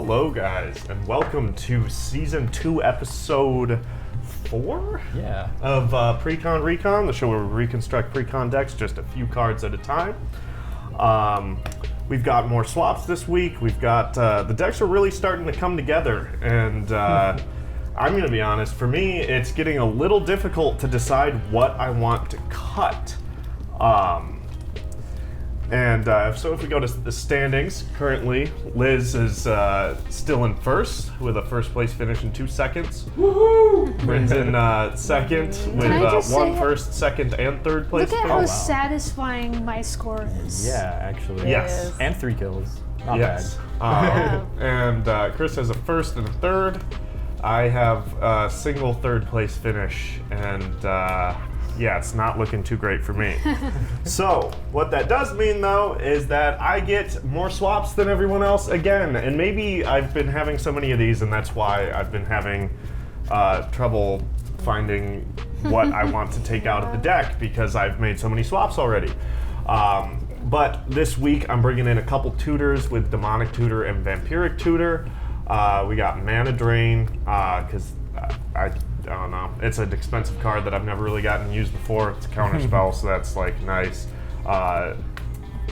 Hello, guys, and welcome to Season 2, Episode 4 of Precon Recon, the show where we reconstruct Precon decks just a few cards at a time. We've got more swaps this week. We've got, the decks are really starting to come together, and I'm going to be honest, for me, it's getting a little difficult to decide what I want to cut. So if we go to the standings, currently Liz is still in first with a first place finish in 2 seconds. Woohoo! Bryn's in second with first, second, and third place. Look at how satisfying my score is. Yeah, actually. Yes. And 3 kills. Not yes. bad. And Chris has a first and a third. I have a single third place finish, and yeah, it's not looking too great for me. So, what that does mean, though, is that I get more swaps than everyone else again. And maybe I've been having so many of these, and that's why I've been having trouble finding what I want to take out of the deck, because I've made so many swaps already. But this week, I'm bringing in a couple tutors with Demonic Tutor and Vampiric Tutor. We got Mana Drain, because I don't know. It's an expensive card that I've never really gotten used before. It's a counter spell, so that's like nice.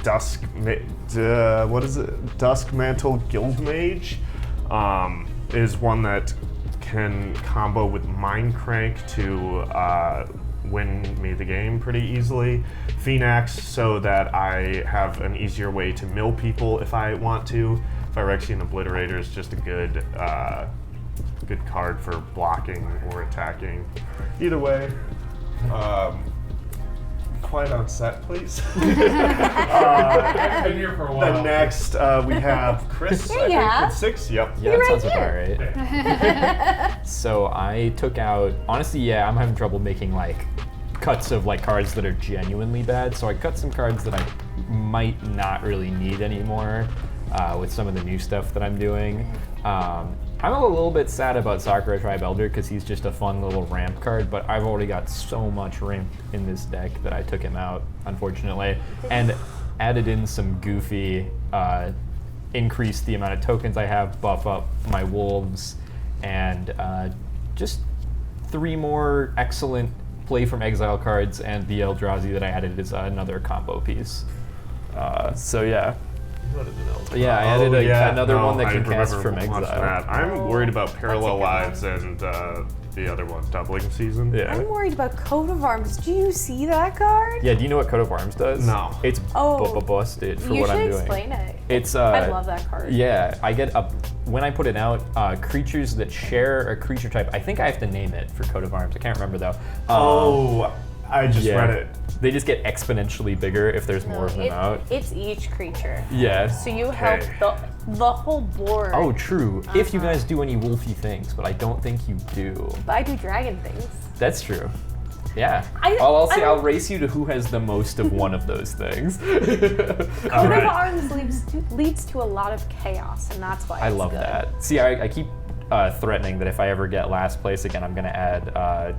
Dusk Mantle Guildmage is one that can combo with Mind Crank to win me the game pretty easily. Phoenix, so that I have an easier way to mill people if I want to. Phyrexian Obliterator is just a good card for blocking or attacking. Either way, quiet on set, please. I've been here for a while. Then next, we have Chris, I think, with 6. Yep. Yeah, that sounds about right. So I took out, honestly, I'm having trouble making like cuts of like cards that are genuinely bad. So I cut some cards that I might not really need anymore with some of the new stuff that I'm doing. I'm a little bit sad about Sakura Tribe Elder because he's just a fun little ramp card, but I've already got so much ramp in this deck that I took him out, unfortunately, and added in some goofy, increase the amount of tokens I have, buff up my wolves, and just 3 more excellent Play from Exile cards, and the Eldrazi that I added is another combo piece. So yeah. Yeah, I added another one that can cast from Exile. I'm worried about Parallel Lives and the other one, Doubling Season. Yeah. I'm worried about Coat of Arms. Do you see that card? Yeah, do you know what Coat of Arms does? No. It's busted for what I'm doing. You should explain it. It's I love that card. Yeah, I get when I put it out, creatures that share a creature type, I think I have to name it for Coat of Arms. I can't remember though. I just read it. They just get exponentially bigger if there's more of them out. It's each creature. Yeah. So you help the whole board. Oh, true. If you guys do any wolfy things, but I don't think you do. But I do dragon things. That's true. Yeah. I'll race you to who has the most of one of those things. Coat of Arms leads to a lot of chaos, and that's why I love that. See, I keep threatening that if I ever get last place again, I'm going to add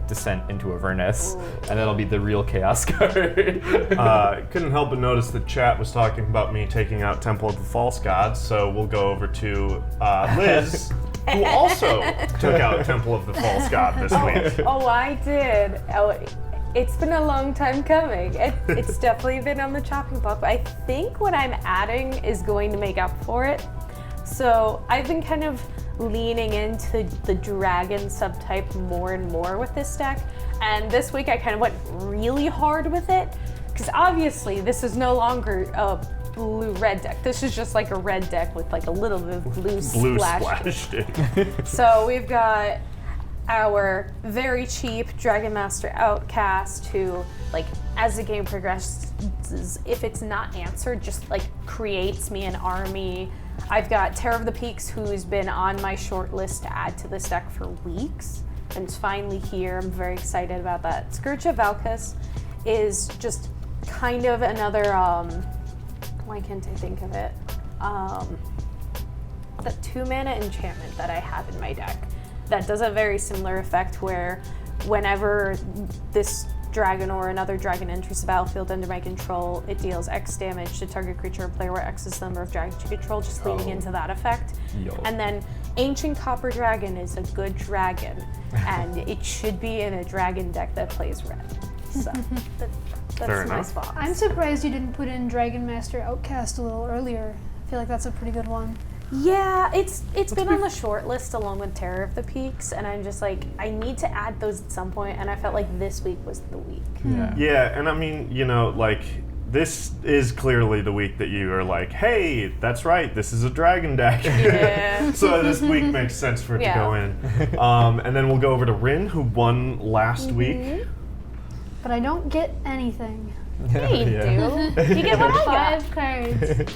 Descent into Avernus, and that'll be the real chaos card. Couldn't help but notice the chat was talking about me taking out Temple of the False Gods, so we'll go over to Liz, who also took out Temple of the False God this week. Oh, I did. It's been a long time coming. It's definitely been on the chopping block, but I think what I'm adding is going to make up for it. So I've been kind of leaning into the dragon subtype more and more with this deck, and this week I kind of went really hard with it, because obviously this is no longer a blue-red deck. This is just like a red deck with like a little bit of blue splashed in. So we've got our very cheap Dragon Master Outcast, who, like, as the game progresses, if it's not answered, just like creates me an army. I've got Terror of the Peaks, who's been on my short list to add to this deck for weeks, and it's finally here. I'm very excited about that. Scourge of Valkus is just kind of another, why can't I think of it? The 2-mana enchantment that I have in my deck that does a very similar effect where whenever this dragon or another dragon enters the battlefield under my control, it deals X damage to target creature or player, where X is the number of dragons you control, just leading into that effect. Yo. And then Ancient Copper Dragon is a good dragon, and it should be in a dragon deck that plays red. So Fair that's my enough. spot. I'm surprised you didn't put in Dragon Master Outcast a little earlier. I feel like that's a pretty good one. Yeah, it's been on the short list along with Terror of the Peaks, and I'm just like, I need to add those at some point, and I felt like this week was the week. Yeah, and I mean, like, this is clearly the week that you are like, hey, that's right, this is a dragon deck. Yeah. So this week makes sense for it to go in. And then we'll go over to Rin, who won last week. But I don't get anything. Yeah, you do. You get what I got. 5 cards.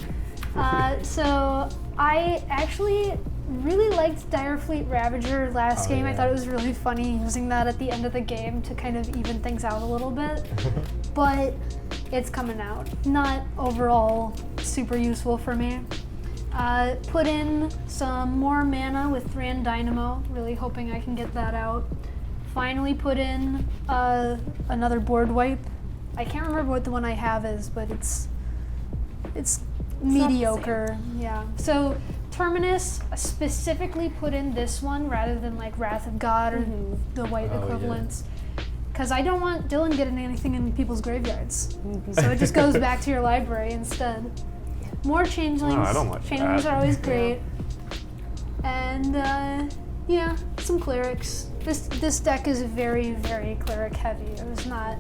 So I actually really liked Direfleet Ravager last game. I thought it was really funny using that at the end of the game to kind of even things out a little bit. But it's coming out. Not overall super useful for me. Put in some more mana with Thran Dynamo, really hoping I can get that out. Finally put in another board wipe. I can't remember what the one I have is, but it's mediocre. Yeah. So Terminus, specifically put in this one rather than like Wrath of God or the white equivalents. Because I don't want Dylan getting anything in people's graveyards. So it just goes back to your library instead. More changelings. No, I don't like changelings that. are always great. And yeah, some clerics. This deck is very, very cleric heavy. I was not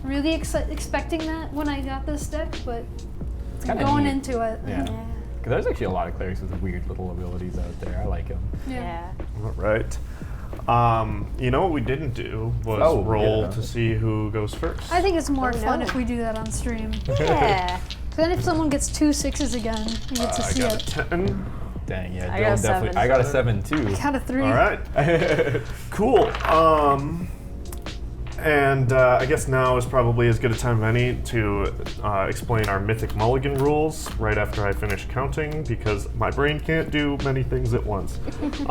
really expecting that when I got this deck, but kinda going neat. into it. Yeah. Because there's actually a lot of clerics with weird little abilities out there. I like them. Yeah. All right. You know what we didn't do was roll to see who goes first. I think it's more Oh, fun no. if we do that on stream. Yeah. Then if someone gets 2 6s again, you get to I see got it. a 10. Dang, yeah, I got a Dylan definitely. 7. I got a 7 too. Count of 3. All right. Cool. And I guess now is probably as good a time as any to explain our Mythic Mulligan rules right after I finish counting, because my brain can't do many things at once. It's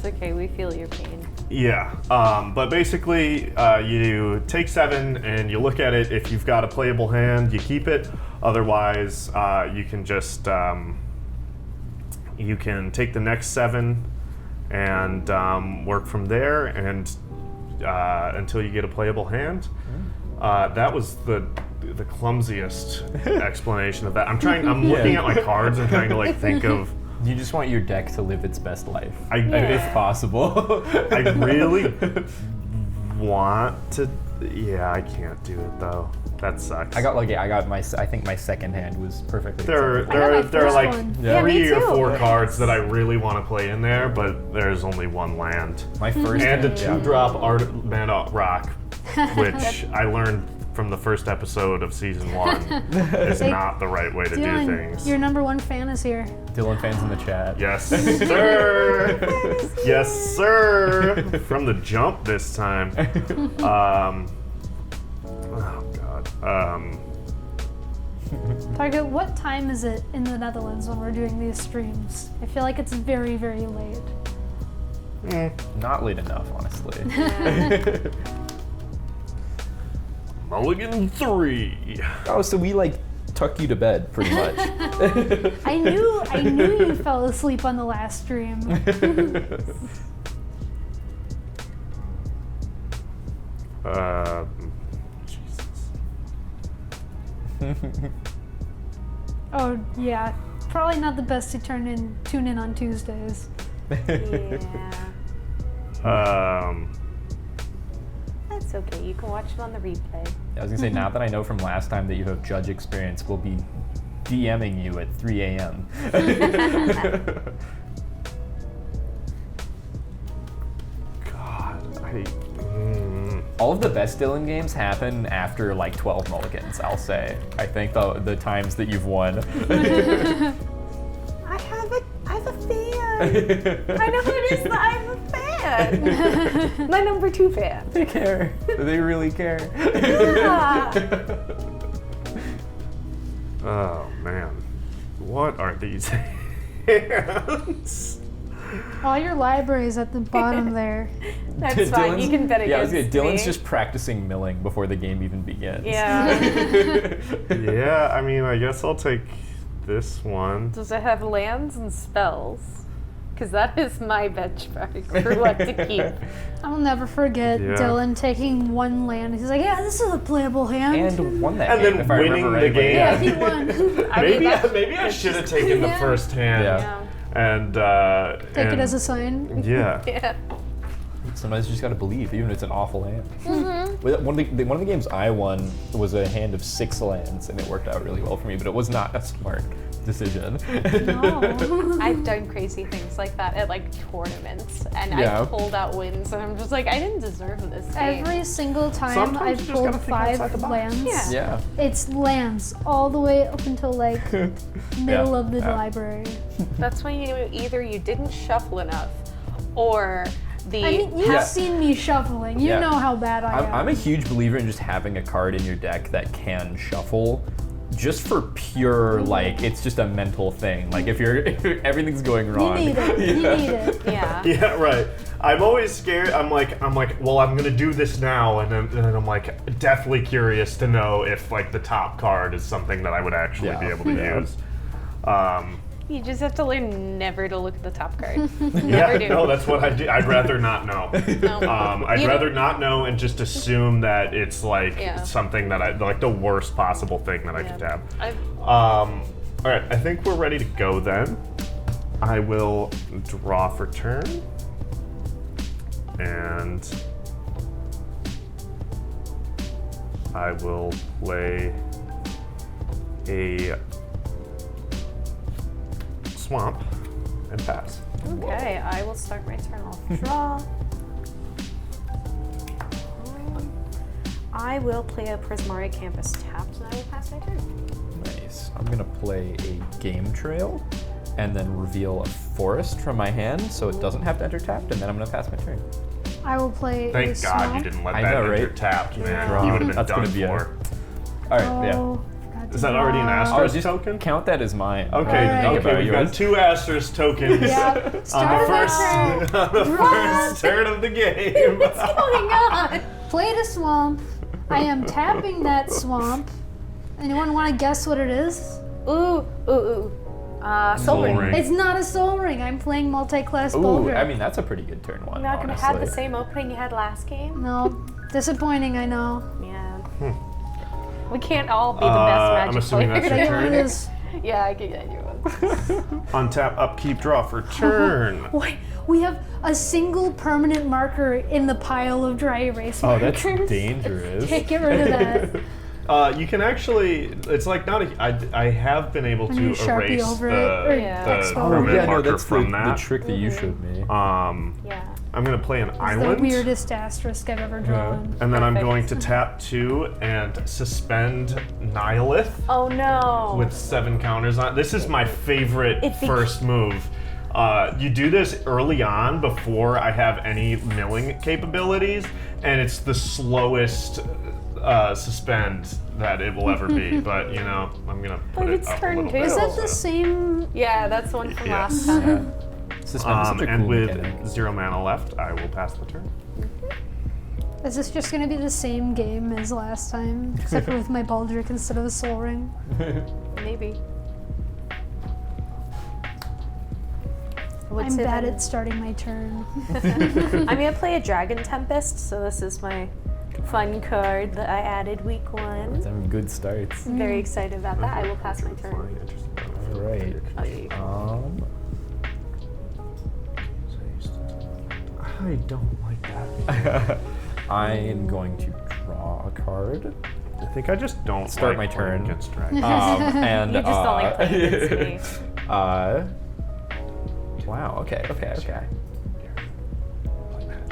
okay, we feel your pain. Yeah, but basically you take 7 and you look at it. If you've got a playable hand, you keep it. Otherwise, you can just you can take the next 7 and work from there and until you get a playable hand. That was the clumsiest explanation of that. I'm looking at my cards and trying to like think of. You just want your deck to live its best life, if possible. I really want to. Yeah, I can't do it though. That sucks. I think my second hand was perfectly. There I got my are first like one. Yeah, me 3 or too. 4 cards that I really want to play in there, but there's only 1 land. My first And a hand, 2-drop mana rock, which I learned from the first episode of season 1 is not the right way to do Dylan, things. your number 1 fan is here. Dylan fans in the chat. Yes, sir. Yes, sir. From the jump this time. Oh God. Target, what time is it in the Netherlands when we're doing these streams? I feel like it's very, very late. Not late enough, honestly. Mulligan 3. Oh, so we like tuck you to bed, pretty much. I knew you fell asleep on the last stream. Jesus. Oh yeah, probably not the best to tune in on Tuesdays. Yeah. That's okay. You can watch it on the replay. I was gonna say, now that I know from last time that you have judge experience, we'll be DMing you at 3 a.m. God, All of the best Dylan games happen after like 12 mulligans, I'll say. I think the times that you've won. I have a fan. I know who it is. I'm a fan. My number 2 fan. They care. They really care. Yeah. Oh man, what are these hands? All your libraries at the bottom there. That's fine. You can bet against Dylan's me. just practicing milling before the game even begins. Yeah. Yeah, I mean, I guess I'll take this one. Does it have lands and spells? Because that is my benchmark for what to keep. I'll never forget Yeah. Dylan taking one land. He's like, yeah, this is a playable hand. And won that And game, then if I winning remember the right. game. Yeah, he won. Maybe I should have taken the first hand. Yeah. And Take it as a sign. yeah. Yeah. Sometimes you just gotta believe, even if it's an awful hand. One of the games I won was a hand of 6 lands, and it worked out really well for me, but it was not a smart decision. No. I've done crazy things like that at like tournaments, and Yeah. I've pulled out wins, and I'm just like, I didn't deserve this game. Every single time Sometimes you I've just pulled gotta think outside the 5 box. lands, Yeah. Yeah. it's lands all the way up until like middle of the library. That's when you didn't shuffle enough, or the I mean, you've seen me shuffling. You Yeah. know how bad I am. I'm a huge believer in just having a card in your deck that can shuffle, just for pure, like, it's just a mental thing. Like, if everything's going You wrong. need it. You need it. yeah. Yeah, right. I'm always scared. I'm like, well, I'm gonna do this now, and then I'm like, definitely curious to know if like the top card is something that I would actually be able to use. You just have to learn never to look at the top card. Yeah, Never do. no, that's what I do. I'd rather not know. No. I'd You- rather not know and just assume that it's like Yeah. something that like the worst possible thing that I could have. I've- All right, I think we're ready to go then. I will draw for turn. And I will play a swamp and pass. Okay, I will start my turn. I'll draw. I will play a Prismari Campus tapped, and I will pass my turn. Nice. I'm gonna play a game trail, and then reveal a forest from my hand, so it doesn't have to enter tapped, and then I'm gonna pass my turn. I will play a Thank God swamp. you didn't let I that know, enter right? tapped, man. Draw. You would have been That's done gonna be for. All right, yeah. Oh, forgot to Is that already an draw. asterisk just token? count that as mine. Okay, Alright. Think about okay, we've got yours. 2 asterisk tokens Yeah. on Start the of my first turn. on the first turn of the game. What's going on? Played a swamp. I am tapping that swamp. Anyone want to guess what it is? Ooh. Soul Ring. Ring. It's not a soul ring. I'm playing multi-class Ooh, boulder. I mean, that's a pretty good turn one, You're not gonna honestly. have the same opening you had last game? No, disappointing. I know. Yeah. We can't all be the best Magic I'm assuming players. that's But I your know what turn. it is. Yeah, I can get you one. Untap, upkeep, draw for turn. Wait, we have a single permanent marker in the pile of dry erase Oh, markers. that's dangerous. Can't get rid of that. You can actually, it's like not a, I have been able When you to Sharpie erase over the, it, or Yeah. the Expo. Oh, permanent yeah, no, marker that's from the that. trick that you showed me. Yeah. I'm going to play an It's island. the weirdest asterisk I've ever drawn. And then I'm Perfect. going to tap 2 and suspend Nihilith Oh no. with 7 counters on. This is my favorite It be- first move. You do this early on before I have any milling capabilities, and it's the slowest suspend that it will ever be. But you know, I'm gonna put But it it's up a turn little two. bit. Is that so. the same? Yeah, that's the one from Yes. last time. Yeah. Suspend is such a And cool with mechanic. 0 mana left, I will pass the turn. Is this just gonna be the same game as last time, except for with my Baldric instead of a soul ring? Maybe. I'm bad at starting my turn. I'm gonna play a Dragon Tempest, so this is my fun card that I added week 1. Some good starts. I'm very excited about that. I will pass my turn. All right. Oh, there you go. I don't like that. I am going to draw a card. I think I just don't Start like my playing turn. against dragons. And You just don't like playing against me. Wow. Okay.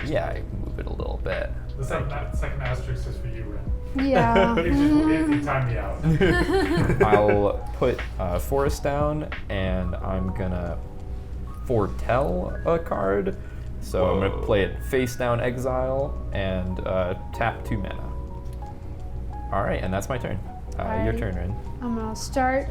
Yeah, I can move it a little bit. The second asterisk is for you, Ren. Yeah. You time me out. I'll put Forest down, and I'm gonna foretell a card. So I'm gonna play it face down, exile, and tap 2 mana. All right, and that's my turn. Your Alright. turn, Rin. I'm gonna start,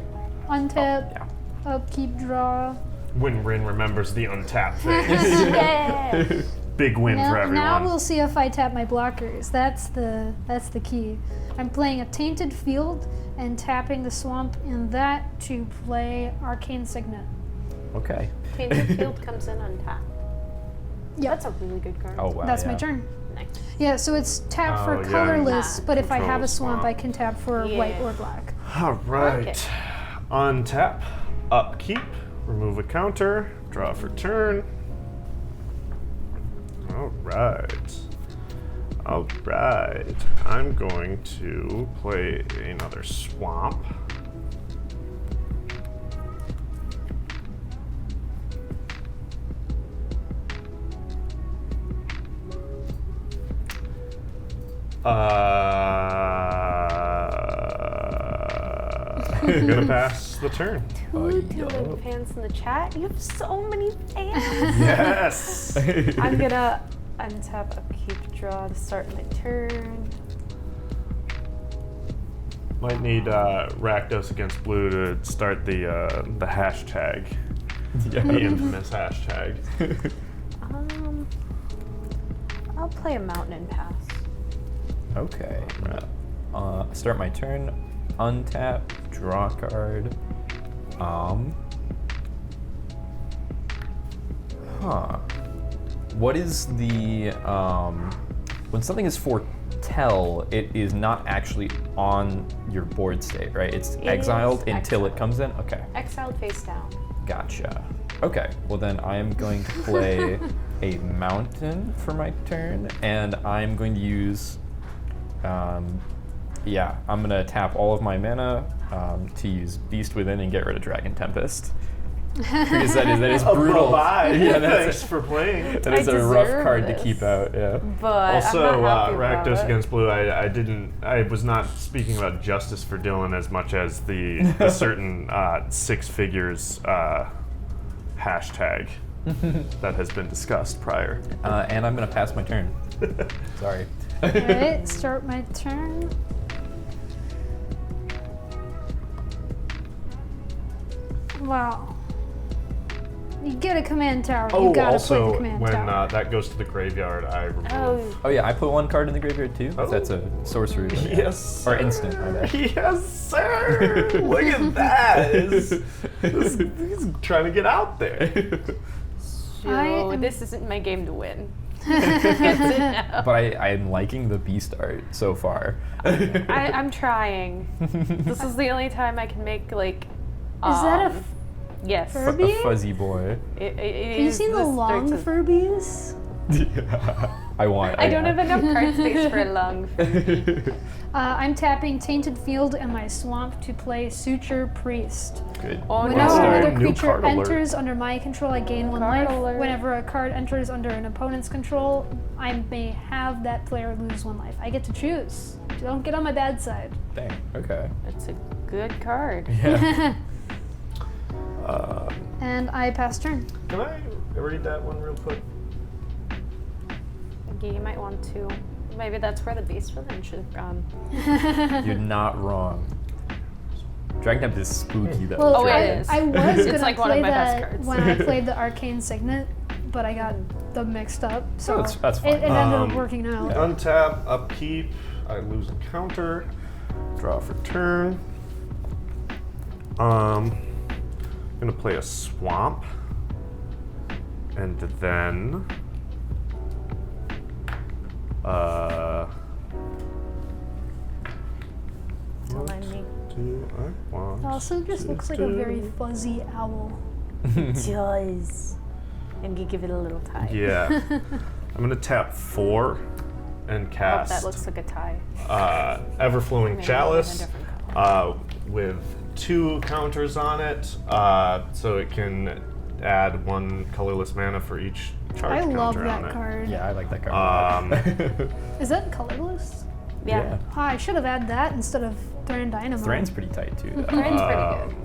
untap, Yeah. upkeep, draw. when Rin remembers the untap phase. Yeah. Big win for everyone. Now we'll see if I tap my blockers. That's the key. I'm playing a Tainted Field and tapping the swamp in that to play Arcane Signet. Okay. Tainted Field comes in untapped. Yeah, That's a really good card. Oh wow. that's my yeah. turn. Nice. Yeah, so it's tap for Oh, yeah. colorless, but if I Control have a swamp, swamp. I can tap for Yeah. white or black. All right. Okay. Untap, upkeep, remove a counter, draw for turn. All right. All right. I'm going to play another swamp. I'm gonna pass the turn. Two tulip fans in the chat. You have so many fans. Yes. I'm gonna untap upkeep draw to start my turn. Might need Rakdos against blue to start the hashtag. Yeah. The infamous hashtag. I'll play a mountain and pass. Okay. Start my turn. Untap. Draw card. What is the when something is foretell, it is not actually on your board state, right? It's It exiled is until it exiled. comes in. Okay. Exiled face down. Gotcha. Okay, well then I am going to play a mountain for my turn, and I'm going to use, I'm gonna tap all of my mana to use Beast Within and get rid of Dragon Tempest. Because that is brutal. Bye. Yeah, Thanks for playing. That is I a rough deserve card this. to keep out. Yeah. But Also, I'm not happy about Rakdos it. against blue. I was not speaking about justice for Dylan as much as the certain six figures hashtag that has been discussed prior. And I'm gonna pass my turn. Sorry. Alright, start my turn. Wow. You get a command tower. You Oh, gotta play the also, command when tower. that goes to the graveyard, I remove. Oh yeah, I put one card in the graveyard too. If that's a sorcery. but yeah. Yes, Or instant, my bad. Yes, sir. Look at that. He's trying to get out there. I So am- this isn't my game to win. That's it now. But I'm liking the beast art so far. I'm trying. This is the only time I can make like. Is that a yes? Furby? A fuzzy boy. It Have you is seen the this long starts with- Furbies? I don't have enough card space for a long. I'm tapping Tainted Field and my swamp to play Suture Priest. Good. Oh, Good Whenever start. another New creature card alert. enters under my control, I gain one Card life. alert. Whenever a card enters under an opponent's control, I may have that player lose one life. I get to choose. Don't get on my bad side. Dang. Okay. That's a good card. Yeah. And I pass turn. Can I read that one real quick? Yeah, you might want to. Maybe that's where the beast within should have gone. You're not wrong. Dragon Temp is spooky though. Well, Oh, it I, is. I was It's gonna like one of play my best that cards. when I played the Arcane Signet, but I got them mixed up, so that's fine. it ended up Um, working out. Untap, upkeep. I lose a counter. Draw for turn. I'm gonna play a swamp, and then Don't mind me. do I want? It also just to looks like a very do? fuzzy owl. It does. And you give it a little tie. Yeah. I'm gonna tap 4 and Oh, cast that looks like a tie. Everflowing Maybe Chalice a different color. with 2 counters on it, so it can add 1 colorless mana for each charge I counter love on that it. card. Yeah, I like that card. Is that colorless? Yeah. Oh, I should have added that instead of Thran Dynamo. Thran's pretty tight too. Though. Thran's pretty Um, good.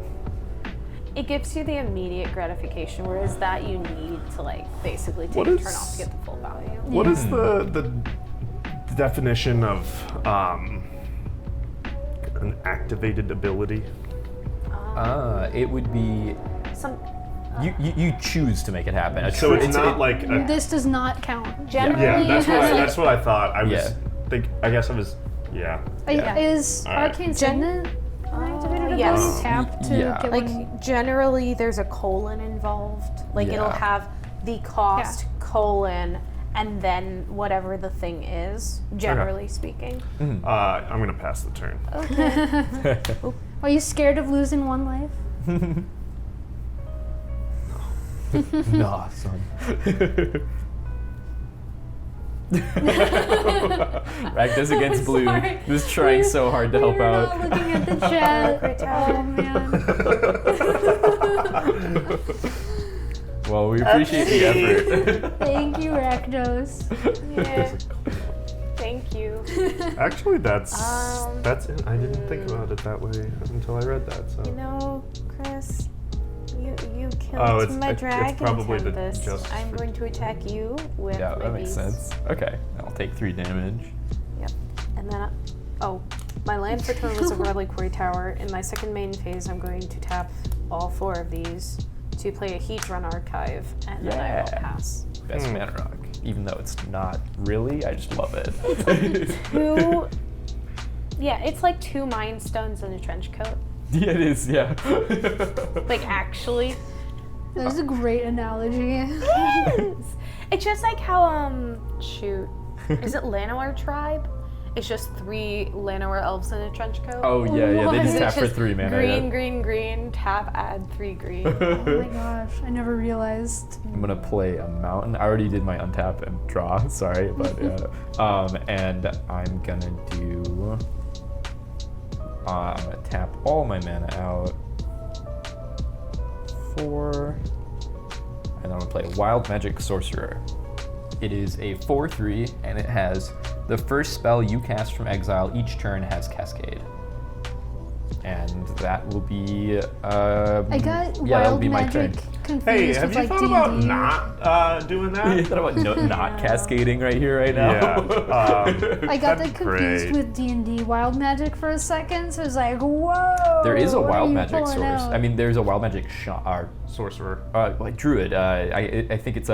It gives you the immediate gratification, whereas that you need to like basically take What a is- turn off to get the full value. What is the definition of an activated ability? It would be Some You choose to make it happen. So it's not like a, This does not count. Generally, yeah. it That's what I thought. I was Yeah. I guess I was yeah. Is All right. Arcane Signet an activated yes. ability? Tap to Yeah. get one. like generally there's a colon involved. Like it'll Yeah. have the cost colon and then whatever the thing is. Generally speaking. I'm gonna pass the turn. Are you scared of losing one life? Nah, son. Rakdos against blue. Sorry. Just trying so hard to help We're out. not looking at the chat. Oh man. Well, we appreciate the effort. Thank you, Rakdos. Yeah. Thank you. Actually, that's it. I didn't think Mm. about it that way until I read that. So. You know, Chris, you killed Oh, it's- my it's dragon probably the tempest. justice I'm for- going to attack you with Yeah, my that makes beast. sense. Okay, I'll take 3 damage. Yep. And then, my land for turn was a reliquary tower. In my second main phase, I'm going to tap all 4 of these to play a Heat Run Archive, and then I will Yeah. pass. Best mana rock. Even though it's not really, I just love it. 2. Yeah, it's like 2 Mind Stones and a trench coat. Yeah, it is, yeah. Like, actually. That was a great analogy. It's just like how, shoot. Is it Llanowar Tribe? It's just 3 Llanowar elves in a trench coat. Oh, yeah, yeah. They just What? tap for Just 3 mana. Green, yeah. green, green, tap, add 3 green. Oh my gosh, I never realized. I'm gonna play a mountain. I already did my untap and draw. Sorry, but yeah. And I'm gonna do. I'm gonna tap all my mana out. 4. And I'm gonna play Wild Magic Sorcerer. It is a 4/3, and it has the first spell you cast from exile each turn has Cascade. And that will be. I got yeah, that will wild be my turn. magic confused Hey, have with you like thought D&D. about not doing that? You thought about not cascading right here, right now? Yeah. I got that'd that be confused great. with D&D wild magic for a second, so it was like, whoa. There is a what are wild you magic pulling source. out? I mean, there's a wild magic Sorcerer. like druid. I think it's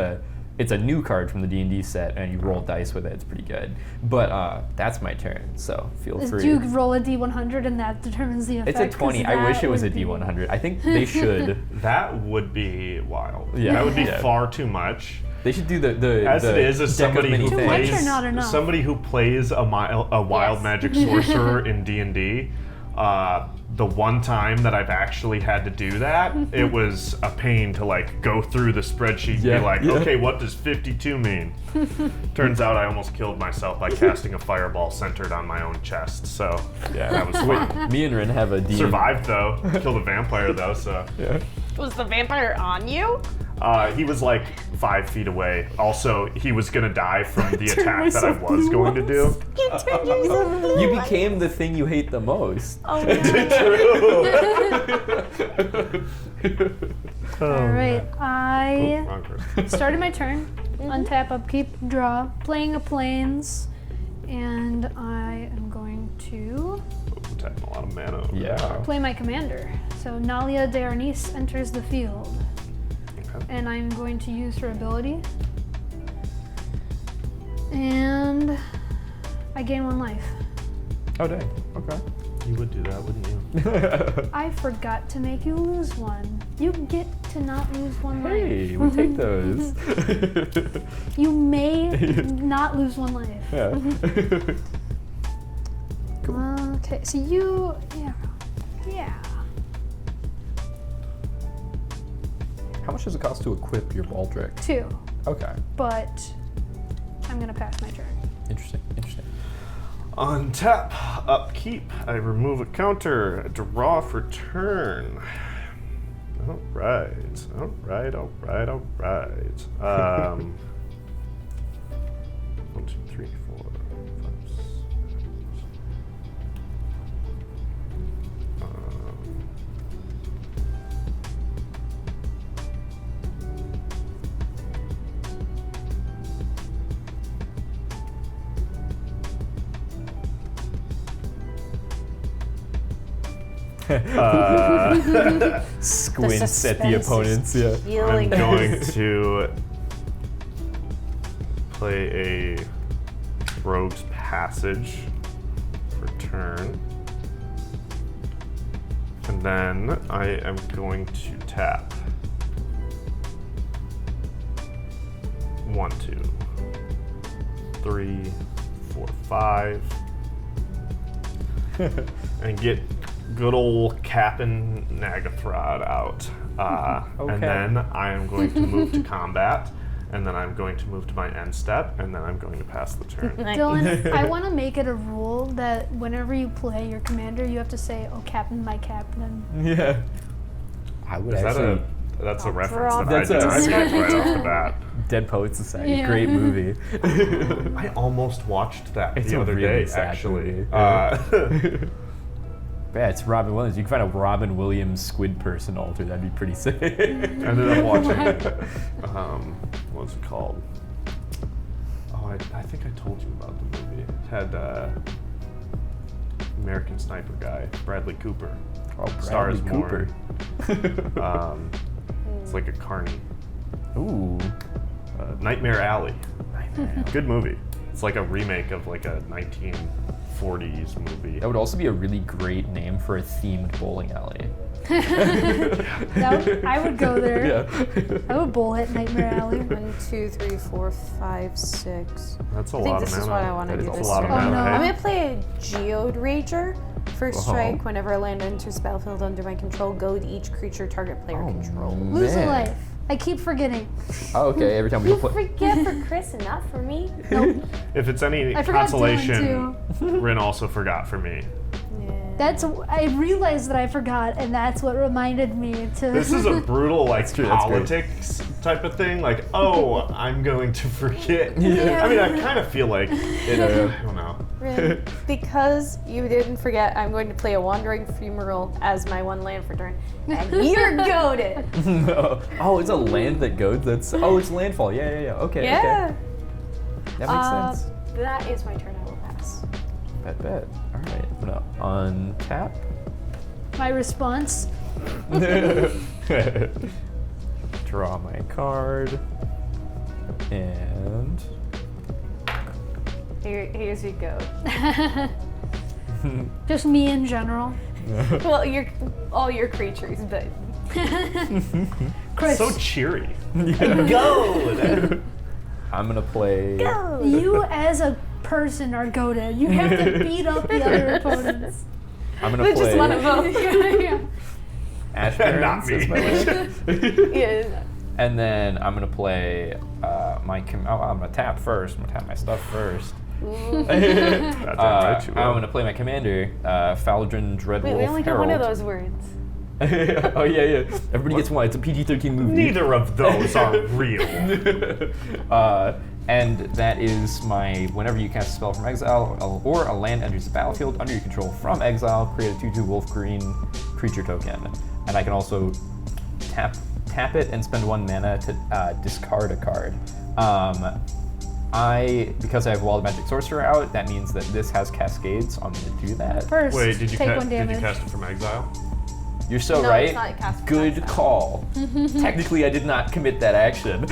a new card from the D&D set, and you roll dice with it. It's pretty good. But that's my turn, so feel Do free. you roll a D100 and that determines the effect? It's a 20. 'Cause I wish that it was a would be- D100. I think they should. That would be wild. Yeah. That would be Yeah. far too much. They should do the As the it is, as deck of somebody many who Too things. much or not enough? somebody who plays a wild Yes. magic sorcerer in D&D, the one time that I've actually had to do that, it was a pain to like go through the spreadsheet and Yeah, be like, yeah. okay, what does 52 mean? Turns out I almost killed myself by casting a fireball centered on my own chest. So Yeah, that was fun. Me and Rin have a D. Survived though. Killed a vampire though. So Yeah. Was the vampire on you? he was like 5 feet away. Also, he was gonna die from the Turned attack that I myself was blue going to do. You turned yourself blue. You became the thing you hate the most. Oh no. All right, I Wrong person. started my turn. Untap, upkeep, draw, playing a plains, and I am going to Taking a lot of mana. Over Yeah. there. play my commander. So Nalia de Arnis enters the field, Okay. and I'm going to use her ability. And I gain 1 life. Oh dang. Okay. You would do that, wouldn't you? I forgot to make you lose 1. You get to not lose 1 life. Hey, we take those. You may not lose 1 life. Yeah. Okay, so you, yeah. How much does it cost to equip your Baldric? 2, Okay. but I'm gonna pass my turn. Interesting. Untap, upkeep. I remove a counter. I draw for turn. All right. 1, 2, 3, 4, 5, 6. Squints at the suspense is opponents. Yeah. I'm Killing going us. to play a Rogue's Passage for turn. And then I am going to tap 1, 2, 3, 4, 5. And get good old Cap'n Nagathrod out. Okay. And then I am going to move to combat, and then I'm going to move to my end step, and then I'm going to pass the turn. Dylan, I want to make it a rule that whenever you play your commander, you have to say, "Oh, Captain, my Captain." Yeah. I would Is that actually. that's a I'll reference draw that the I did That's right off the bat. Dead Poets Society. Yeah. Great movie. I almost watched that It's the a other really day, sad actually. movie. Yeah, it's Robin Williams. You can find a Robin Williams squid person alter. That'd be pretty sick. Ended up watching, what's it called? Oh, I think I told you about the movie. It had American Sniper guy, Bradley Cooper. Oh, Stars Bradley more. It's like a carny. Ooh. Nightmare Alley. Nightmare. Good movie. It's like a remake of like a 1940s movie. That would also be a really great name for a themed bowling alley. I would go there. Yeah. I would bowl at Nightmare Alley. 1, 2, 3, 4, 5, 6. That's a I lot think of this mana. is what I want to That do is a this lot of turn. mana, mana. hey? I'm gonna play a Geode Rager. First Uh-huh. strike, whenever a land enters the battlefield under my control, goad each creature target player controls. Lose a man. life. I keep forgetting. Oh, okay. Every time we You play. forget for Chris and not for me. Nope. If it's any I forgot consolation, Dylan, Rin also forgot for me. I realized that I forgot, and that's what reminded me to. This is a brutal, like, true, that's great. politics type of thing. Like, oh, I'm going to forget. Yeah. I mean, I kind of feel like, I don't know. Rin, because you didn't forget, I'm going to play a Wandering Fumarole as my 1 land for turn. And you're goaded. Oh, it's a land that goes. That's. Oh, it's landfall. Yeah. Okay. Yeah. Okay. That makes sense. That is my turn. I will pass. Bet. All right. I'm gonna untap. My response. Draw my card. And. Here's your goat. Just me in general. Well, all your creatures, but Chris, So cheery. Go! I'm gonna play. you as a person are goated. You have to beat up the other opponents. I'm gonna but play. just one of them. Yeah. Ash Not Barrens me. as my land. Yeah. And then I'm gonna play I'm gonna tap first. I'm gonna tap my stuff first. That's right, you I'm will. gonna play my commander, Faldrin Dreadwolf Wait, we only get Herald. one of those words. Oh yeah. Everybody gets one. It's a PG-13 movie. Neither of those are real. And that is my whenever you cast a spell from exile or a land enters the battlefield under your control from exile, create a 2/2 wolf green creature token. And I can also tap it and spend 1 mana to discard a card. Because I have Wild Magic Sorcerer out, that means that this has Cascade, so I'm going to do that. First, Wait, did you take 1 did damage. you cast it from exile? You're so No, right. it's not cast from Good exile. call. Technically, I did not commit that action.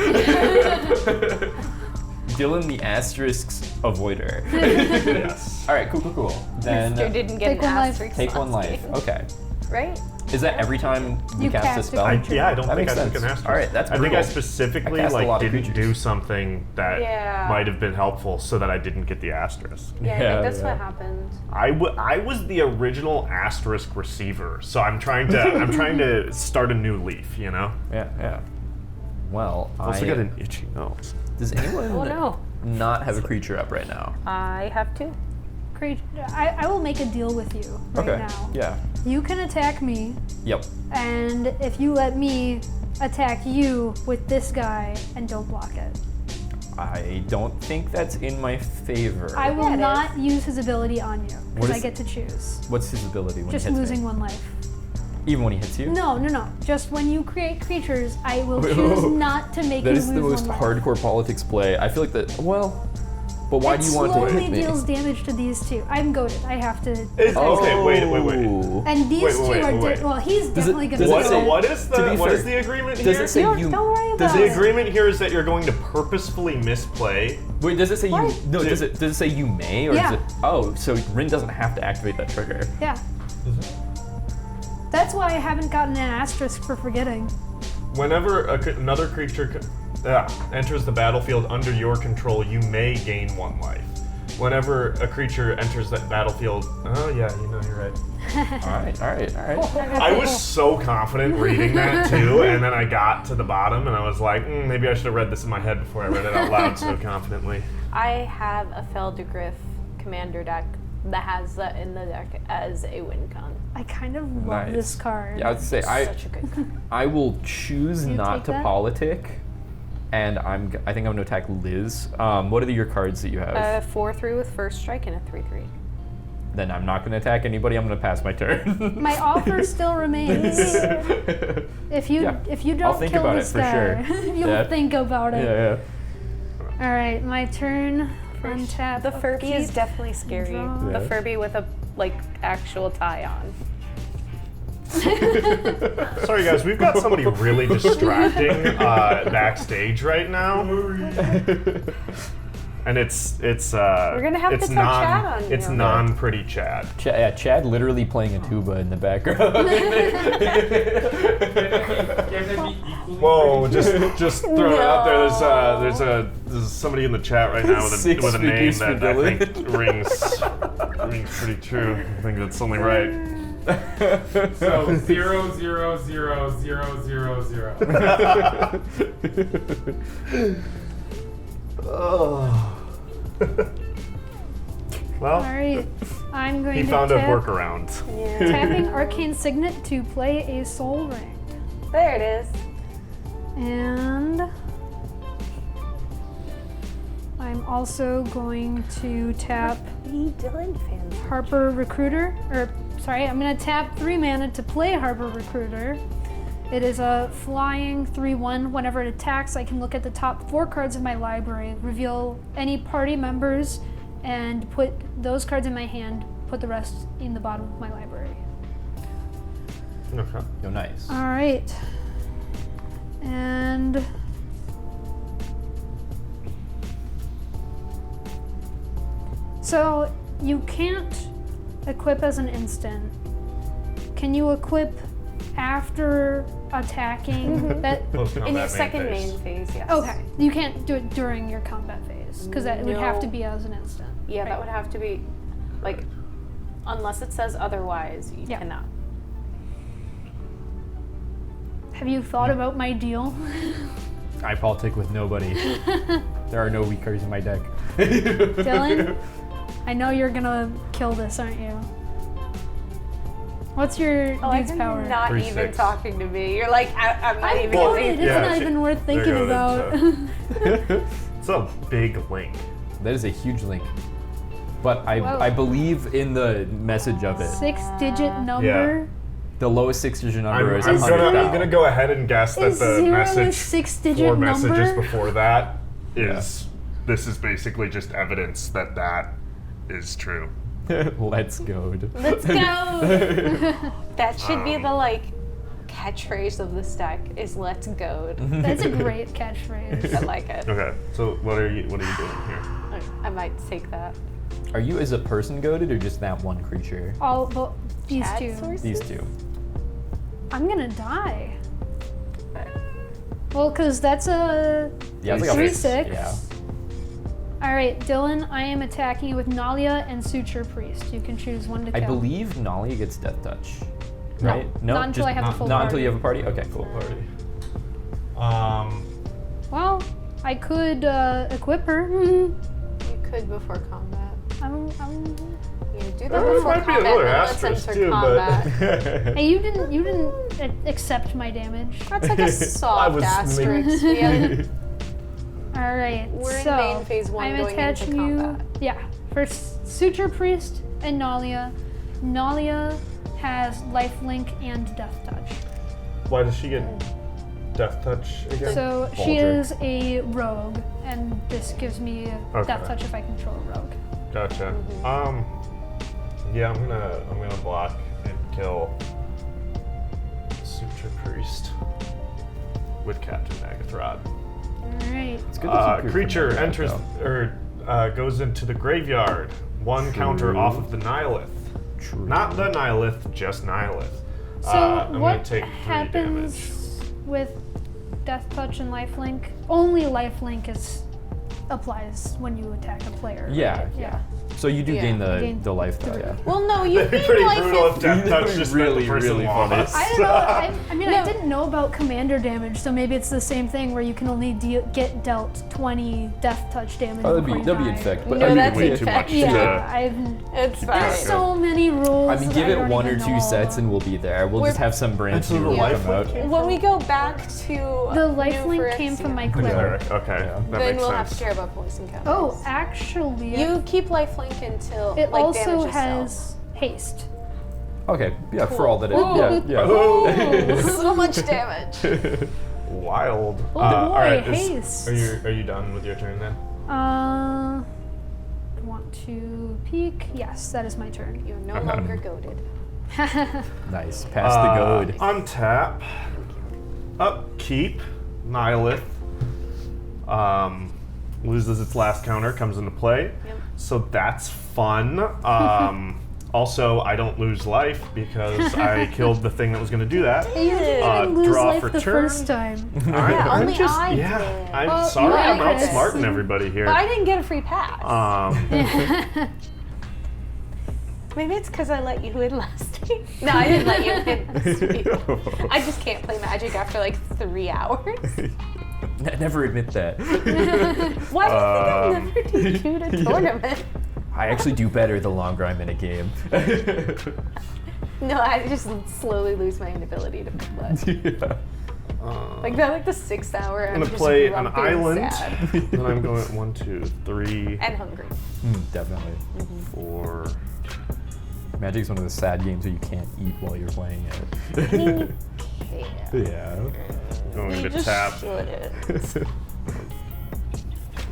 Dylan the Asterisks Avoider. Yes. All right, cool. Then Mister didn't get Take an 1 life. asterisk take 1 last life. game. Okay. Right? Is that every time you You cast a cast a spell? creature. Yeah, I don't That think makes I took sense. an asterisk. All right, that's I think I brutal. specifically I cast a lot of didn't creatures. do something that Yeah. might have been helpful so that I didn't get the asterisk. Yeah, I Yeah, think that's yeah. what happened. I was the original asterisk receiver, so I'm trying to start a new leaf, you know? Yeah. Well, I also got an itchy nose. Does anyone Oh no. not have a creature up right now? I have 2. I will make a deal with you right Okay. now. Yeah. You can attack me, Yep. and if you let me attack you with this guy and don't block it, I don't think that's in my favor. I will Yeah, it not use his ability on you What because I is- get to choose. What's his ability when Just he hits losing me? 1 life. Even when he hits you? No. Just when you create creatures, I will Wait, choose whoa. not to make That you is lose the most 1 life. hardcore politics play. I feel like that. Well, But why do you want to slowly hit me? deals damage to these two. I'm goaded. I have to. Okay, wait. And these Wait, two wait, are wait, wait. well. He's definitely gonna. does it go. say- What is To be what is fair, the agreement Does here? it say Don't you? worry Does about the it. agreement here is that you're going to purposefully misplay? Wait, does it say you? What? No, does it say you may, or Yeah. is it? Oh, so Rin doesn't have to activate that trigger. Yeah. That's why I haven't gotten an asterisk for forgetting. Whenever another creature enters the battlefield under your control, you may gain 1 life. Whenever a creature enters that battlefield, oh yeah, you're right. All right. I was so confident reading that too, and then I got to the bottom and I was like, maybe I should have read this in my head before I read it out loud so confidently. I have a Feldegriff commander deck that has that in the deck as a win con. I kind of love Nice. this card. Yeah, I would say Such a good card. I will choose You not take to that? politic, and I think I'm going to attack Liz. What are your cards that you have? 4/3 with first strike and a 3/3. Then I'm not going to attack anybody. I'm going to pass my turn. My offer still remains. If you Yeah. don't I'll think kill about this it for guy, sure. you'll Yeah. think about it. yeah. All right, my turn. Untap. The Furby is definitely scary. Draw. The Yeah. Furby with a actual tie on. Sorry guys, we've got somebody really distracting backstage right now. And it's We're gonna have it's to tell Chad on it's you. non-pretty Chad. Chad literally playing a tuba in the background. Can they be equally Whoa, pretty? just throwing it out there. There's somebody in the chat right now with Six a name figures that for I Dylan. think rings pretty true. I think that's only right. So 0, 0, 0, 0, 0, 0. Oh. Well, All right, I'm going he to found a tap, workaround. Yeah. tapping Arcane Signet to play a Soul Ring, There it is. and I'm also going to tap The Dylan fans. Harper Recruiter. I'm going to tap 3 mana to play Harper Recruiter. It is a flying 3/1. Whenever it attacks, I can look at the top 4 cards of my library, reveal any party members, and put those cards in my hand, put the rest in the bottom of my library. Okay. Yo, nice. All right. And so you can't equip as an instant. Can you equip after attacking? That Post-combat In your main second phase. main phase, yes. okay. You can't do it during your combat phase because that would have to No. be as an instant. Yeah, right? that would have to be, unless it says otherwise, you Yeah. cannot. Have you thought about my deal? I politic with nobody. There are no weak cards in my deck. Dylan, I know you're gonna kill this, aren't you? What's your dude's power? Not 3/6. even talking to me. You're like, I'm not I'm even goaded. getting It's Yeah, not she- even worth there you thinking go, about. It's a big link. That is a huge link. But Whoa. I believe in the message of it. 6-digit number. The lowest 6-digit number is I'm 100,000. gonna go ahead and guess that Is the 0 a message 6-digit 4 messages number? before that is this is basically just evidence that that is true. Let's go. Let's go. That should be the catchphrase of this deck is "Let's go." That's a great catchphrase. I like it. Okay, so what are you doing here? I might take that. Are you as a person goaded or just that one creature? All but these Chat two. sources? These two. I'm gonna die. Well, because that's a Yeah, it's like a 3/6. Yeah. All right, Dylan. I am attacking you with Nalia and Suture Priest. You can choose one to I kill. believe Nalia gets Death Touch. No, Right? not until just I have a full Not until party. you have a party? Okay, cool. Well, I could equip her. You could before combat. I'm You do that There before might be combat. another Then let's asterisk enter too, combat. but Hey, you didn't accept my damage. That's like a soft was asterisk. Yeah. All right, We're in so main phase 1 I'm going into attaching you. combat. Yeah, for Suture Priest and Nalia. Nalia has lifelink and death touch. why does she get? Death Touch again? So she Baldric. is a rogue, and this gives me Okay. Death Touch if I control a rogue. Gotcha. Yeah, I'm gonna block and kill Suture Priest with Captain Nagathrod. Alright. It's good to keep your Creature commander enters out, goes into the graveyard. One counter True. off of the Nihilith. True. Not the Nihilith, just Nihilith. So I'm gonna what take 3 happens damage. with Death Touch and Lifelink? Only Lifelink applies when you attack a player. Yeah, right? yeah. So you do Yeah. gain Gain the life though, yeah. Well, no, you It'd be gain pretty life brutal if if Death Touch just meant Really, the person really funny. lost. I don't know. I mean, I No. didn't know about commander damage, so maybe it's the same thing where you can only get dealt 20 Death Touch damage. Oh, before you that'd be die. infect. But No, I mean, that's way yeah. too much. Yeah, I've. It's fine. There's so many rules. I mean, that give it don't 1 or even 2 know sets all and we'll be there. We'll just We're- have some branch That's where new the come life out. came When we go back to The New lifelink came from my Phyrexia, cleric. Okay, Yeah. that then makes we'll sense. have to care about poison counters. Oh, actually, You keep lifelink until it like also damage itself. has haste. Okay, yeah, for all that it, Ooh. yeah. Oh, So much damage. wild. Oh All boy, right, haste. are you done with your turn then? Want to peek? Yes, that is my turn. You're no longer goaded. Nice. Pass the goad. Untap. Upkeep. Nihilith. Loses its last counter, comes into play. Yep. So that's fun. Also, I don't lose life because I killed the thing that was going to do that. You didn't lose draw life for the turn. first time. I'm only just, I yeah. did. I'm Oh, sorry, you I'm like it. outsmarting everybody here. But I didn't get a free pass. Um, Maybe it's because I let you in last week. No, I didn't let you in last week. I just can't play Magic after like 3 hours. Never admit that. Why do you think I'll never take you to tournament? I actually do better the longer I'm in a game. No, I just slowly lose my inability to play. Yeah. Like by like the 6th hour, I'm I'm gonna just play an grumpy and island. sad. Then I'm going 1, 2, 3, And hungry. Definitely. 4. Magic's one of the sad games where you can't eat while you're playing I it. mean, you can. Yeah. Going You to just tap. shouldn't.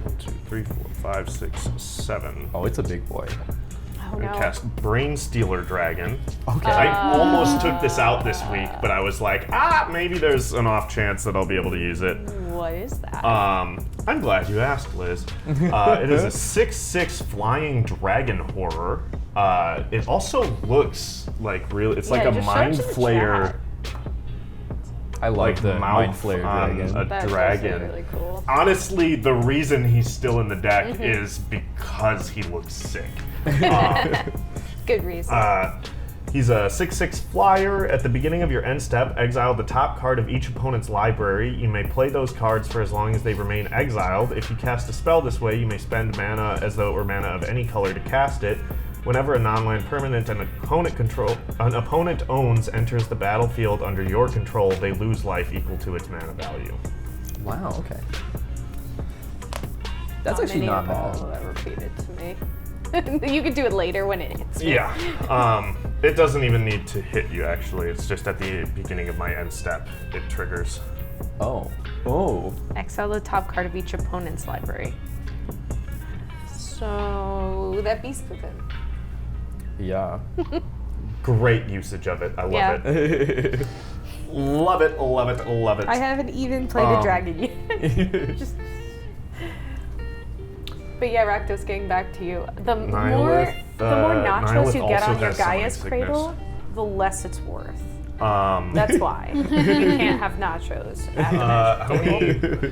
1, 2, 3, 4, 5, 6, 7. Oh, it's a big boy. Oh And no. cast Brain Stealer Dragon. Okay. I almost took this out this week, but I was like, maybe there's an off chance that I'll be able to use it. What is that? I'm glad you asked, Liz. It is a 6/6 flying dragon horror. It also looks like real. It's like Yeah, a just mind search in the flayer, chat. I like like the mouth Mind Flayer on dragon. a That's dragon. also really cool. Honestly, the reason he's still in the deck is because he looks sick. Good reason. He's a 6/6 flyer. At the beginning of your end step, exile the top card of each opponent's library. You may play those cards for as long as they remain exiled. If you cast a spell this way, you may spend mana as though it were mana of any color to cast it. Whenever a non-land permanent an opponent owns enters the battlefield under your control, they lose life equal to its mana value. Wow, okay. That's Not actually many not of all bad. will ever repeat it to me. You could do it later when it hits me. Yeah. It doesn't even need to hit you, actually. It's just at the beginning of my end step, it triggers. Oh. Oh. Exile the top card of each opponent's library. So that beast poopin'. Yeah. Great usage of it. I love Yeah. it. Love it, love it, love it. I haven't even played a dragon yet. Just. But yeah, Rakdos, getting back to you. The more nachos Nihilith you get also on your has Summoning Gaia's Sickness. Cradle, the less it's worth. That's That's why. You can't have nachos at the Magic Table.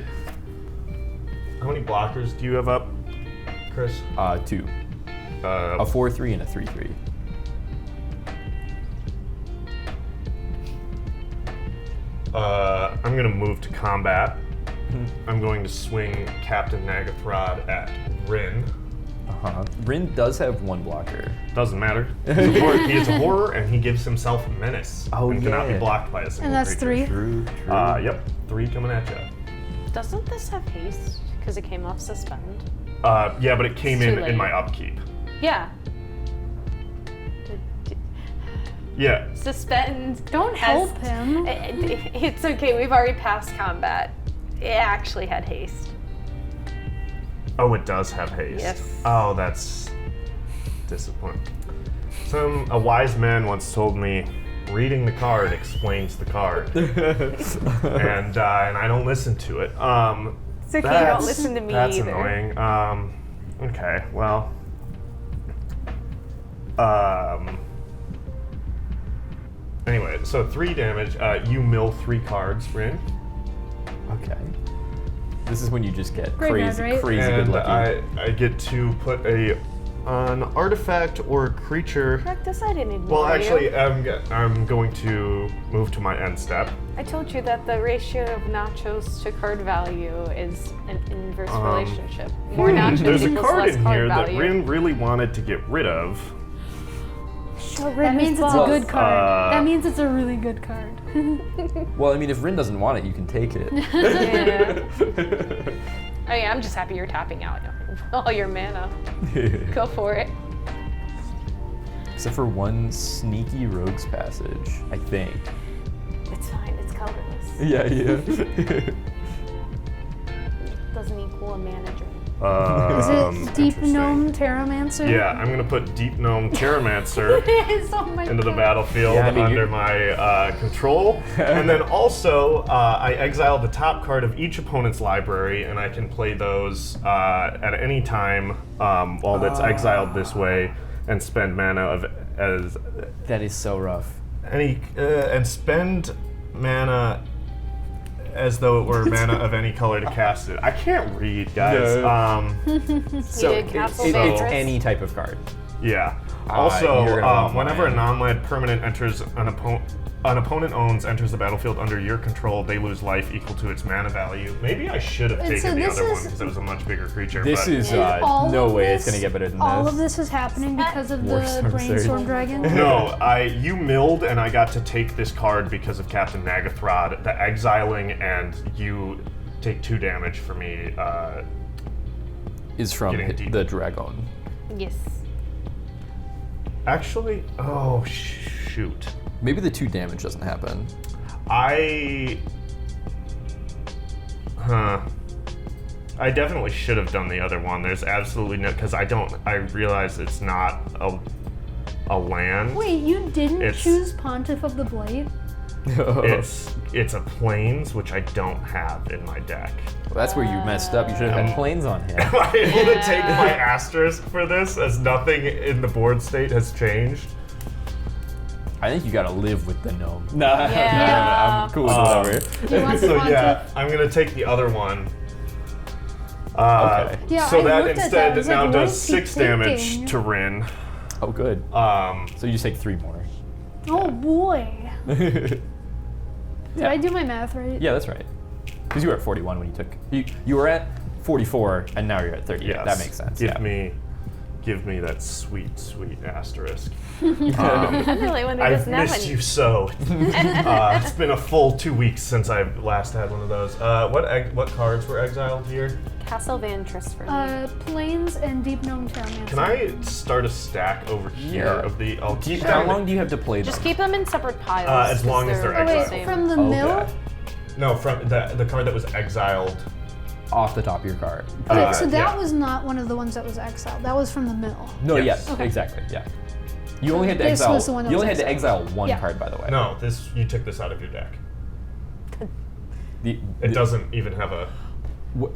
how many blockers do you have up, Chris? 2. A 4/3 and a 3/3. I'm gonna move to combat. I'm going to swing Captain Nagathrod at Rin. Rin does have 1 blocker. Doesn't matter. He is a horror, and he gives himself menace. Oh, and cannot be yeah. blocked by a single And that's creature. 3. True. Yep, 3 coming at you. Doesn't this have haste? Because it came off suspend. Yeah, but it came It's in too late. my upkeep. Yeah. Yeah. Suspend. Don't help him. It's okay. We've already passed combat. It actually had haste. Oh, it does have haste. Yes. Oh, that's disappointing. A wise man once told me, reading the card explains the card. and I don't listen to it. It's okay. You don't listen to me that's either. Annoying. Okay, well. Anyway, so 3 damage. You mill 3 cards, Rin. Okay. This is when you just get Graveyard, crazy, right? crazy good And lucky. I get to put an artifact or a creature. Practice, I didn't ignore Well, actually, you. I'm going to move to my end step. I told you that the ratio of nachos to card value is an inverse relationship. More nachos There's a equals card less in card here that value. Rin really wanted to get rid of. That means it's a balls. good card. That means it's a really good card. Well, I mean, if Rin doesn't want it, you can take it. Yeah. Oh yeah, I'm just happy you're tapping out all your mana. Go for it. Except for one sneaky rogue's passage, I think. It's fine. It's colorless. Yeah. Doesn't equal a mana drain. Is it Deep interesting. Gnome Terramancer? Yeah, I'm gonna put Deep Gnome Terramancer Oh my into the God. battlefield Yeah, I mean, under you- my control. And then also, I exile the top card of each opponent's library, and I can play those at any time while that's exiled this way, and spend mana as That is so rough. and spend mana as though it were mana of any color to cast it. I can't read, guys. No. So did Castle it's Vantress? any type of card. Yeah. Also, you're gonna want whenever a mine. non-land permanent enters an opponent enters the battlefield under your control, they lose life equal to its mana value. Maybe I should have And taken so the this other one is- because it was a much bigger creature. This but is And all no of way it's this- gonna get better than All this. of this is happening because of War the Storm Surge. Brainstorm Dragon? no. You milled, and I got to take this card because of Captain Nagathrod, the exiling, and you take 2 damage for me. Is from Getting deep. the dragon. Yes. Actually, oh shoot. Maybe the 2 damage doesn't happen. I definitely should have done the other one. There's absolutely no, because I realize it's not a land. Wait, you didn't It's- choose Pontiff of the Blade? It's a plains, which I don't have in my deck. Well, that's where you messed up. You should have had planes on hand. Am I able to take my asterisk for this, as nothing in the board state has changed? I think you gotta live with the gnome. Yeah. I'm cool with whatever. Do you want the So Pontiff? yeah, I'm gonna take the other one. Okay. Yeah, so I that looked at instead that, I was now like, what does is he 6 damage thinking? to Rin. Oh, good. So you just take 3 more. Oh boy. Did Yeah. I do my math right? Yeah, that's right. Because you were at 41 when you took. You were at 44, and now you're at 38. Yes. That makes sense. Give me that sweet asterisk. I really wonder I've this now. missed you so. It's been a full 2 weeks since I last had one of those. What cards were exiled here? Castle Vantress for me. Plains and Deep Gnome Terramancer. Can I start a stack over here Yeah. of the? I'll keep How them. long do you have to play them? Just keep them in separate piles. as long as they're Oh wait, exiled. from the Okay. mill? No, from the card that was exiled. Off the top of your card. Okay, so that yeah. was not one of the ones that was exiled. That was from the mill. No, Yes. yes, Okay. exactly, yeah. You only had to This exile. was the one that You was only had to exile exiled. one Yeah. card, by the way. No, you took this out of your deck. It The- doesn't even have a.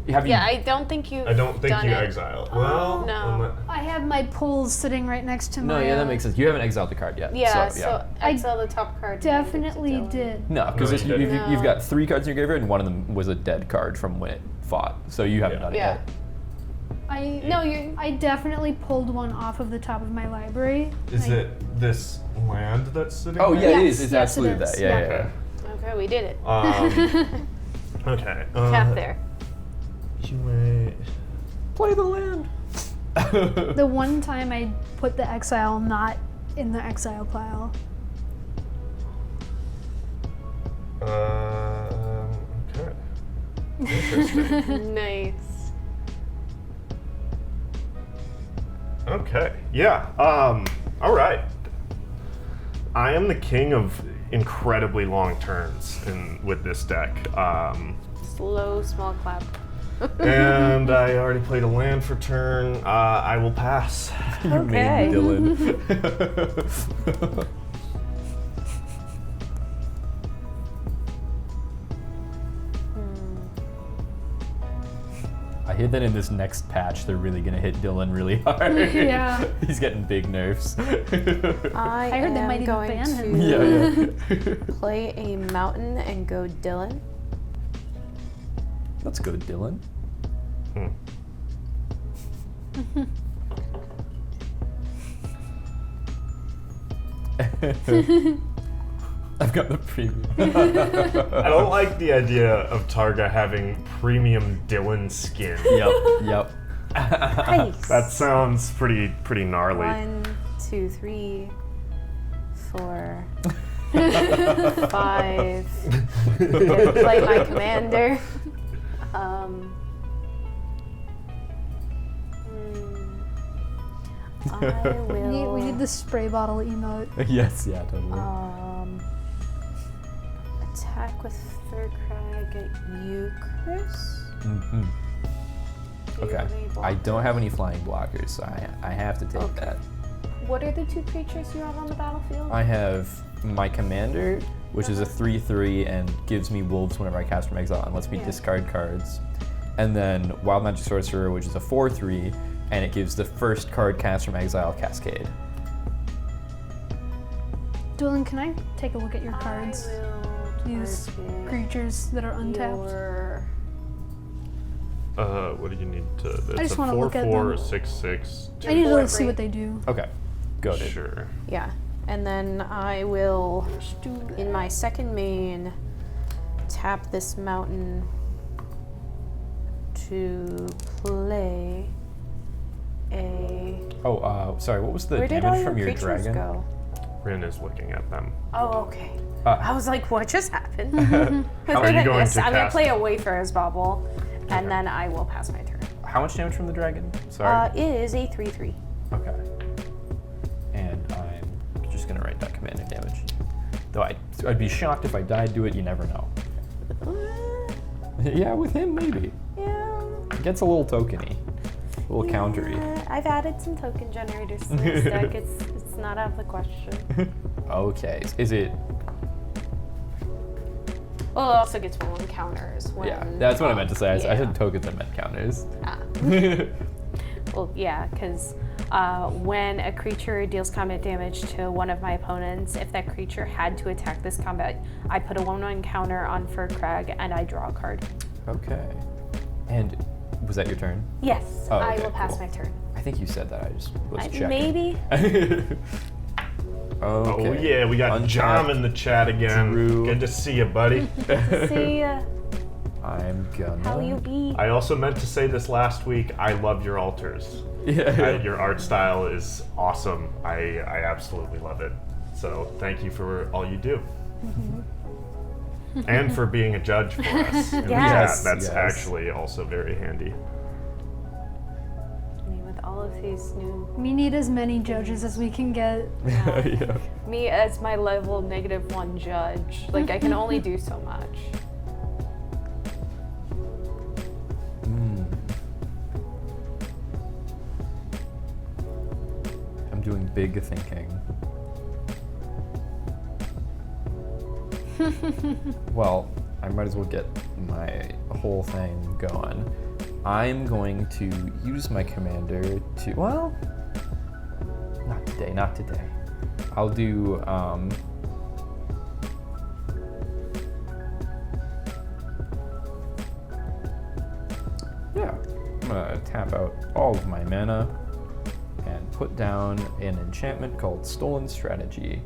Have you? Yeah, I don't think you've I don't think done you it. exile. Well, no. I have my pulls sitting right next to No, my. yeah, that makes sense. You haven't exiled the card yet. Yeah, so, so exile the top card. and give it to Definitely Dylan. did. No, because No, you didn't. you've got 3 cards in your graveyard, and one of them was a dead card from when it fought. So you haven't Yeah. done it Yeah. yet. I definitely pulled one off of the top of my library. Is I- it this land that's sitting? Oh, there? yeah, it Yes, is. It's yes, it absolutely is. that. Yeah, Yeah. yeah, yeah. Okay, we did it. Okay. Tap there. Play the land. The one time I put the exile not in the exile pile. Okay. Interesting. Nice. Okay. Yeah. All right. I am the king of incredibly long turns with this deck. Slow, small clap. And I already played a land for turn. I will pass. You Okay. made Dylan. I hear that in this next patch, they're really gonna hit Dylan really hard. Yeah. He's getting big nerfs. I heard they am might even going ban to him. Yeah. play a mountain and go Dylan. Let's go, Dylan. Hmm. I've got the premium. I don't like the idea of Targa having premium Dylan skin. Yep. Nice. That sounds pretty gnarly. 1, 2, 3, 4, 5. Gonna play my commander. I will. We need the spray bottle emote. Yes, yeah, totally. Attack with Fur Crag at you, Chris. Mm-hmm. Do you Okay. have any I block? don't have any flying blockers, so I have to take Okay. that. What are the 2 creatures you have on the battlefield? I have my commander, which is a 3/3 and gives me wolves whenever I cast from exile and lets me Yeah. discard cards. And then Wild Magic Sorcerer, which is a 4/3, and it gives the first card cast from exile Cascade. Dylan, can I take a look at your cards? I will These target creatures that are untapped. your- What do you need to? It's just a wanna look at 4/4, them. 6/6. I need to 4/3. see what they do. Okay, go to Sure. Yeah, and then I will, in my second main, tap this mountain to play a. Oh, sorry, what was the Where did all damage your from your creatures dragon? go? Rin is looking at them. Oh, okay. Uh, I was like, what just happened? How are you going to I'm gonna cast? play a Wayfarer's Bauble, and Okay. then I will pass my turn. How much damage from the dragon? Sorry. It is a 3/3. Okay. And I'm just gonna write that commander damage. Though I'd be shocked if I died to it, you never know. Yeah, with him, maybe. Yeah. It gets a little tokeny. A little countery. I've added some token generators to this deck. It's not out of the question. Okay. Is it? Well, it also gets one counters when. Yeah, that's what I meant to say. I yeah. said tokens, I meant counters. Ah. Well, yeah, because when a creature deals combat damage to one of my opponents, if that creature had to attack this combat, I put a 1/1 counter on Fur Crag and I draw a card. Okay. And was that your turn? Yes, Oh, I okay, will pass cool. my turn. I think you said that. I just was checking. Maybe. Okay. Oh yeah, we got Untapped. Jam in the chat again. Drew. Good to see you, buddy. See I'm gonna. how you be. I also meant to say this last week. I love your altars. Yeah. Your art style is awesome. I absolutely love it. So thank you for all you do. And for being a judge for us in the Yes. chat. That's Yes. actually also very handy. I mean, with all of these new. We need as many judges as we can get. Yeah. Me as my level -1 judge. Like, I can only do so much. I'm doing big thinking. Well, I might as well get my whole thing going. I'm going to use my commander to, well, not today. I'll do, yeah, I'm gonna tap out all of my mana and put down an enchantment called Stolen Strategy.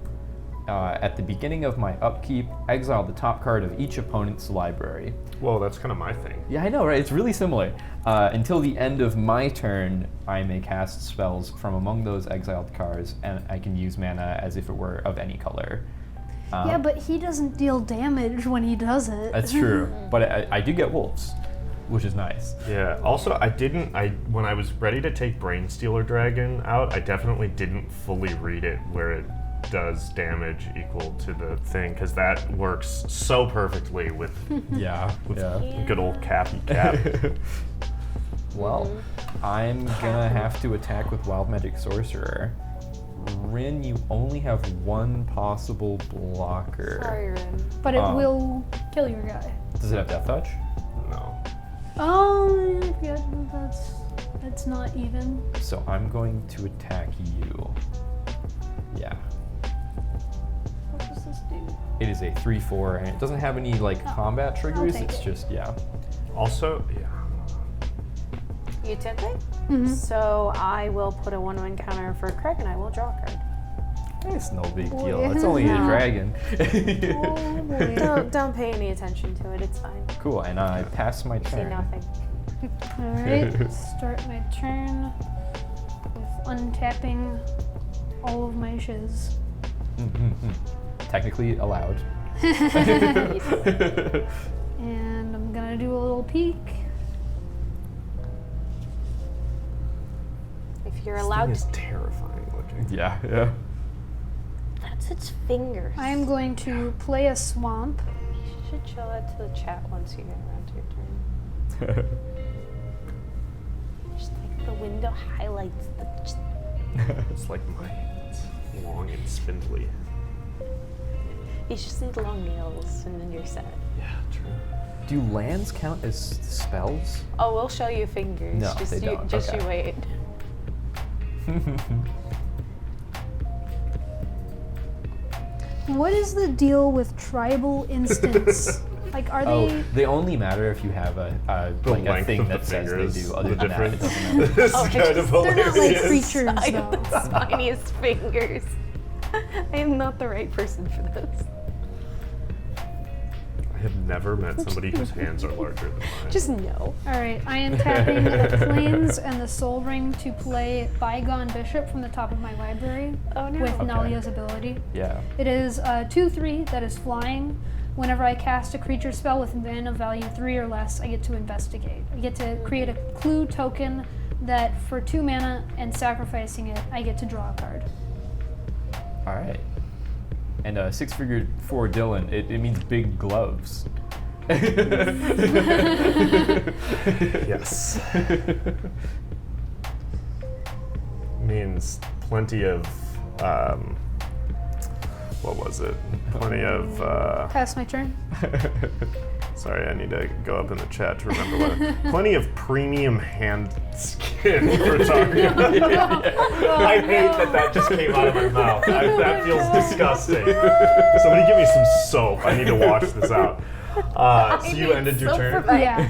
At the beginning of my upkeep, exile the top card of each opponent's library. Well, that's kind of my thing. Yeah, I know, right? It's really similar. Until the end of my turn, I may cast spells from among those exiled cards, and I can use mana as if it were of any color. Yeah, but he doesn't deal damage when he does it. That's true. But I do get wolves, which is nice. Yeah. Also, when I was ready to take Brainstealer Dragon out, I definitely didn't fully read it where it does damage equal to the thing, because that works so perfectly with Yeah. Yeah. good old Cappy Cap. Well, I'm gonna have to attack with Wild Magic Sorcerer. Rin, you only have one possible blocker. Sorry, Rin. But it will kill your guy. Does it have Death Touch? No. Oh, yeah, that's not even. So I'm going to attack you. Yeah. What does this do? It is a 3/4, and it doesn't have any like combat triggers. take It's it. just yeah. Also, yeah. You took it? Mhm. So I will put a 1/1 counter for Craig and I will draw a card. It's no big Boy. deal. It's only a No. dragon. Oh boy. Don't pay any attention to it, it's fine. Cool, and I pass my See turn. nothing. Alright, start my turn with untapping all of my shiz. Technically allowed. And I'm gonna do a little peek. If you're This allowed thing to. is terrifying looking. Yeah, yeah. That's its fingers. I am going to play a swamp. You should show that to the chat once you get around to your turn. Just like the window highlights the. It's like my hands, long and spindly. You just need long nails and then you're set. Yeah, true. Do lands count as spells? Oh, we'll show you fingers. No, just they you, don't. Just Okay. you wait. What is the deal with tribal instants? Like, are Oh, they? they only matter if you have a like a length thing of that the says fingers, they do. Other the than that, it difference. doesn't matter. This Oh, is they're kind of They're not like hilarious. creatures, I have though. the tiniest fingers. I am not the right person for this. I have never met somebody whose hands are larger than mine. Just no. Alright, I am tapping the Plains and the Soul Ring to play Bygone Bishop from the top of my library Oh no. with Okay. Nalia's ability. Yeah. It is 2/3 that is flying. Whenever I cast a creature spell with mana value 3 or less, I get to investigate. I get to create a clue token that for 2 mana and sacrificing it, I get to draw a card. All right. And 6-figure for Dylan, it means big gloves. Yes. Means plenty of, what was it? Plenty of, Pass my turn. sorry, I need to go up in the chat to remember what. Plenty of premium hand skin for talking about. I hate that just came out of my mouth. That feels disgusting. Somebody give me some soap. I need to wash this out. So you ended your turn? Yeah.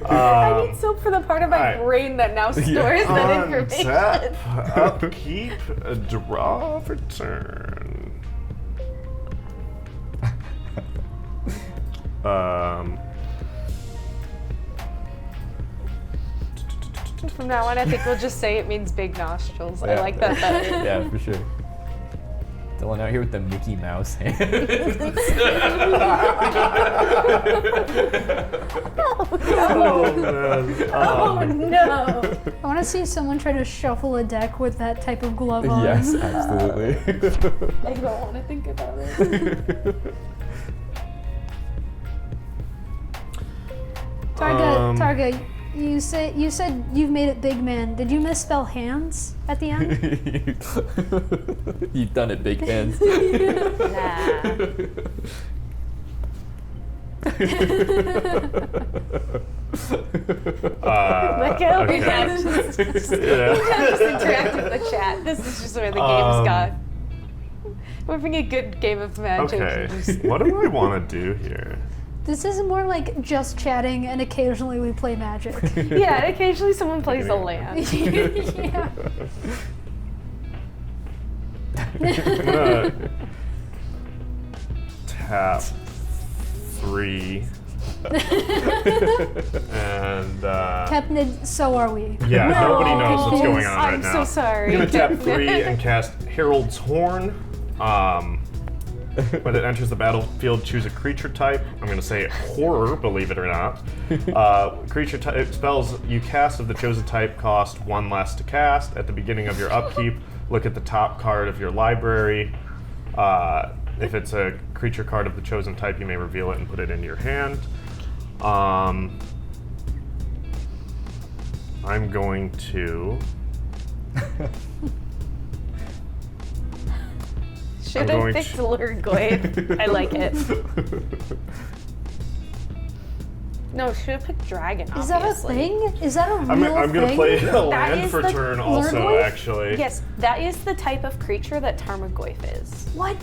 I need soap for the part of my alright. brain that now stores that information. Untap, upkeep, draw for turn. From now on, I think we'll just say it means big nostrils. I Yeah. like that better. Yeah, for sure. Dylan out here with the Mickey Mouse hand. Oh man. Oh no! I want to see someone try to shuffle a deck with that type of glove on. Yes, absolutely. I don't want to think about it. Targa, you said you've made it big man. Did you misspell hands at the end? You've done it, big hands. Look how we okay. have just interact with the chat. This is just where the game's gone. We're having a good game of magic. Okay. What do I want to do here? This is more like just chatting, and occasionally we play Magic. Yeah, and occasionally someone plays a land. Yeah. I'm gonna tap 3 and Capnid, so are we. yeah, nobody knows what's going on right I'm now. so sorry. I'm gonna tap 3 and cast Herald's Horn. When it enters the battlefield, choose a creature type. I'm going to say horror, believe it or not. Creature type spells you cast of the chosen type cost 1 less to cast. At the beginning of your upkeep, look at the top card of your library. If it's a creature card of the chosen type, you may reveal it and put it into your hand. I'm going to. Should I'm have going picked to- Lurgoyd. I like it. No, should have picked Dragon, Is that a obviously. thing? Is that a real I'm thing? gonna play a That land is for the turn also, Lurgoyd? actually. Yes, that is the type of creature that Tarmogoyf is. What?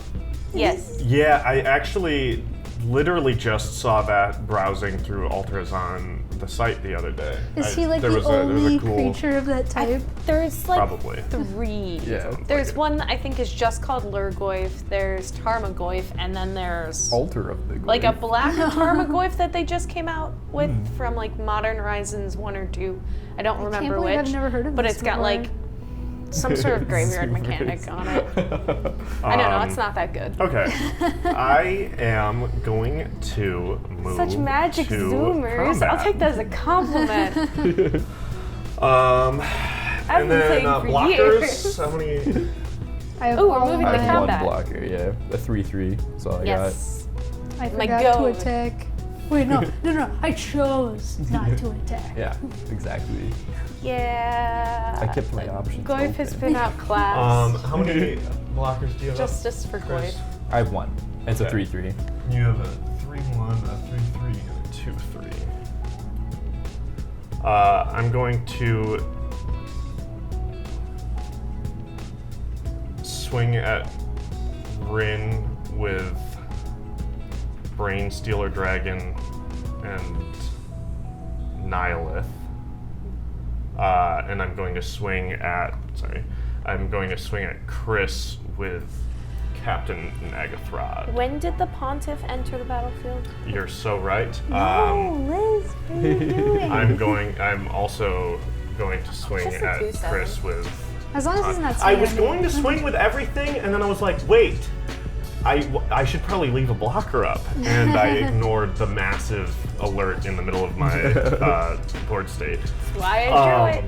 Yes. Yeah, I actually literally just saw that browsing through Altars on the site the other day. Is he like there the was there was only a cool, creature of that type? There's like Probably. 3. Yeah. There's Like it. one I think is just called Lurgoyf, there's Tarmogoyf, and then there's Altar of the like a black Tarmogoyf that they just came out with from like Modern Horizons 1 or 2. I don't remember believe which. I've never heard of but this it's got before. like some sort of graveyard mechanic on it. I don't know, it's not that good. Okay, I am going to move Such magic to zoomers. combat. I'll take that as a compliment. And been then playing for blockers. years. How many? I have Ooh, we're all moving of to I mine. have one combat. blocker, yeah. A 3/3. That's all I Yes. I My forgot to goat. attack. Wait, no. I chose not to attack. got. Yeah, exactly. Yeah. I kept my options Goyf has open. been outclassed. How many blockers do you have? Justice for Chris? Goyf. I have one. It's a Okay. 3/3. You have a 3/1, a 3/3, and a 2/3. I'm going to swing at Rin with Brain Stealer Dragon and Nihilith. And I'm going to swing at Chris with Captain Nagathrod. When did the Pontiff enter the battlefield? You're so right. No, Liz, what are you doing? I'm also going to swing Just a at 2/7. Chris with. As long as he's not I was swinging. going to swing with everything, and then I was like, wait, I should probably leave a blocker up, and I ignored the massive alert in the middle of my board state. That's why I drew it.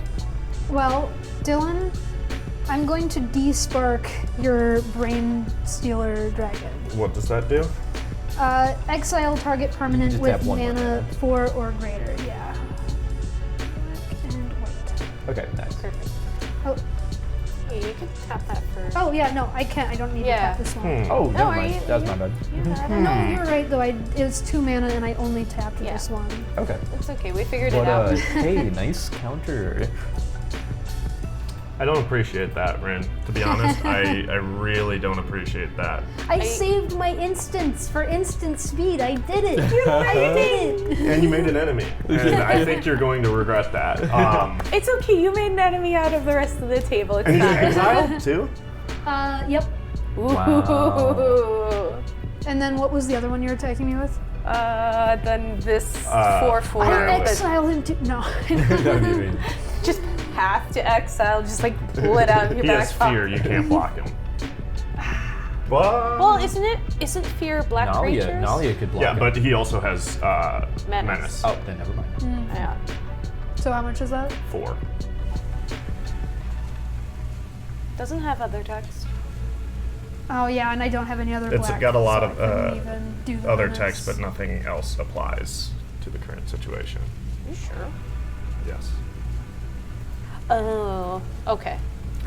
Well, Dylan, I'm going to de-spark your Brain Stealer Dragon. What does that do? Exile target permanent Just with tap one more mana mana. 4 or greater. Yeah. Black and white. Okay, nice. Perfect. Oh, Yeah, you can tap that first. oh yeah, no, I can't. I don't need Yeah. to tap this one. Oh, never are mind. you- That's my bad. No, you're right though. It was 2 mana and I only tapped Yeah. this one. Okay. It's okay, we figured But it out. hey, nice counter. I don't appreciate that, Rin. To be honest, I really don't appreciate that. I saved my instance for instant speed. I did it. I did it. And you made an enemy, and I think you're going to regret that. It's okay, you made an enemy out of the rest of the table. It's And he's fine. exiled too? Yep. Ooh. And then what was the other one you were attacking me with? Then this Uh, 4/4. I Alright, that exiled him to no. just have to exile, just like pull it out of your He back has fear, you can't block him. But, Well, isn't fear black creatures? Nalia could block yeah, it. but he also has Menace. Oh, then never mind. Yeah. So how much is that? 4. Doesn't have other text. Oh yeah, and I don't have any other It's black. got a lot so of, I couldn't even do the Other bonus. text, but nothing else applies to the current situation. You sure? Yes. Oh, okay.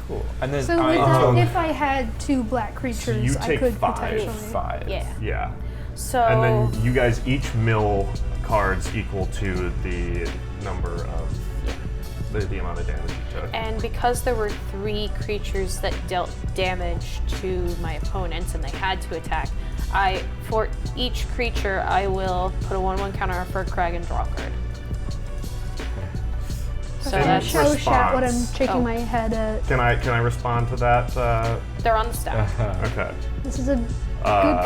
Cool. And then So with that, if I had 2 black creatures, you I take could 5. potentially. 5. Yeah. Yeah. So And then you guys each mill cards equal to the number of the amount of damage you took. and because there were 3 creatures that dealt damage to my opponents and they had to attack, for each creature I will put a 1/1 counter for a Crag and draw a card. So Okay, that's show chat what I'm response. shaking Oh. my head at. Can I respond to that? they're on the stack. Okay. This is a good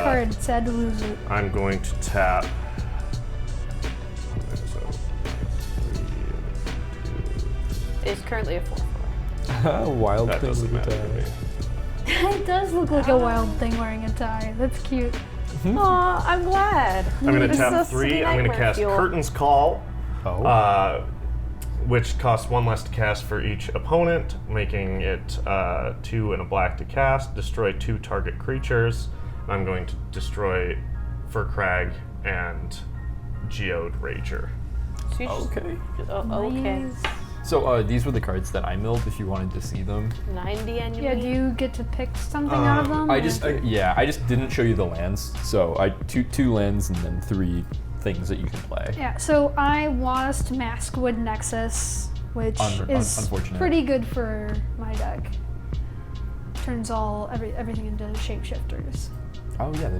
card. Sad to lose it. I'm going to tap. It's currently a 4/4. Wild That thing doesn't with matter the to me. It does look like a wild thing wearing a tie. That's cute. Aw, I'm glad. I'm going to This tap is 3. sweet I'm going to nightmare cast fuel. Curtain's Call. Oh. which costs 1 less to cast for each opponent, making it 2 and a black to cast. Destroy 2 target creatures. I'm going to destroy Furkrag and Geode Rager. So you just- Okay. Okay. Nice. So these were the cards that I milled. If you wanted to see them, 90 enemy. Yeah, do you get to pick something out of them? I or- just I just didn't show you the lands. So I two lands and then 3 things that you can play. Yeah, so I want us to Maskwood Nexus, which is Unfortunate. pretty good for my deck. Turns everything into shapeshifters. Oh yeah,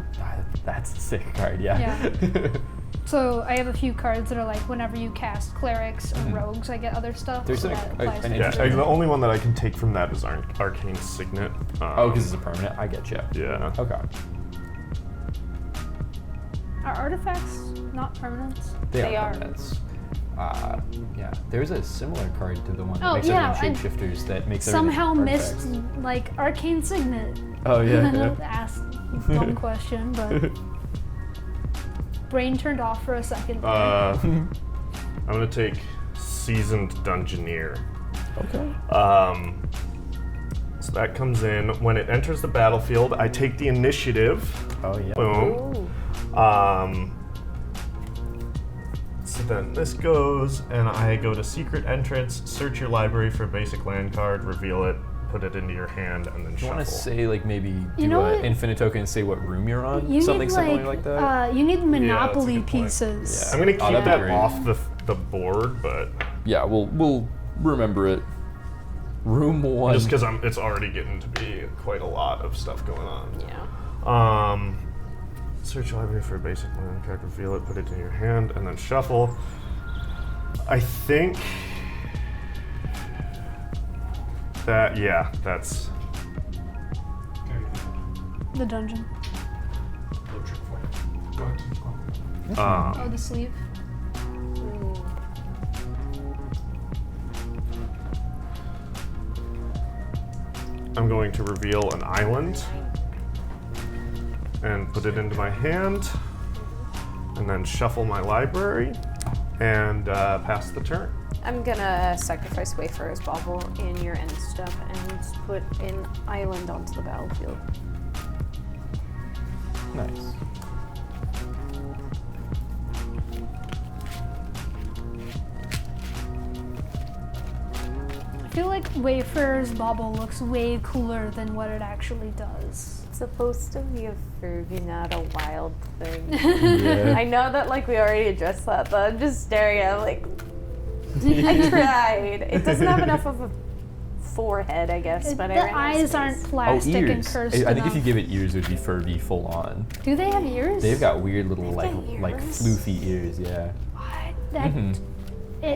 that's a sick card. Yeah. Yeah. So I have a few cards that are like whenever you cast clerics or rogues, I get other stuff. There's so an- that an applies to an Yeah, interesting- the only one that I can take from that is Arcane Signet. Oh, because it's a permanent. I get you. Yeah. Okay. Are artifacts not permanents? They are. permanents. Yeah. There's a similar card to the one that Oh, makes yeah, everything I shapeshifters that makes everything Somehow missed artifacts. like Arcane Signet. Oh yeah. I know, yeah. ask dumb question, but brain turned off for a second. there. I'm gonna take Seasoned Dungeoneer. Okay. So that comes in. When it enters the battlefield, I take the initiative. Oh yeah. Boom. Ooh. So then this goes, and I go to Secret Entrance, search your library for a basic land card, reveal it, put it into your hand, and then You shuffle. want to say like maybe do You know a what? infinite token and say what room you're on? You Something need similar like that. You need that's a Monopoly good point. pieces. Yeah. I'm gonna Oh, keep that'd be that great. off the board, but Yeah, we'll remember it. Room 1. just because it's already getting to be quite a lot of stuff going on. Yeah. Search your library for a basic land card, reveal it, put it in your hand, and then shuffle. I think that, yeah, that's. The dungeon. Little trick for you. Go ahead. Oh, the sleeve. I'm going to reveal an island and put it into my hand, and then shuffle my library and pass the turn. I'm gonna sacrifice Wayfarer's Bauble in your end step and put an island onto the battlefield. Nice. I feel like Wayfarer's Bauble looks way cooler than what it actually does. It's supposed to be a Furby, not a wild thing. Yeah. I know that like we already addressed that, but I'm just staring at it like I tried. It doesn't have enough of a forehead, I guess, but I The ran out of eyes space. aren't Oh, plastic and ears. cursed I think if you enough. give it ears, it would be Furby full on. Do they have ears? They've got weird little like got ears? floofy ears, yeah. What? That,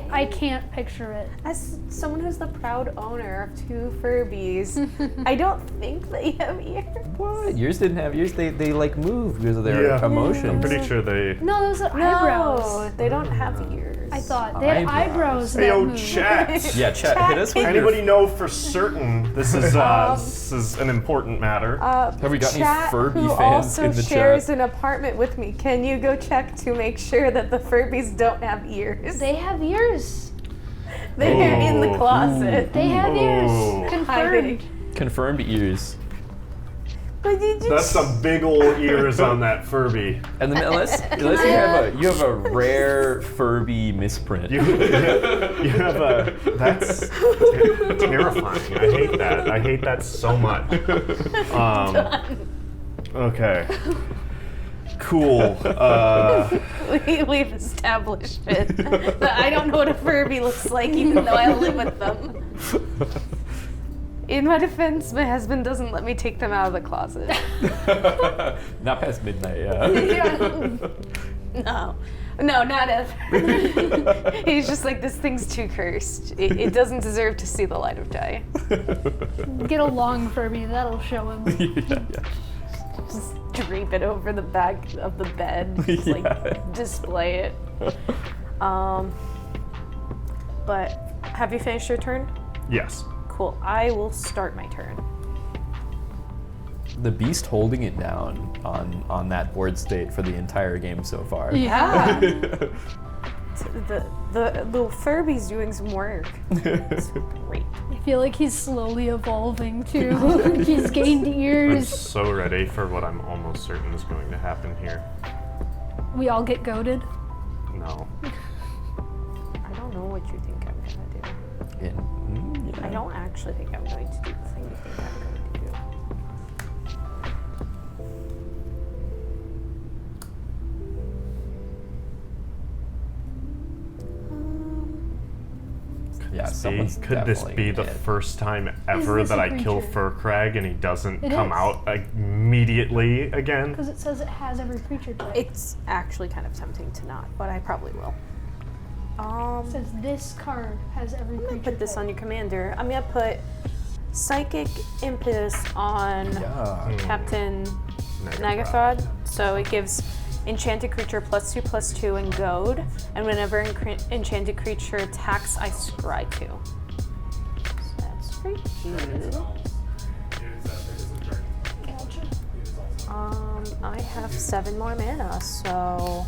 I can't picture it. As someone who's the proud owner of 2 Furbies, I don't think they have ears. What? Yours didn't have ears. They like moved because of their Yeah. emotions. I'm pretty sure they. No, those are No, eyebrows. they don't have ears. I thought they had Eyebrows. eyebrows that Hey, yo, move. chat! Yeah, chat. Hit us with Anybody your. know for certain this is an important matter? Have we got any Chat, Furby who fans also in the shares chat? an apartment with me, can you go check to make sure that the Furbies don't have ears? They have ears. They're in the Oh. closet. They have Ooh. ears. Confirmed. Hiding. Confirmed ears. But you just That's some big ol' ears on that Furby. And then unless you have a rare Furby misprint. You have a. That's terrifying. I hate that. I hate that so much. Okay. Cool. we've established it. But I don't know what a Furby looks like, even though I live with them. In my defense, my husband doesn't let me take them out of the closet. Not past midnight, yeah. No, not ever. He's just like, this thing's too cursed. It doesn't deserve to see the light of day. Get a long Furby. That'll show him. yeah. Just drape it over the back of the bed. Just, Yeah. like, display it. But have you finished your turn? Yes. Cool. I will start my turn. The beast holding it down on that board state for the entire game so far. Yeah. The Furby's doing some work. It's great. I feel like he's slowly evolving too. He's gained I'm ears. so ready for what I'm almost certain is going to happen here. We all get goaded. No. I don't know what you think I'm gonna do. I don't actually think I'm going to do the thing you think I'm going to do. Yeah, See, someone's could this definitely be the dead. first time ever this that a I kill creature? Furcrag and he doesn't It come is. out immediately again? Because it says it has every creature type. It's actually kind of tempting to not, but I probably will. It says this card has every I'm creature gonna put this type. on your commander. I'm gonna put Psychic Impetus on Yeah. Captain Negathod. Negathod. So it gives enchanted creature +2/+2 and goad, and whenever enchanted creature attacks, I scry 2. So that's pretty cute. Gotcha. I have 7 more mana, so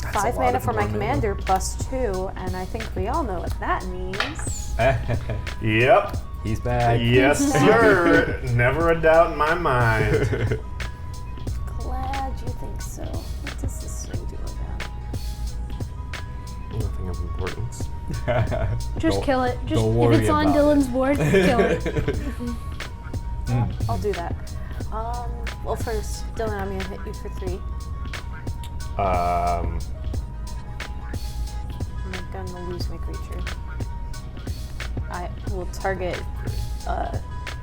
That's 5 a lot mana of for my more mana. commander +2, and I think we all know what that means. Yep. He's back. Yes, sir. Never a doubt in my mind. Glad you think so. What does this thing do again? Nothing of importance. Just Don't- kill it. Just don't if worry it's on about Dylan's board, kill it. I'll do that. Well, first, Dylan, I'm gonna hit you for 3. I'm gonna lose my creature. I will target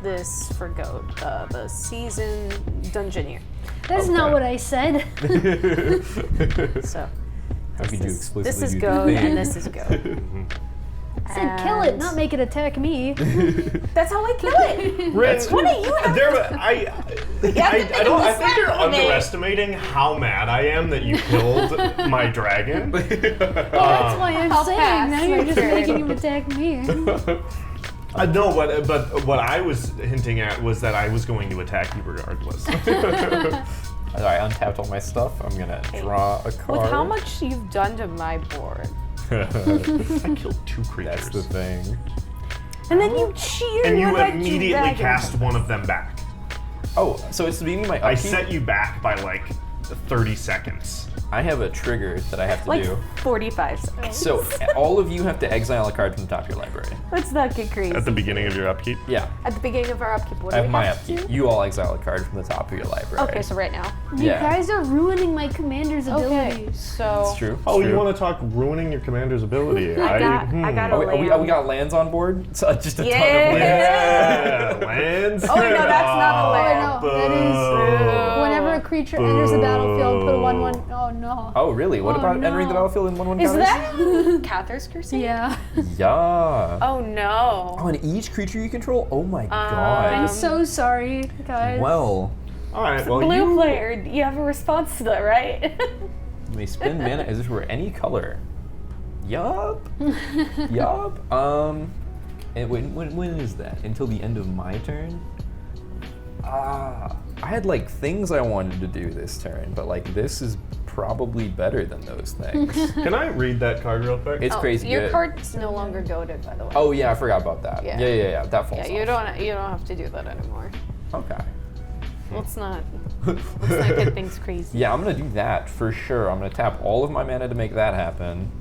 this for goat. The season dungeoneer. That's not what I said. So How could you explicitly this is do goat the thing? and this is goat. I said kill it, not make it attack me. That's how I kill it. Rin, funny, you have I think you're underestimating how mad I am that you killed my dragon. That's why I'm I'll saying. pass Now you're my just turn. making him attack me. No, but what I was hinting at was that I was going to attack you regardless. I untapped all my stuff. I'm gonna draw a card. With how much you've done to my board. I killed 2 creatures. That's the thing. And then you cheer And you when I immediately drag it. cast one of them back. Oh, so it's the beginning of my I upkeep? set you back by like 30 seconds. I have a trigger that I have to Like do. 45 seconds. So all of you have to exile a card from the top of your library. Let's not get crazy. At the beginning of your upkeep? Yeah, At the beginning of our upkeep, what I do have we my have to upkeep. do? You all exile a card from the top of your library. Okay, so right now. You Yeah. guys are ruining my commander's Okay, abilities. so It's true. Oh, it's you true. want to talk ruining your commander's ability? I got a land. We got lands on board? So just a ton of Yeah. lands. Yeah, lands. Oh, wait, no, that's not a land. Oh, no, that is whenever a creature enters the battlefield, put a 1/1. Oh no. Oh, really? What Oh, about entering the no. battlefield in 1/1 Is counters? that Cather's Crusade? Yeah. Yeah. Oh no. Oh, and each creature you control? Oh my I'm god. so sorry, guys. Well, All right. Well, Blue you. player, you have a response to that, right? you may spend mana as if it were any color. Yup. Yup. And when is that? Until the end of my turn? I had like things I wanted to do this turn, but like this is probably better than those things. Can I read that card real quick? It's crazy Your good. card's no longer goaded, by the way. Oh yeah, I forgot about that. Yeah. Yeah. That falls Yeah, you off. don't have to do that anymore. Okay. Let's not get things crazy. Yeah, I'm gonna do that for sure. I'm gonna tap all of my mana to make that happen.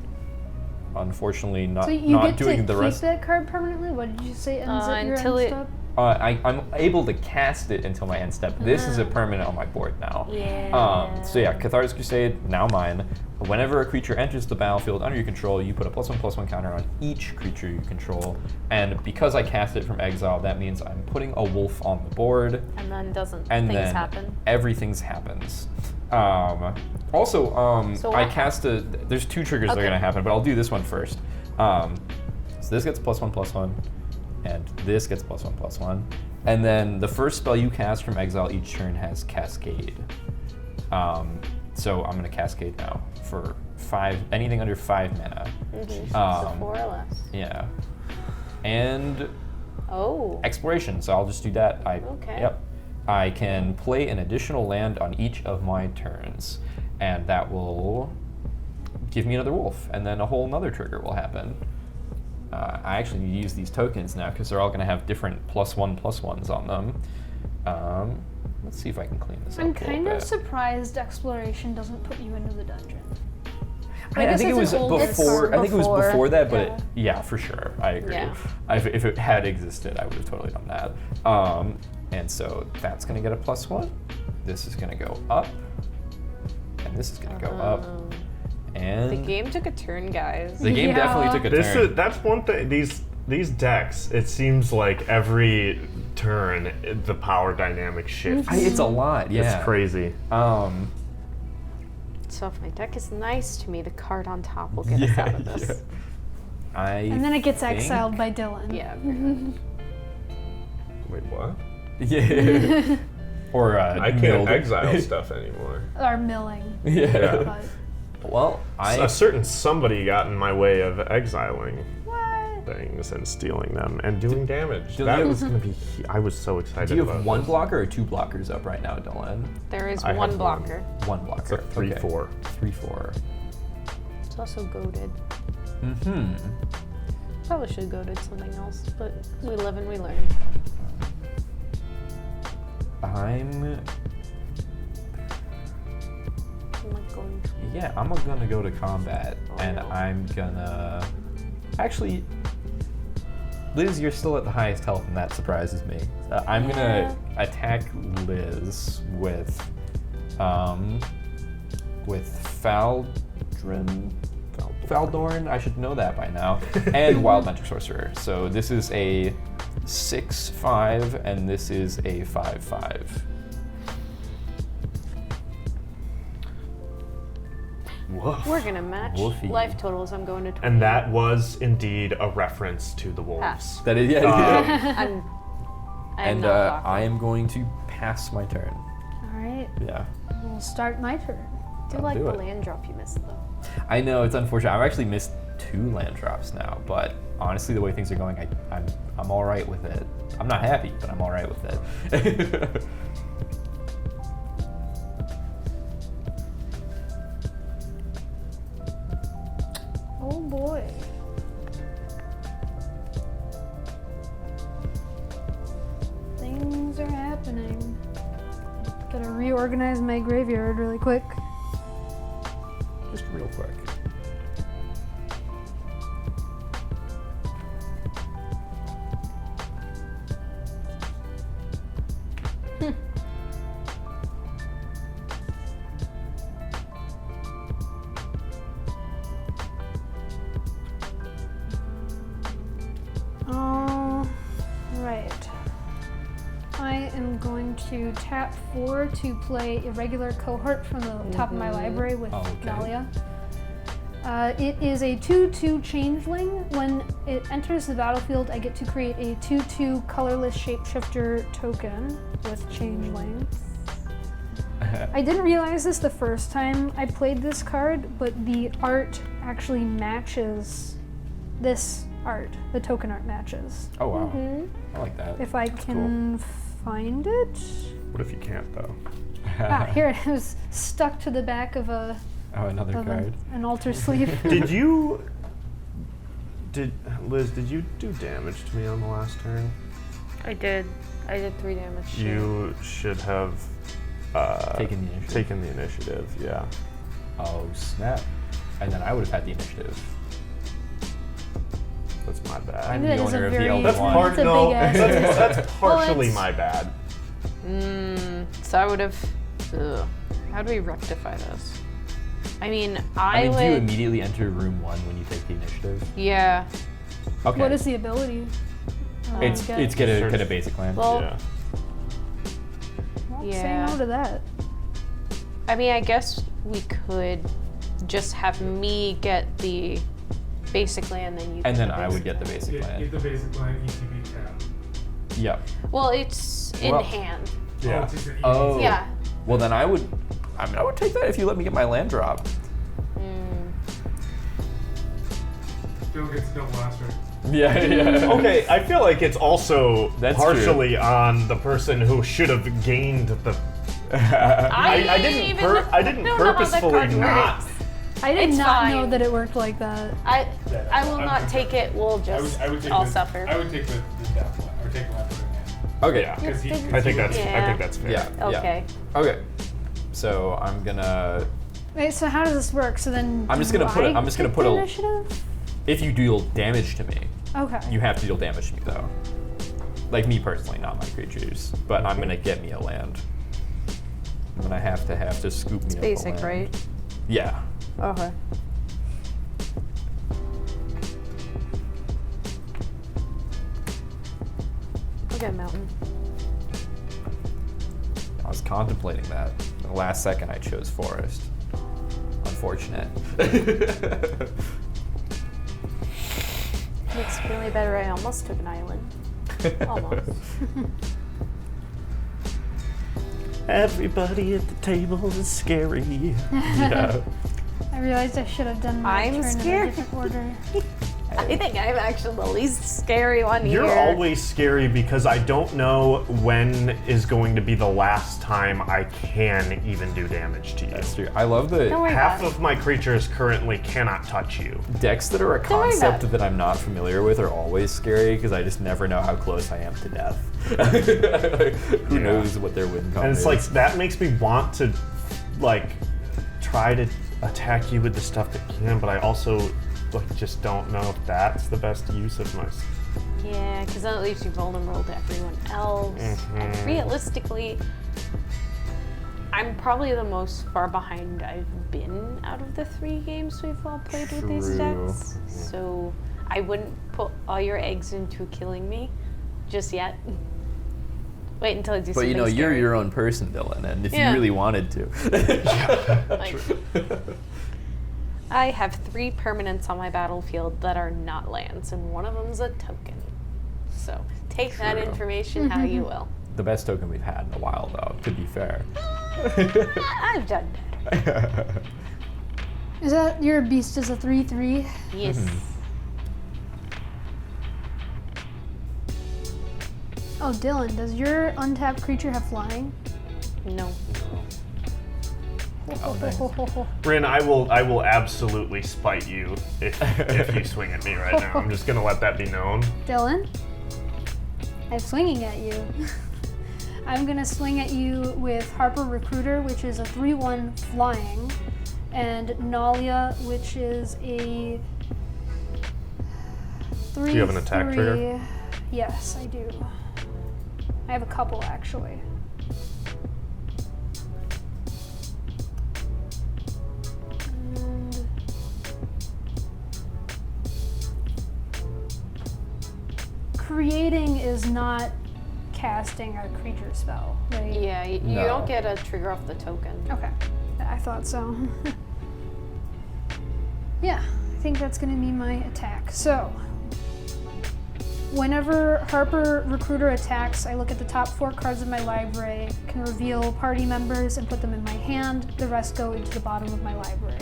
Unfortunately, not So you not get to doing the keep rest. that card permanently? What did you say? Ends at your Until end it- step? I'm able to cast it until my end step. This is a permanent on my board now. Yeah. So yeah, Cathar's Crusade, now mine. Whenever a creature enters the battlefield under your control, you put a +1/+1 counter on each creature you control. And because I cast it from exile, that means I'm putting a wolf on the board. And then And things then happen. everything's happens. So I what cast a. There's 2 triggers that are Okay. gonna happen, but I'll do this one first. So this gets +1/+1, and this gets +1/+1, and then the first spell you cast from exile each turn has Cascade. So I'm gonna Cascade now for 5. Anything under 5 mana. So 4 or less. Yeah. And Oh. exploration, so I'll just do that. Okay. Yep. I can play an additional land on each of my turns, and that will give me another wolf, and then a whole another trigger will happen. I actually need to use these tokens now because they're all going to have different +1/+1s on them. Let's see if I can clean this up. I'm a little kind of bit. surprised exploration doesn't put you into the dungeon. I guess think it was it's an older before. card. I think it was before that, but Yeah. yeah, for sure, I agree. Yeah. If it had existed, I would have totally done that. And so that's gonna get a +1. This is gonna go up, and this is gonna go up, and The game took a turn, guys. the game Yeah. definitely took a turn. That's one thing. These decks, it seems like every turn the power dynamic shifts. It's a lot. Yeah, It's crazy. So if my deck is nice to me, the card on top will get us out of this. And then it gets think- exiled by Dylan. Yeah. Wait, what? Yeah. Or I can't milled. exile stuff anymore. Or milling. Yeah. But Well, A certain somebody got in my way of exiling what? things and stealing them and doing damage. Do That you- was gonna be. I was so excited. Do you about have one this. blocker or two blockers up right now, Dylan? There is I one have one. blocker. One blocker. It's a 3/4. 3/4. It's also goaded. Mm-hmm. Probably should have goaded something else, but we live and we learn. I'm like going to... Yeah, I'm gonna go to combat, Oh, and no. I'm gonna... Actually, Liz, you're still at the highest health, and that surprises me. I'm gonna attack Liz with Faldorn, I should know that by now, and Wild Magic Sorcerer. So this is a 6/5, and this is a 5/5. Woof. We're gonna match Woofy. life totals. I'm going to 20. And that was indeed a reference to the wolves. Pass. That is, yeah. I'm And not blocking. I am going to pass my turn. All right, Yeah. we'll start my turn. I do I'll like do the it. land drop you missed though. I know it's unfortunate. I've actually missed 2 land drops now, but honestly, the way things are going, I'm all right with it. I'm not happy, but I'm all right with it. Oh boy. Things are happening. Gotta reorganize my graveyard really quick. Just real quick. All right. I am going to tap 4 to play Irregular Cohort from the top of my library with Oh, okay. Dahlia. It is a 2/2 changeling. When it enters the battlefield, I get to create a 2/2 colorless shapeshifter token with changeling. I didn't realize this the first time I played this card, but the art actually matches this art. The token art matches. Oh wow, I like that. If I can find it. What if you can't though? Here it is, stuck to the back of a Oh, another of card. an altar sleeve. Liz, did you do damage to me on the last turn? I did 3 damage. to You should have Taken the initiative. Taken the initiative, yeah. Oh snap! And then I would have had the initiative. That's my bad. I'm That the is a owner of the very- Elven That's Wand. part It's a no. big ass That's partially it's- my bad. So I would have. How do we rectify this? I mean, I mean, would. do you immediately enter room 1 when you take the initiative? Yeah. Okay. What is the ability? It's get a basic land. Well, Yeah. Won't say yeah. no to that. I mean, I guess we could just have me get the basic land, then you. And get then the I basic would get the land. basic Get land. the basic line ETB cap. Yep. Well, it's in Well- hand. Yeah. it's just an Oh. Yeah. Well, then I would take that if you let me get my land drop. Bill gets double blaster. Yeah, yeah. Okay, I feel like it's also That's partially on the person who should have gained the. I didn't. even I didn't don't know how that purposefully card not works. I did It's not fine. know that it worked like that. I will not take it. We'll just I would take all the, suffer. I would take the death one, or take the left in hand. Okay. Yeah. Because he, I think that's Yeah. fair. Yeah. Okay. Yeah. Okay. So I'm gonna. Wait, so how does this work? So then I'm just gonna do put a- I I'm just gonna take put the a- initiative? If you deal damage to me, Okay. you have to deal damage to me though. Like me personally, not my creatures. But I'm gonna get me a land. I'm gonna have to scoop me It's up a basic, land. right? Yeah. Okay. Okay, mountain. I was contemplating that. The last second I chose forest. Unfortunate. Makes me really better. I almost took an island. Almost. Everybody at the table is scary. Yeah. I realized I should have done my I'm turn scared. in a different order. I think I'm actually the least scary one You're here. always scary because I don't know when is going to be the last time I can even do damage to you. That's true. I love the Don't worry Half about it. of my creatures currly cannot touch you. decks that are a worry about concept it. that I'm not familiar with are always scary because I just never know how close I am to death. Who Yeah. knows what their win con And is. it's like, that makes me want to, like, try to attack you with the stuff that can, but I also, like, just don't know if that's the best use of my... Yeah, because then at least you're vulnerable to everyone else. And Mhm. realistically, I'm probably the most far behind I've been out of the 3 games we've all played with these True. decks. So I wouldn't put all your eggs into killing me just yet. Wait until I do but something you know, you're scary. your own person, Dylan, and if Yeah. you really wanted to. Like, I have 3 permanents on my battlefield that are not lands, and one of them's a token. So take that True. information how you will. The best token we've had in a while, though, to be fair. I've done better. Is that your beast is a 3/3? Yes. Oh, Dylan, does your untapped creature have flying? No. Oh, nice. Rin, I will absolutely spite you if you swing at me right now. I'm just gonna let that be known. Dylan, I'm swinging at you. I'm gonna swing at you with Harper Recruiter, which is a 3/1 flying, and Nalia, which is a 3/3. Do you have an attack trigger? Yes, I do. I have a couple actually. And creating is not casting a creature spell, right? Yeah, you No. don't get a trigger off the token. Okay, I thought so. Yeah, I think that's gonna be my attack. So, whenever Harper Recruiter attacks, I look at the top 4 cards of my library, can reveal party members and put them in my hand. The rest go into the bottom of my library.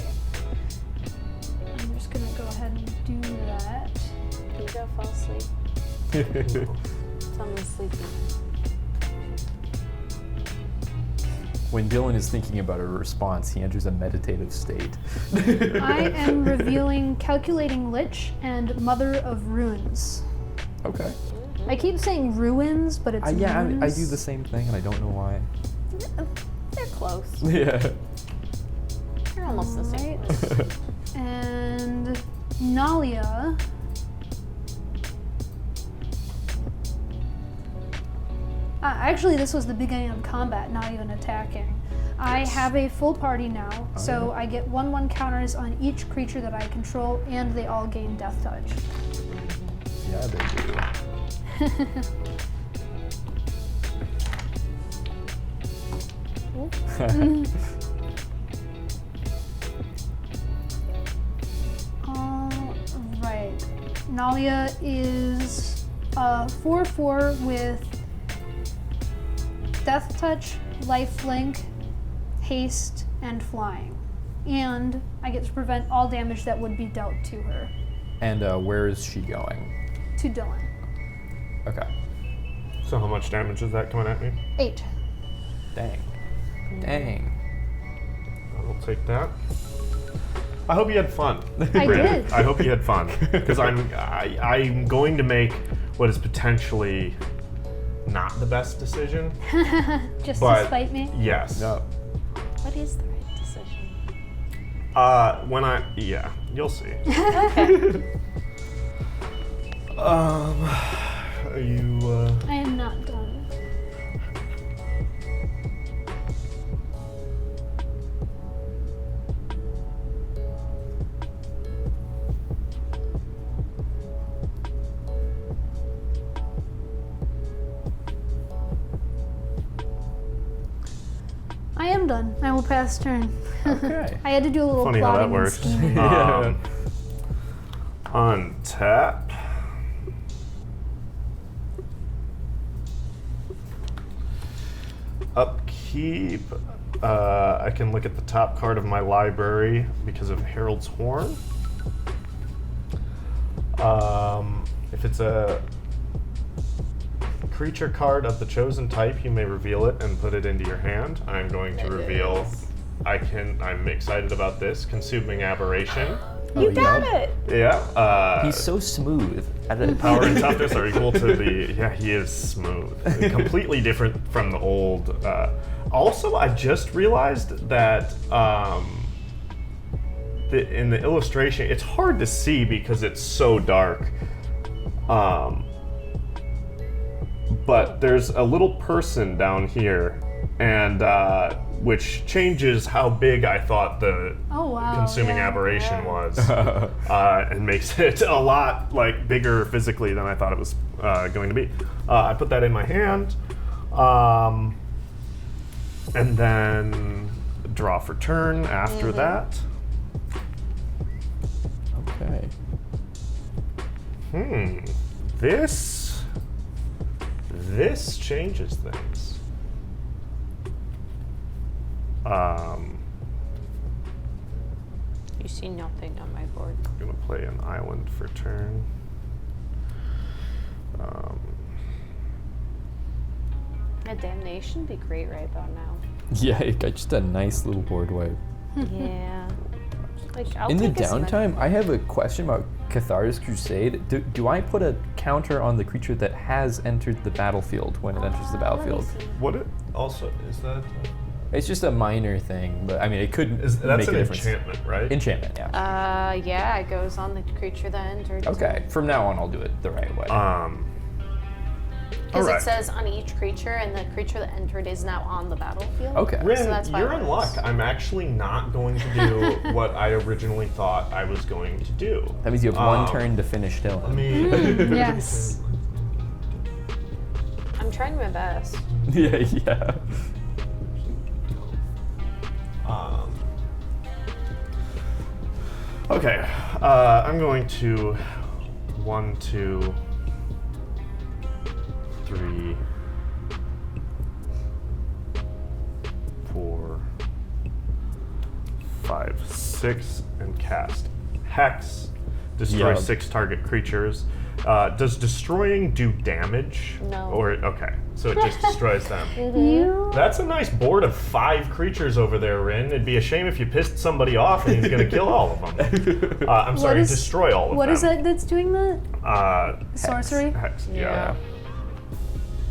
I'm just gonna go ahead and do that. You go fall asleep. Someone's sleeping. When Dylan is thinking about a response, he enters a meditative state. I am revealing Calculating Lich and Mother of Ruins. Okay. I keep saying ruins, but it's Yeah, I runes. do the same thing, and I don't know why. They're close. Yeah. They're almost the same. Alright. And Nalia. Actually, this was the beginning of combat, not even attacking. I Yes. have a full party now, so yeah. I get 1/1 counters on each creature that I control, and they all gain Death Touch. Yeah, they do. Alright. Nalia is 4/4 with Death Touch, Lifelink, Haste, and Flying. And I get to prevent all damage that would be dealt to her. And where is she going? To Dylan. Okay. So how much damage is that coming at me? 8. Dang. Dang. I'll take that. I hope you had fun. I did. I hope you had fun because I'm going to make what is potentially not the best decision. Just But- to spite me. Yes. What is the right decision? You'll see. Okay. Are you? I am not done. I am done. I will pass turn. Okay. I had to do a little Funny how that plotting and works. scheming. Untap. Upkeep. I can look at the top card of my library because of Herald's Horn. If it's a creature card of the chosen type, you may reveal it and put it into your hand. I'm going to reveal. I'm excited about this. Consuming Aberration. You got it. Yeah. He's so smooth. Power and toughness are equal to the. Yeah, he is smooth. Completely different from the old. Also, I just realized that in the illustration, it's hard to see because it's so dark. But there's a little person down here, and which changes how big I thought the Oh wow. consuming yeah. aberration was, and makes it a lot bigger physically than I thought it was going to be. I put that in my hand, and then draw for turn after that. Okay. This changes things. You see nothing on my board. I'm gonna play an island for turn. A damnation would be great right about now. Yeah, it got just a nice little board wipe. Yeah. I'll In the take as much- downtime, I have a question about Cathar's Crusade. Do I put a counter on the creature that has entered the battlefield when it enters the battlefield? What it also is that? It's just a minor thing, but I mean, it could That's make an a difference. enchantment, right? Enchantment, yeah. Yeah, it goes on the creature that entered. Okay, from now on, I'll do it the right way. Because Alright. it says on each creature, and the creature that entered is now on the battlefield. Okay. Rin, So that's why you're it in works. luck. I'm actually not going to do what I originally thought I was going to do. That means you have one turn to finish Dylan. Let me. Yes. I'm trying my best. yeah. Okay, I'm going to 1, 2, 3, 4, 5, 6, and cast Hex. Destroy Yeah. 6 target creatures. Does destroying do damage? No. Or okay, so it just destroys them. You. That's a nice board of 5 creatures over there, Rin. It'd be a shame if you pissed somebody off and he's gonna kill all of them. I'm sorry, is- destroy all of them. What is that that's doing that? Sorcery? Hex, yeah. Yeah.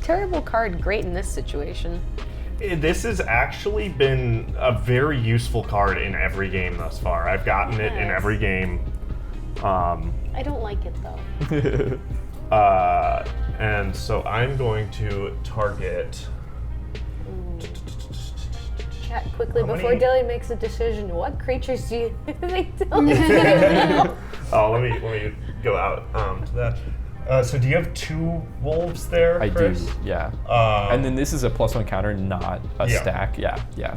Terrible card, great in this situation. This has actually been a very useful card in every game thus far. I've gotten it in Yes. every game. I don't like it though. And so I'm going to target. Chat quickly How before many- Dilly makes a decision. What creatures do you think Dilly? Oh, let me go out to that. So do you have 2 wolves there, I Chris? do, yeah. Um, And then this is a +1 counter, not a Yeah. stack. Yeah. Yeah.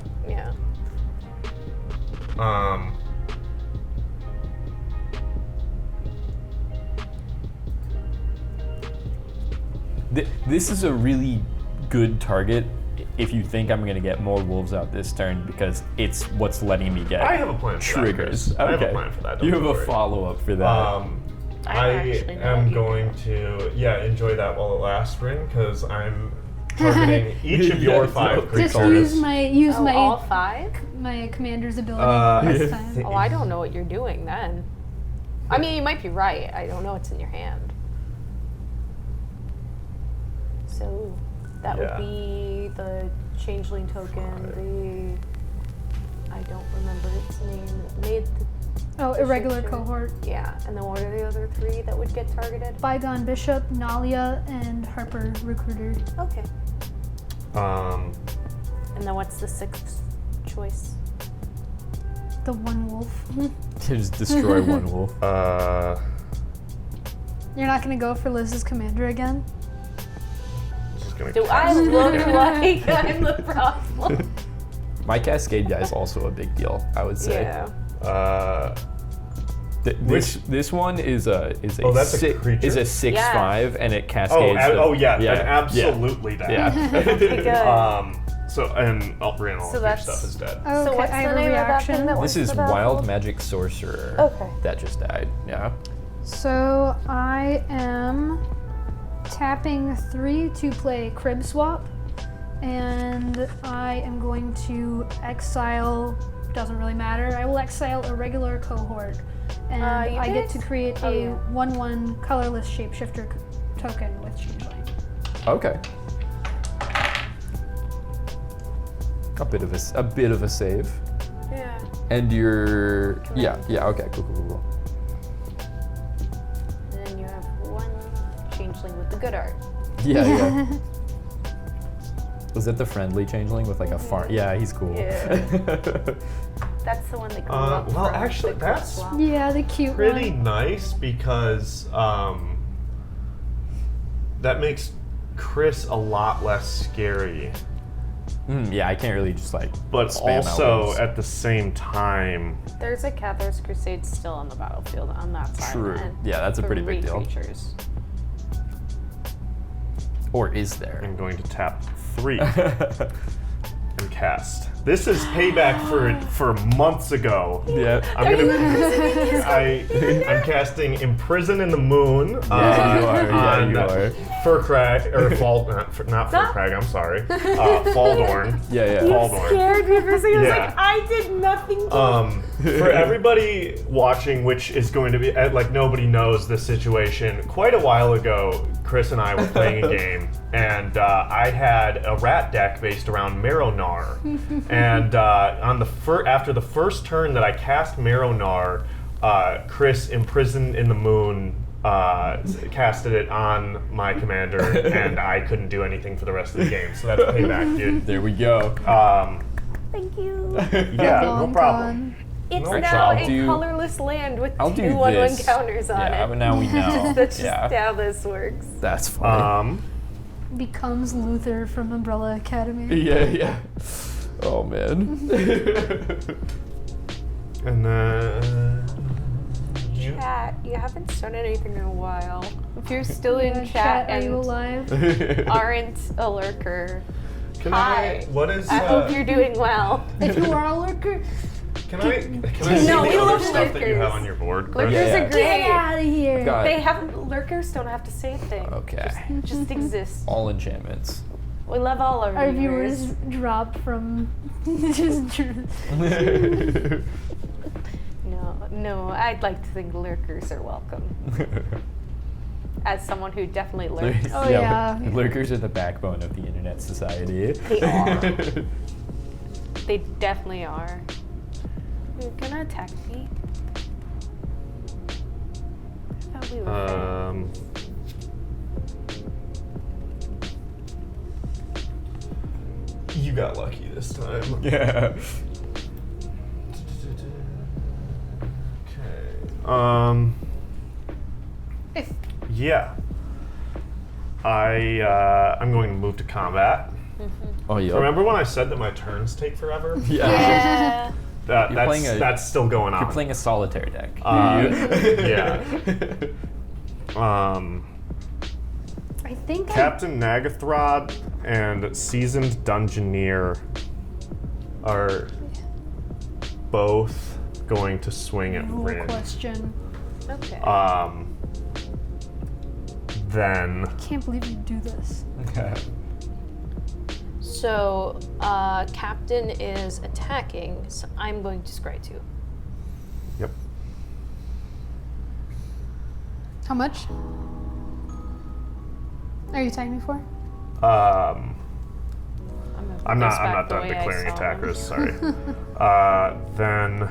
This is a really good target if you think I'm going to get more wolves out this turn because it's what's letting me get I have a plan for that, triggers. Chris. I have a plan for that. You don't have a worry. follow-up for that. I actually know am what you going to enjoy that while it lasts, Rin, because I'm targeting each of your 5 Just creatures. use all 5? my commander's ability this time. Oh, I don't know what you're doing then. I mean, you might be right. I don't know what's in your hand. So that would be the changeling token, I don't remember its name. It made the Irregular description. cohort. Yeah, and then what are the other 3 that would get targeted? Bygone Bishop, Nalia, and Harper Recruiter. Okay. And then what's the 6th choice? The one wolf. Just destroy one wolf. You're not gonna go for Liz's commander again? just gonna Do I cast look again. like I'm the problem? My Cascade guy is also a big deal, I would say. Yeah. This one is a Oh, that's a creature? is a 6/5 Yeah. and it cascades. Yeah, yeah, absolutely that. Yeah. Okay, good. So and Brian, all So of your that's- stuff is dead. Okay, So what's I the have a name of that reaction. thing that This is Wild Magic Sorcerer. Okay. That just died. Yeah. So I am tapping 3 to play Crib Swap, and I am going to exile. Doesn't really matter. I will exile a regular cohort, and You I get did? to create Oh, a yeah. 1/1 colorless shapeshifter token with Changeling. Okay. A bit of a save. Yeah. And you're Command. okay, cool. And then you have 1 changeling with the good art. Yeah. Was that the friendly changeling with like a farm? Yeah, he's cool. Yeah. That's the one that comes up Well, from actually, the that's swap. Yeah, the cute pretty one. nice because that makes Chris a lot less scary. Yeah, I can't really just like. But spam also elbows. at the same time, There's a Cathar's Crusade still on the battlefield on that side. True. And Yeah, that's a pretty big 3 deal. creatures. Or is there? I'm going to tap 3 and cast. This is payback for months ago. Yeah. I'm casting Imprison in the Moon. Yeah, you are. Yeah, on you are. Furcrag or not Furcrag. I'm sorry. Faldorn. Yeah. Faldorn. Scared me for a second. I was Yeah. like, I did nothing to For everybody watching, which is going to be like nobody knows this situation. Quite a while ago, Chris and I were playing a game, and I had a rat deck based around Marrow-Gnar. And after the first turn that I cast Marrow-Gnar, Chris Imprisoned in the Moon casted it on my commander, and I couldn't do anything for the rest of the game. So that's payback, dude. There we go. Thank you. Yeah, no Long problem. gone. It's No, now I'll a do- colorless land with I'll 2 do 1/1 this. counters on Yeah, it. but now we know. That's just yeah. how this works. That's funny. Becomes Luther from Umbrella Academy. Yeah. Oh man. And then Chat, you haven't started anything in a while. If you're still in chat are you and alive? aren't a lurker, Can Hi. What is? I hope you're doing well. If you are a lurker, Can I see No, the we other love stuff that you have lurkers. on your board, Chris? Lurkers Yeah. are great. get out of here. God. They have lurkers don't have to say a thing. Okay. Just exist. All enchantments. We love all our, Our viewers drop from just No, I'd like to think lurkers are welcome. As someone who definitely lurks. Oh, yeah. Lurkers are the backbone of the internet society. They are. They definitely are. You're gonna attack me? I thought we were friends. You got lucky this time. Yeah. Okay. If Yeah. I'm going to move to combat. Oh yeah. Remember when I said that my turns take forever? Yeah. Yeah. That's still going on. You're playing a solitaire deck. Yeah. I think Captain Nagathrod and Seasoned Dungeoneer are both going to swing at rule Rin. question. Okay. Then Can't believe you do this. So, Captain is attacking, so I'm going to scry 2. Yep. How much? Are you attacking me for? I'm not done declaring attackers. Sorry. Then.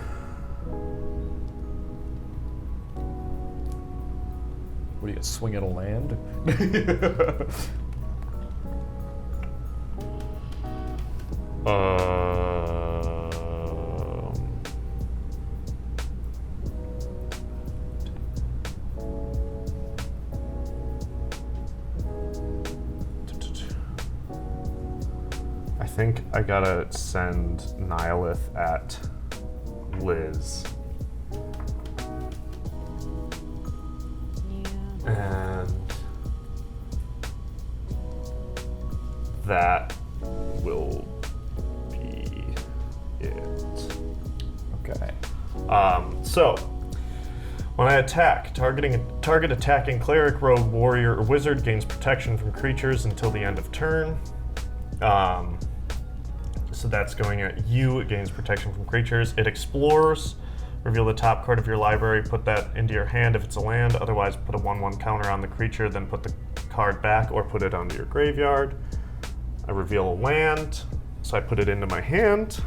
What do you swing at a land? I think I gotta send Nihilith at Liz. Yeah. And that will be it. Okay. So when I attack, target attacking cleric, rogue, warrior, or wizard gains protection from creatures until the end of turn. So that's going at you. It gains protection from creatures. It explores. Reveal the top card of your library. Put that into your hand if it's a land. Otherwise, put a 1/1 counter on the creature. Then put the card back or put it onto your graveyard. I reveal a land, so I put it into my hand.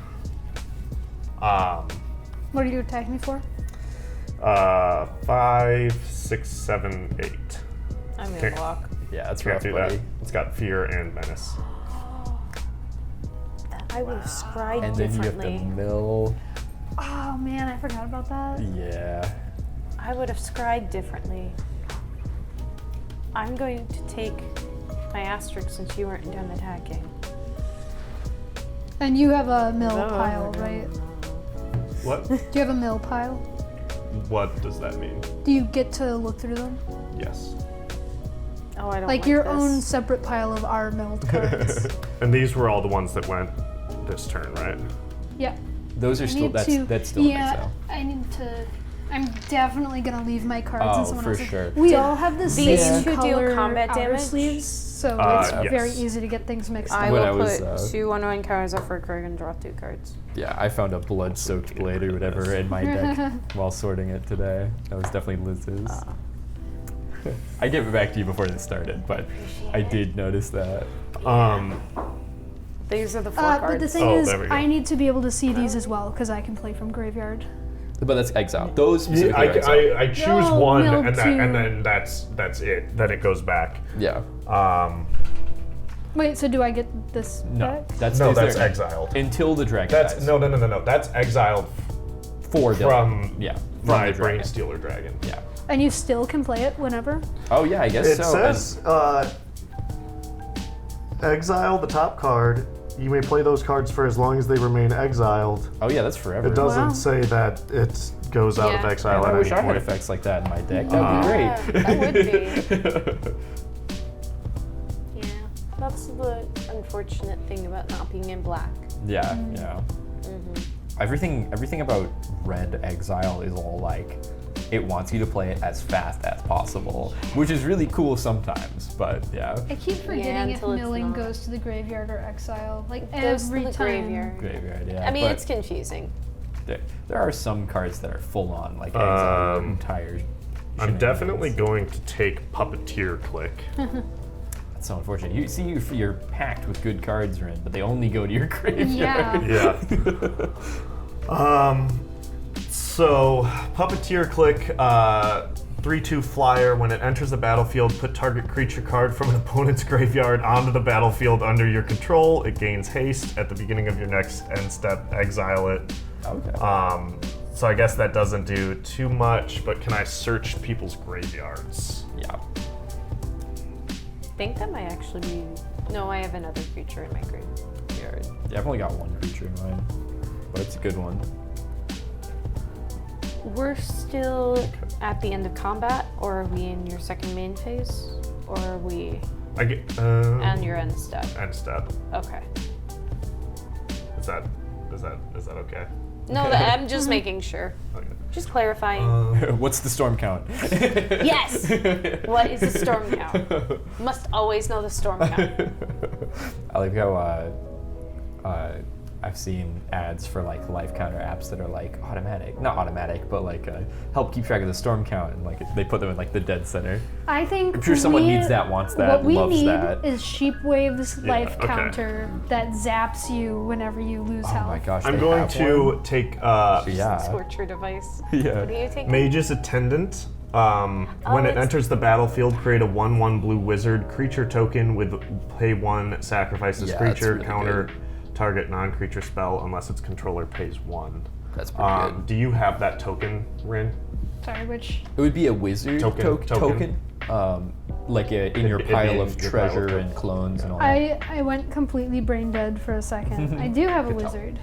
What are you attacking me for? 5, 6, 7, 8. I'm gonna Can't- block. Yeah, that's Can't rough, do buddy. that. It's got fear and menace. I would have scried And then you have differently. to mill. Oh man, I forgot about that. Yeah. I would have scried differently. I'm going to take my asterisk since you weren't done attacking. And you have a mill No, pile, no, right? What? Do you have a mill pile? What does that mean? Do you get to look through them? Yes. Oh, I don't Like like your this. own separate pile of our milled cards. And these were all the ones that went this turn, right? Yeah. Those are I still need that's to, still yeah, an exile. I need to. I'm definitely gonna leave my cards Oh, in someone for else's. sure. We all have the these same two deal color combat outer damage? sleeves, so it's Yes. very easy to get things mixed I up. When will I was, put 2 1/1 counters up for a card and draw 2 cards. Yeah, I found a blood-soaked blade or whatever in my deck while sorting it today. That was definitely Liz's. I gave it back to you before this started, but I did notice that. These are the 4 But cards. the thing Oh, is, there we go. I need to be able to see these as well because I can play from graveyard. But that's exile. Those Yeah, specifically are exile. I choose No, one, milled and two. then that's it. Then it goes back. Yeah. Wait, so do I get this No, back? that's No, stays that's there exiled. until the dragon That's dies. no. That's exiled For the from yeah from my the dragon. Brain Stealer Dragon. Yeah. And you still can play it whenever? Oh yeah, I guess It so. says exile the top card. You may play those cards for as long as they remain exiled. Oh yeah, that's forever. It doesn't Wow. say that it goes out of Yeah. exile Man, at I wish any I had point. effects like that in my deck. That'd be great. That would be. Yeah, that's the unfortunate thing about not being in black. Yeah, yeah. Everything about red exile is all like, it wants you to play it as fast as possible, which is really cool sometimes. But yeah, I keep forgetting if until it's milling not. goes to the graveyard or exile. Like Goes to every the time. graveyard. graveyard. Yeah. I mean, but it's confusing. there are some cards that are full on like exile your entire. I'm definitely shenanigans. going to take Puppeteer Click. That's so unfortunate. You see, you're packed with good cards, Rin, but they only go to your graveyard. Yeah. Yeah. So Puppeteer Click, 3/2 flyer. When it enters the battlefield, put target creature card from an opponent's graveyard onto the battlefield under your control. It gains haste at the beginning of your next end step. Exile it. Okay. So I guess that doesn't do too much, but can I search people's graveyards? Yeah. I think that might actually be. No, I have another creature in my graveyard. Yeah, I've only got one creature in mine, but it's a good one. We're still at the end of combat, or are we in your second main phase? Or are we I get on your end step? end step. Okay. Is that okay? No, I'm just making sure. Okay. Just clarifying. What's the storm count? Yes! What is the storm count? Must always know the storm count. I like how I've seen ads for like life counter apps that are like not automatic, but like help keep track of the storm count, and like they put them in like the dead center. I think I'm sure someone needs that, wants that, what we loves need that. is Sheepwave's life okay. counter that zaps you whenever you lose Oh health. my gosh! I'm they going have to one? take Yeah. Torture device. Yeah. What do you take? Mage's Attendant. When it it's- enters the battlefield, create a 1/1 blue wizard creature token with pay 1, sacrifice this Yeah, that's creature, really counter good. target non-creature spell unless its controller pays 1. That's pretty good. Do you have that token, Rin? Sorry, which It would be a wizard Token. token. Like in your It'd be pile in of your pile of treasure treasure. and clones and all that. I went completely brain dead for a second. I do have a wizard.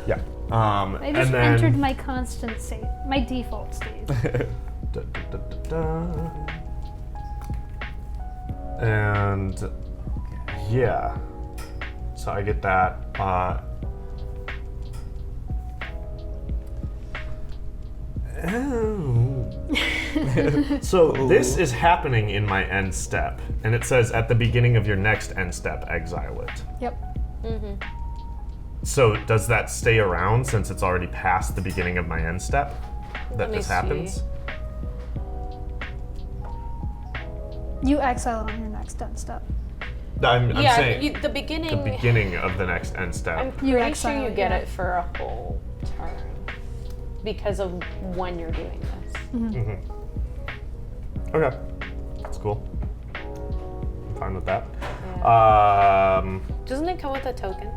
Yeah. I just and then, entered my constant state, my default state. Da, da, da, da, da. And yeah, so I get that. So this is happening in my end step, and it says at the beginning of your next end step, exile it. Yep. So does that stay around since it's already past the beginning of my end step that Let me this happens? You exile it on your next end step. I'm Yeah, saying the beginning. the beginning of the next end step. I'm pretty sure exile you it, get yeah. it for a whole turn because of when you're doing this. Okay, that's cool. I'm fine with that. Doesn't it come with a token?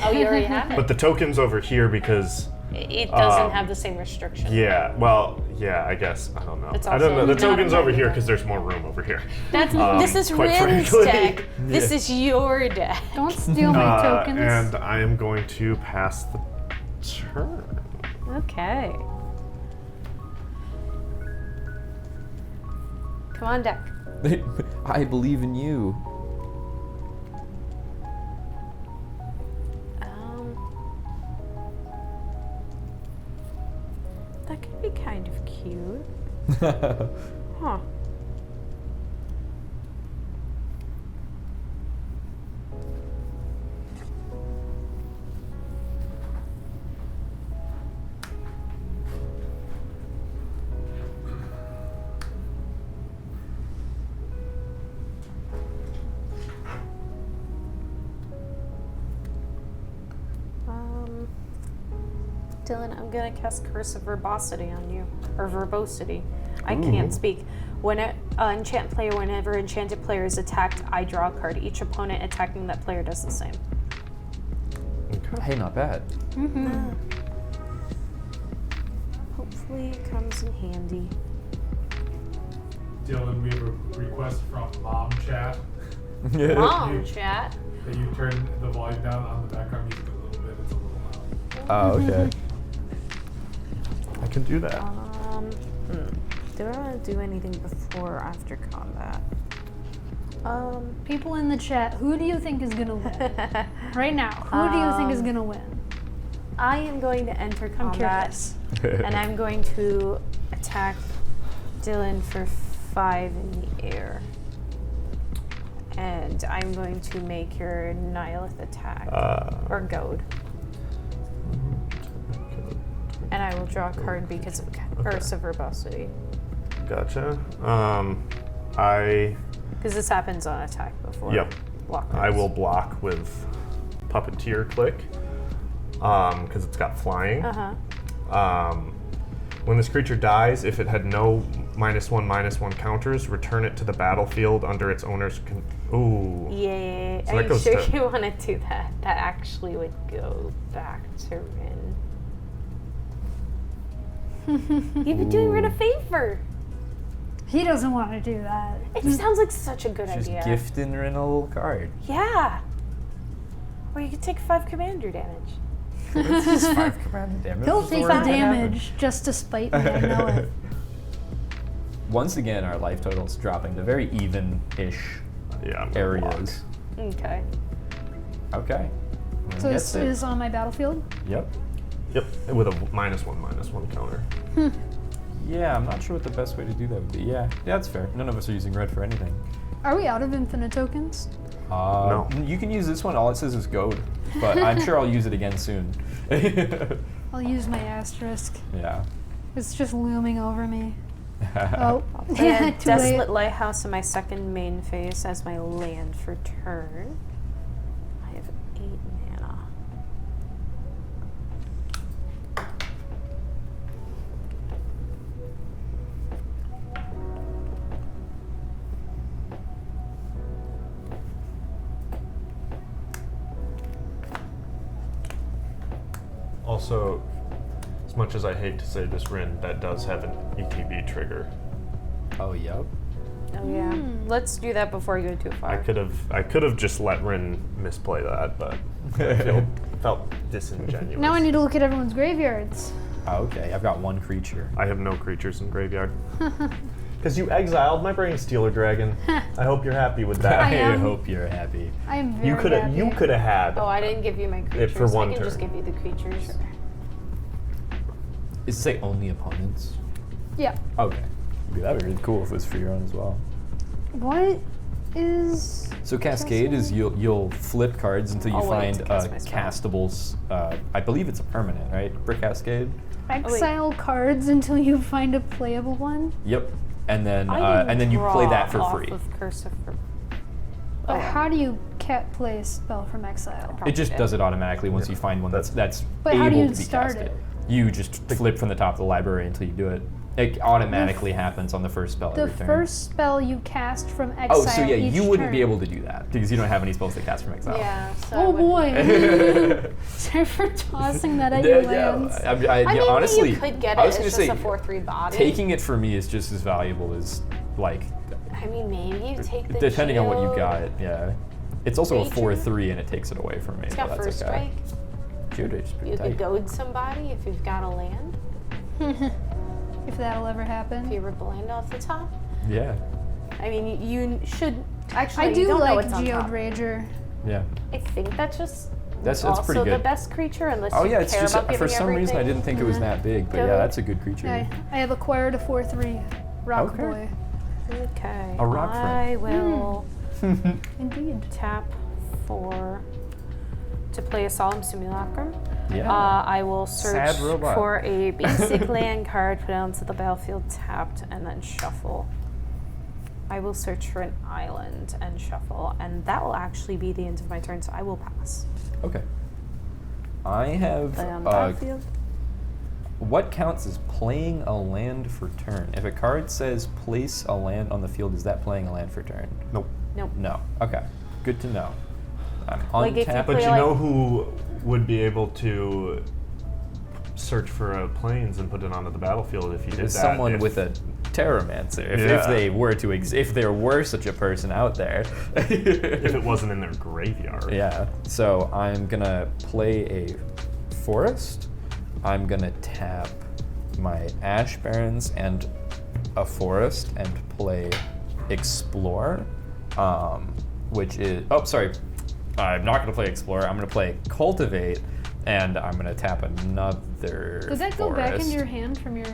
Oh, you already have it. But the token's over here because, It doesn't have the same restriction. yeah, well, yeah, I guess. I don't know. It's I don't know. also The not a token's over here regular. because there's more room over here. That's this is quite Rin's frankly. deck. This is your deck. Don't steal my tokens. And I am going to pass the turn. Okay. Come on, deck. I believe in you. That could be kind of cute. Huh. Dylan, I'm gonna cast Curse of Verbosity on you, or Verbosity. I can't speak. When enchant player, whenever enchanted player is attacked, I draw a card. Each opponent attacking that player does the same. Hey, not bad. Hopefully, it comes in handy. Dylan, we have a request from Mom Chat Mom, chat. that you turn the volume down on the background music a little bit. It's a little loud. Oh, okay. I can do that. Do I want to do anything before or after combat? People in the chat, who do you think is gonna win? Right now, who do you think is gonna win? I am going to enter I'm combat, curious. and I'm going to attack Dylan for 5 in the air. And I'm going to make your Nihilith attack, or goad. And I will draw a card because of Curse of Verbosity. Gotcha. Because this happens on attack before. Yep. Block I cards. will block with Puppeteer Click because it's got flying. When this creature dies, if it had no -1/-1 counters, return it to the battlefield under its owner's. Ooh. Yeah. So Are that you goes sure to- you want to do that? That actually would go back to Rin. You've been doing Rin a favor. He doesn't want to do that. It sounds like such a good Just idea. gifting her in a little card. Yeah. Or you could take 5 commander damage. It's just 5 command damage. He'll That's take the already gonna happen. damage just to spite me. I know it. Once again, our life total's dropping to very even-ish Yeah. I'm gonna block. areas. Okay. Okay. So Gets this it. is on my battlefield. Yep. Yep. With a -1/-1 counter. Yeah, I'm not sure what the best way to do that would be. Yeah, that's fair. None of us are using red for anything. Are we out of infinite tokens? No. You can use this one. All it says is goad, but I'm sure I'll use it again soon. I'll use my asterisk. Yeah. It's just looming over me. Oh, And yeah, too late. Desolate Lighthouse in my second main phase as my land for turn. I have 8 mana. Also, as much as I hate to say this, Rin, that does have an ETB trigger. Oh, yep. Oh yeah. Let's do that before you go too far. I could have just let Rin misplay that, but I felt disingenuous. Now I need to look at everyone's graveyards. Okay, I've got 1 creature. I have no creatures in graveyard. Because you exiled my Brain Stealer Dragon. I hope you're happy with that. I am. hope you're happy. I am very You could have. happy. You could have had. Oh, I didn't give you my creatures. for one I can just turn. give you the creatures. Is it say only opponents? Yeah. Okay. That'd be really cool if it was for your own as well. What is... So Cascade is you'll flip cards until you I'll wait find to cast my spell. castable. I believe it's a permanent, right? Brick Cascade. Exile cards until you find a playable one? Yep. And then I and then you didn't play draw that for off free. Of Curse of But how do you play a spell from exile? It just does it automatically once you find one that's But able how do you to be start casted. it? You just flip from the top of the library until you do it. It automatically happens on the first spell The every turn. first spell you cast from exile Oh, so yeah, each you wouldn't turn. be able to do that because you don't have any spells to cast from exile. Yeah. So Oh boy. yeah, Sorry for tossing that at your lands. I mean, honestly, you could get I it. was It's gonna just say, a 4/3 body. taking it for me is just as valuable as like I mean, maybe you take the depending on what you Geode. got. Yeah, it's also a Nature? 4/3 and it takes it away from me. It's but got that's first okay. strike. Geodage's pretty You could tight. goad somebody if you've got a land. If that'll ever If happen. you rip a land off the top. Yeah, I mean, you should actually. I you do don't know like what's on Geode top. Rager. yeah. I think that's just That's also pretty good. the best creature, unless Oh you yeah, it's care just about for giving some reason I didn't think it was that big, but yeah, Goat. that's a good creature. I have acquired a 4/3 Rock Okay. Boy. Okay. A rock I will Indeed. tap to play a Solemn Simulacrum. Yeah. I will search Sad robot. for a basic land card, put it onto the battlefield tapped, and then shuffle. I will search for an island and shuffle, and that will actually be the end of my turn, so I will pass. Okay. I have Play on the battlefield. what counts as playing a land for turn? If a card says place a land on the field, is that playing a land for turn? Nope. Nope. No. Okay. Good to know. I'm Like, if you untapped. But play you like- know who would be able to search for planes and put it onto the battlefield if you did Is that? someone if- with a Terramancer, if Yeah. they were to if there were such a person out there. if it wasn't in their graveyard. Yeah. So I'm gonna play a forest. I'm gonna tap my Ash Barrens and a forest and play Explore, which is sorry. I'm not gonna play Explore. I'm gonna play Cultivate, and I'm gonna tap another. Does that go back forest. into your hand from your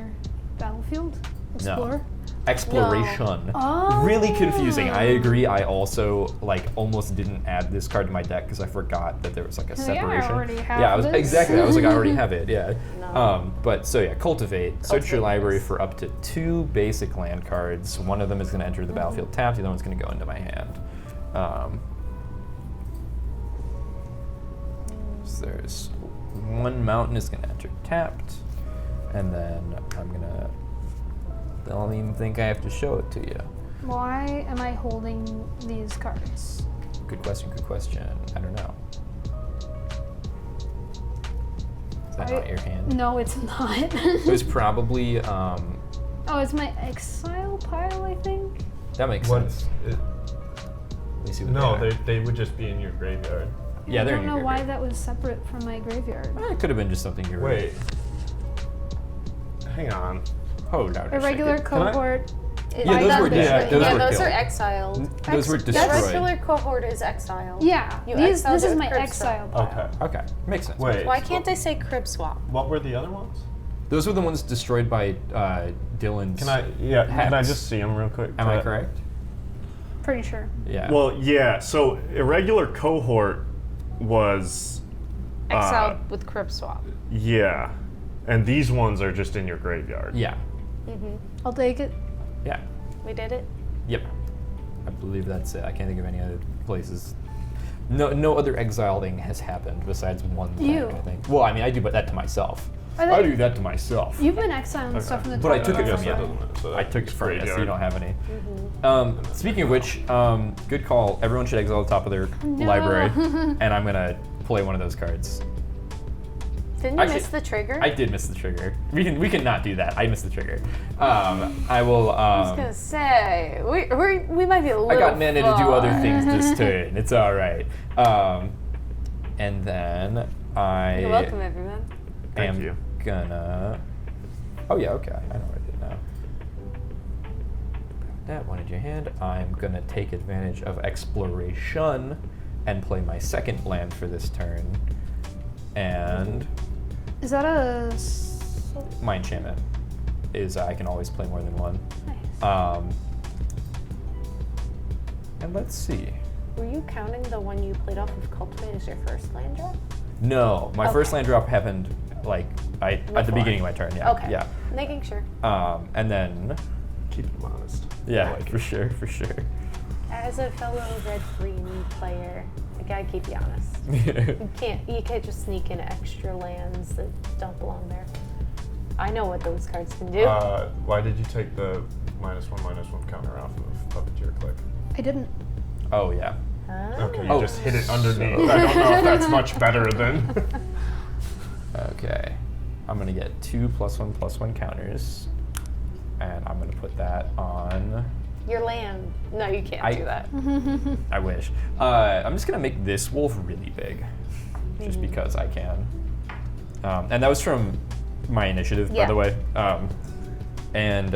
battlefield? Explore? Exploration. Oh. Really confusing. I agree. I also almost didn't add this card to my deck because I forgot that there was like a Yeah, I separation. already have yeah, I was this. exactly. I was like, I already have it. Yeah. No. But so yeah, cultivate. Search your Cultivate, library yes. for up to 2 basic land cards. One of them is going to enter the battlefield tapped. The other one's going to go into my hand. So there's one mountain is going to enter tapped, and then I'm gonna. I don't even think I have to show it to you. Why am I holding these cards? Good question, good question. I don't know. Is that not your hand? No, it's not. It was probably, Oh, it's my exile pile, I think. that makes What's sense. it? Let me see what No, they are. they would just be in your graveyard. Yeah, I they're don't in your know why graveyard. that was separate from my graveyard. It could have been just something you were. Wait. Hang on. Hold on. A regular I- cohort. Yeah, those were yeah, those were those killed. are exiled. Those were The destroyed. regular cohort is exiled. Yeah, You this exiled is it my with Crib exile Swap. pile. Okay. Okay, makes sense. Wait. Why can't they say crib swap? What were the other ones? Those were the ones destroyed by Dylan's. Can I? Yeah. Can I Hacks. just see them real quick? Am I correct? Pretty sure. Yeah. Well, yeah. So irregular cohort was. Exiled with Crib Swap. Yeah, and these ones are just in your graveyard. yeah. I'll take it. Yeah. We did it. Yep. I believe that's it. I can't think of any other places. No other exiling has happened besides one You. planet, I think. Well, I mean, I do that to myself. I I thought- do that to myself. You've been exiling stuff from the But I top took it of from the you. house, right? I took it from you, so you graveyard. don't have any. Speaking of which, good call. Everyone should exile the top of their library, and I'm gonna play one of those cards. Didn't you Actually, miss the trigger? I did miss the trigger. We can not do that. I missed the trigger. I will. I was gonna say we might be a little. I got mana to do far. other things this turn. It's all right. And then I You're welcome, everyone. Thank am you. gonna. Oh yeah, okay. I know what I did now. That one in your hand. I'm gonna take advantage of exploration and play my second land for this turn. And Is that a? my enchantment is I can always play more than one. Nice. And let's see. Were you counting the one you played off of Cultivate as your first land drop? No, my first Okay. land drop happened like at the Before. beginning of my turn. Yeah. Okay. Yeah. Making sure. And then Keep them honest. yeah, Like for sure. As a fellow red-green player, I gotta keep you honest. You can't just sneak in extra lands that don't belong there. I know what those cards can do. Why did you take the -1/-1 counter off of Puppeteer Click? I didn't. Oh yeah. Okay, you Oh. just hit it underneath. I don't know if that's much better than. Okay. I'm gonna get 2 +1/+1 counters, and I'm gonna put that on. Your land. No, you can't do that. I wish. I'm just gonna make this wolf really big, just because I can. And that was from my initiative, by Yeah. the way. And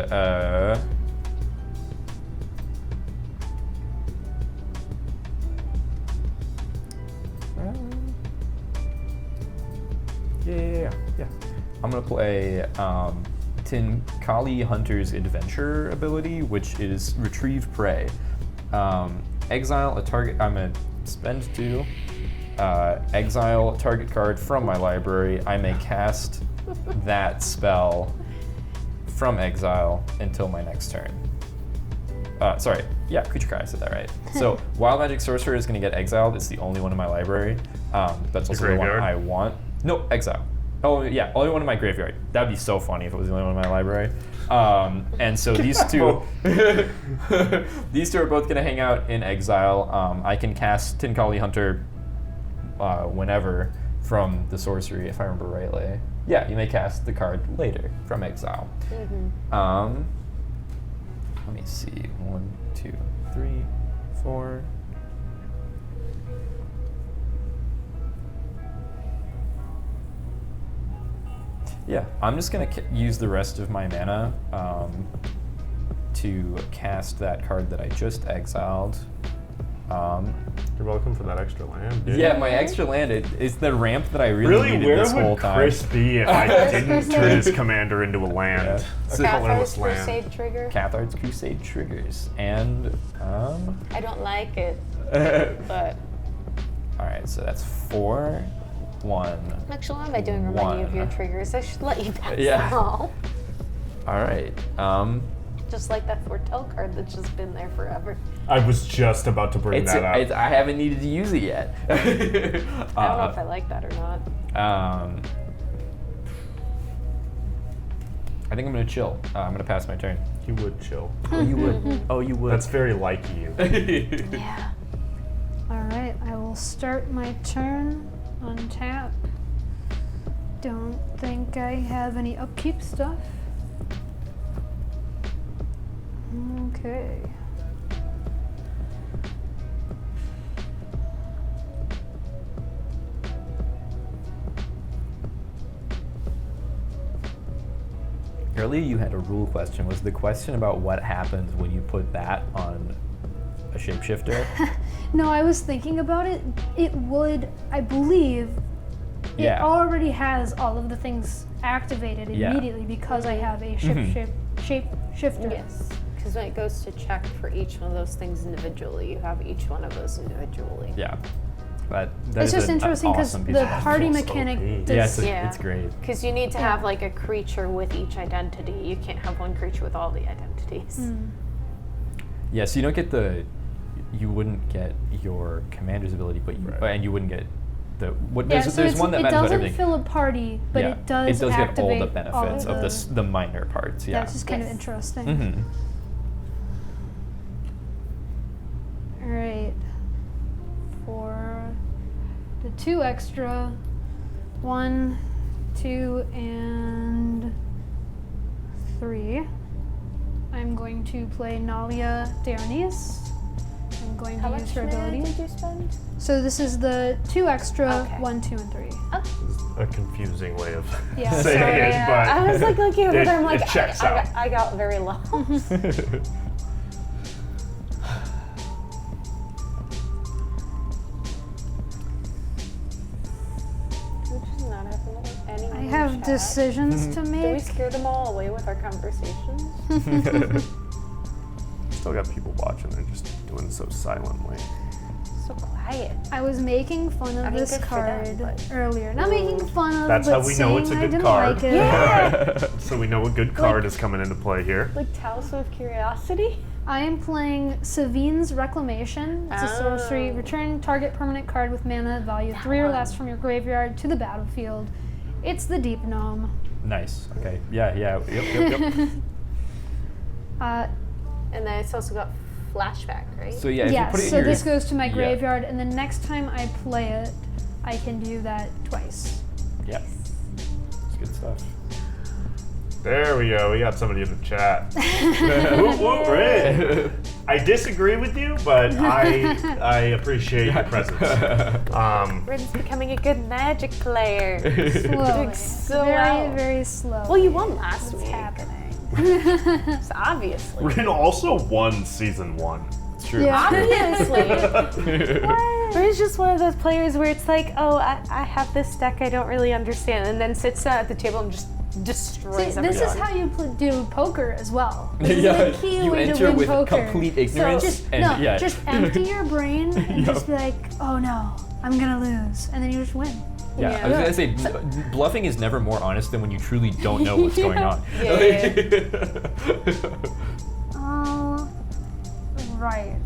yeah. I'm gonna play Tinkali Hunter's Adventure ability, which is Retrieve Prey. Exile a target. I'm gonna spend 2. Exile a target card from my library. I may cast that spell from exile until my next turn. Sorry, yeah, creature card. I said that right. So Wild Magic Sorcerer is gonna get exiled. It's the only one in my library. That's also the one graveyard? I want. No, exile. Oh yeah, only one in my graveyard. That'd be so funny if it was the only one in my library. And so these two, these two are both gonna hang out in exile. I can cast Tinkali Hunter whenever from the sorcery, if I remember rightly. Yeah, you may cast the card later from exile. Let me see. 1, 2, 3, 4. Yeah, I'm just gonna use the rest of my mana to cast that card that I just exiled. You're welcome for that extra land. Dude. Yeah, my extra land, it's the ramp that I really needed where this whole would time. Chris be if I didn't turn his commander into a land? Yeah. A So- Cathar's colorless land. Crusade trigger. Cathar's Crusade triggers, and I don't like it, but all right, so that's 4, 1. actually, why am I doing a many of your 1. triggers? I should let you pass Yeah. them all. All right. Just like that Foretell card that's just been there forever. I was just about to bring that up. I haven't needed to use it yet. I don't know if I like that or not. I think I'm gonna chill. I'm gonna pass my turn. You would chill. Oh, you would. Oh, you would. That's very like you. Yeah. All right, I will start my turn. Untap. Don't think I have any upkeep stuff. Okay. Earlier, you had a rule question. Was the question about what happens when you put that on a shapeshifter? No, I was thinking about it. It would, I believe, it Yeah. already has all of the things activated Yeah. immediately because I have a shifter. Yes. Because when it goes to check for each one of those things individually, you have each one of those individually. Yeah. But that It's is just an interesting because awesome piece the of party That's mechanic. OP. Does, Yeah, it's great. Because you need to have like a creature with each identity. You can't have one creature with all the identities. Yeah, so you wouldn't get your commander's ability, and you wouldn't get the there's one that it matters about doesn't everything. fill a party, but Yeah, it does get all activate the benefits all of the minor parts. Yeah. That's just kind of Yes. interesting. Mhm. All right. For the 2 extra, 1, 2, and 3, I'm going to play Nalia Dionysus. I'm going How to much use her mana ability. did you spend? So this is the 2 extra, Okay. 1, 2, and 3. This is a confusing way of Yeah, saying sorry, it, yeah. but I was like looking over there, I'm like, it checks I out. I got very low. Which is not happening with anyone I in have chat. decisions to Did we make. scare them all away with our conversations? Still got people watching. They're just doing so silently. So quiet. I was making fun I of mean, this good for them, card but- earlier. Not making fun of, That's but how we know it's a saying I good didn't card. like it. Yeah. So we know a good card is coming into play here. Like Talos of Curiosity? I am playing Savine's Reclamation. It's a sorcery. Oh. Return target permanent card with mana value That 3 or one. less from your graveyard to the battlefield. It's the Deep Gnome. Nice. Okay. Yeah. Yep. And then it's also got flashback, right? So yeah, if you put it Yes, in so your this goes to my yeah. graveyard, and the next time I play it, I can do that twice. Yeah. It's good stuff. There we go. We got somebody in the chat. Whoop, whoop, right. I disagree with you, but I appreciate your presence. Rin's becoming a good Magic player. Slowly. Doing so very, well. very slow. Well, you won last What's week. happening? So obviously. Rin also won season 1. It's true. Yeah. Obviously. Rin's just one of those players where it's like, oh, I have this deck I don't really understand, and then sits down at the table and just destroys See, everyone. this is how you do poker as well. This Yeah, is the key you way to enter win with poker. complete ignorance So just, and no, yeah. just empty your brain and Yep. just be like, oh no, I'm gonna lose, and then you just win. Yeah, I was Yeah. gonna say bluffing is never more honest than when you truly don't know what's going on. Yeah. Oh, right.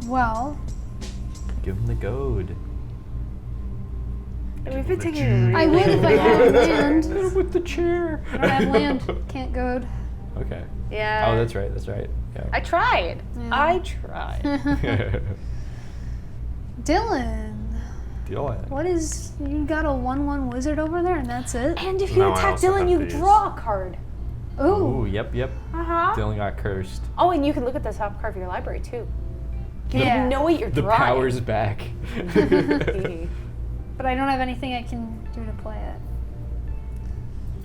Well, Give him the goad. We've been taking a really I would if I had land. With the chair. I don't have land. Can't goad. Okay. Yeah. Oh, that's right. That's right. I tried. Yeah. I tried. Yeah. Dylan, Deal it. what is, you got a 1/1 wizard over there and that's it? And if you No, I attack also Dylan, have you these. draw a card. Ooh, Ooh, yep. Uh-huh. Dylan got cursed. Oh, and you can look at the top card of your library too. yeah. You know what you're The drawing. power's back. But I don't have anything I can do to play it.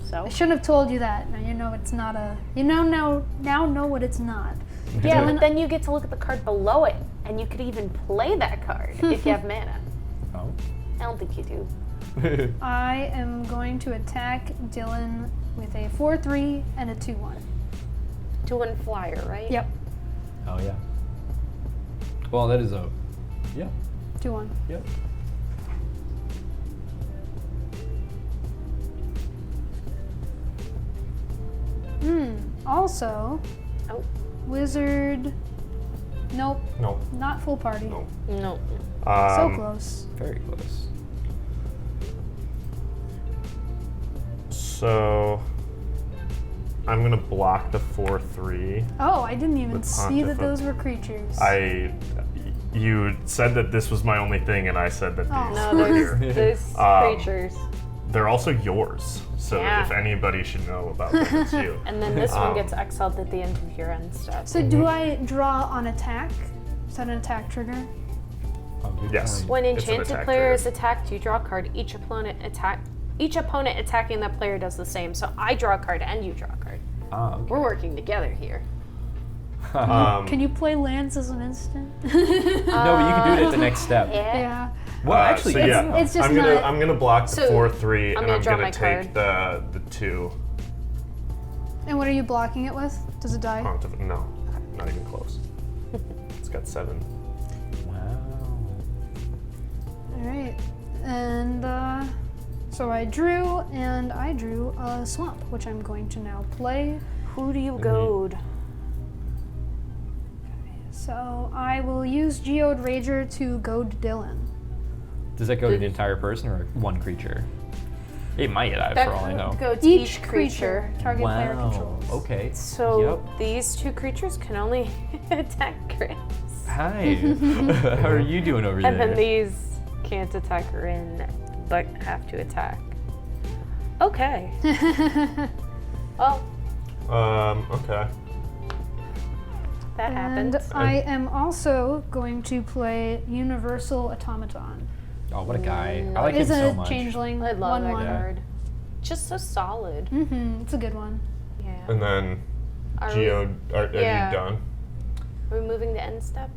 So? I shouldn't have told you that. Now you know it's not a, you know now know what it's not. Yeah, Dylan, but then you get to look at the card below it, and you could even play that card if you have mana. Oh. I don't think you do. I am going to attack Dylan with a 4/3 and a 2/1. 2/1 flyer, right? Yep, Oh yeah. Well, that is a. Yeah. 2/1. Yep. Also, Oh, wizard. Nope, No. not full party. No. no. So close. Very close. So I'm gonna block the 4/3. Oh, I didn't even With see that Pontiff. those were creatures. You said that this was my only thing, and I said that Oh. these No, were there's, here. there's creatures. They're also yours, so Yeah. if anybody should know about them, it's you. And then this one Um, gets exiled at the end of your end step. So do I draw on attack? Is that an attack trigger? Oh, good Yes. point. When It's an enchanted attack player trigger. is attacked, you draw a card. Each opponent attacking that player does the same. So I draw a card and you draw a card. Ah, okay. We're working together here. Can you play lands as an instant? No, but you can do it at the next step. Yeah. yeah. Well, actually, so yeah, it's just I'm gonna not- I'm gonna block the So, 4/3, I'm and gonna I'm draw gonna my take the 2. And what are you blocking it with? Does it die? No, not even close. It's got 7. Wow. All right. And so I drew a swamp, which I'm going to now play. Who do you goad? So I will use Geode Rager to goad Dylan. Does that go to the entire person or one creature? It might, for all I know. Goads Each creature target player Wow. controls. Okay. So Yep. these 2 creatures can only attack Chris. Hi. How are you doing over And there? then these can't attack Rin, but have to attack. Okay. Well, Okay. that And happened. I am also going to play Universal Automaton. Oh, what a guy. I like him It's so a much. changeling. I love that 1/1. card. Just so solid. It's a good one. Yeah. And then Are Geode, are Yeah. you done? we moving the end step?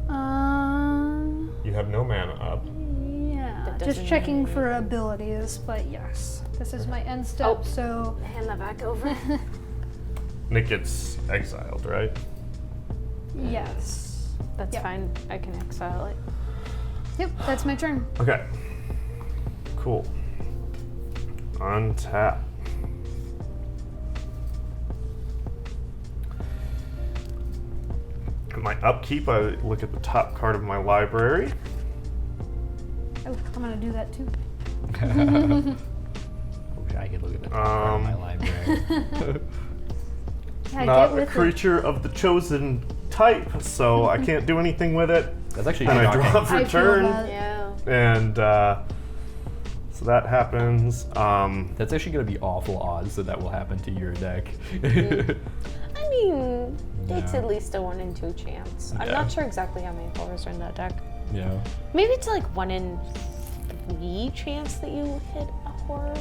You have no mana up. Yeah. That Just doesn't checking mean for abilities, but yes. This is my end step, Oh. so Hand that back over. And it gets exiled, right? yes. That's Yep. fine. I can exile it. Yep, that's my turn. Okay. Cool. Untap. In my upkeep, I look at the top card of my library. Oh, I'm gonna do that too. Wish I could look at the top part of my library. Yeah, Not get a with it. creature of the chosen type, so I can't do anything with it. That's actually And I shocking. draw for I feel turn, that. Yeah. and so that happens. That's actually going to be awful odds that will happen to your deck. I mean, it's Yeah. at least a 1 in 2 chance. I'm Yeah. not sure exactly how many horrors are in that deck. Yeah. Maybe it's like 1 in 3 chance that you hit a horror.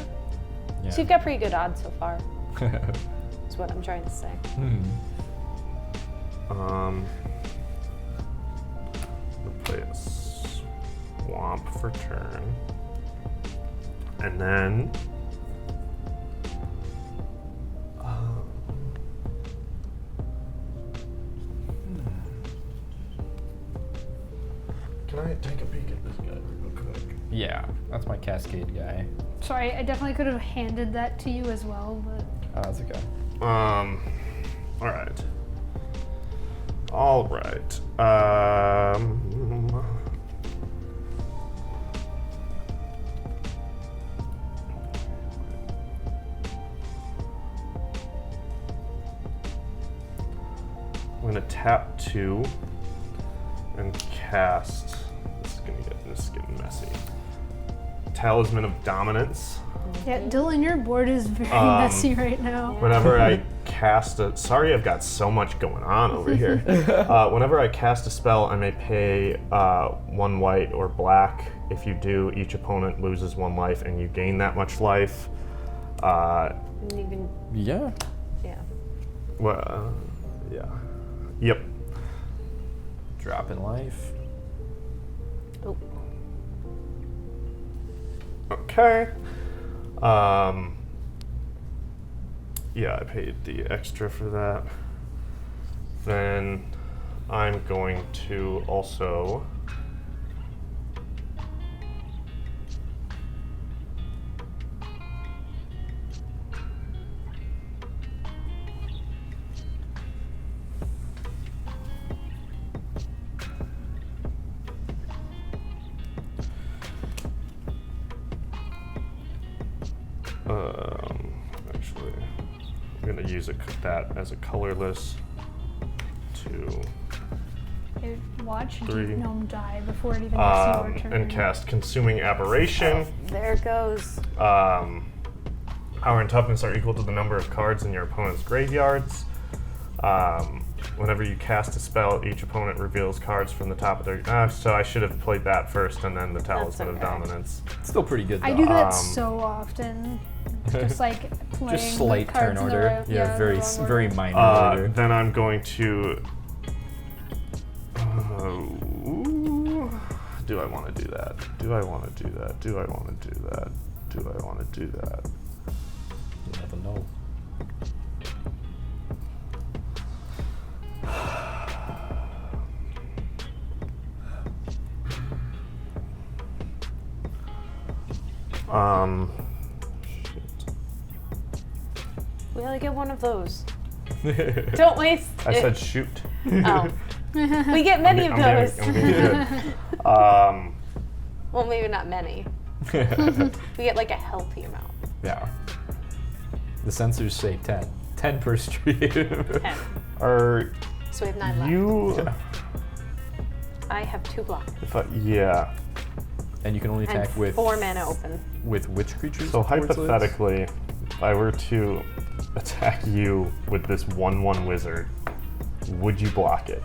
Yeah. So you've got pretty good odds so far, is what I'm trying to say. We'll play a swamp for turn, and then can I take a peek at this guy real quick? Yeah, that's my Cascade guy. Sorry, I definitely could have handed that to you as well, but Oh, that's okay. All right. All right. I'm gonna tap 2 and cast. This is getting messy. Talisman of Dominance. yeah, Dylan, your board is very messy right now. Whenever I cast a, sorry, I've got so much going on over here. Whenever I cast a spell, I may pay 1 white or black. If you do, each opponent loses 1 life, and you gain that much life. And you can, Yeah. yeah. Well, yeah. Yep. Drop in life. Oh, Okay. Yeah, I paid the extra for that. Then I'm going to also actually, I'm gonna use that as a colorless to Hey, watch Three. Deep Gnome die before it even gets your turn. and cast Consuming Aberration. there it goes. Power and toughness are equal to the number of cards in your opponent's graveyards. Whenever you cast a spell, each opponent reveals cards from the top of their. So I should have played that first, and then the Talisman of okay. Dominance. Still pretty good, though. I do that Um, so often. Just like playing Just slight the cards turn in the order. right- Yeah, the very, wrong order. very minor order. Then I'm going to Do I want to do that? Do I want to do that? Do I want to do that? Do I want to do that? You never know. Shit. We only get one of those. Don't waste I it. said shoot. Oh. We get many of those. I'm being good. Well, maybe not many. We get like a healthy amount. Yeah. The sensors say 10. 10 per stream. 10. Are So we have 9 left. you? I have 2 blocks. Yeah. And you can only And attack with 4 mana open. with which creatures? So towards lids? hypothetically, if I were to attack you with this 1/1 wizard, would you block it?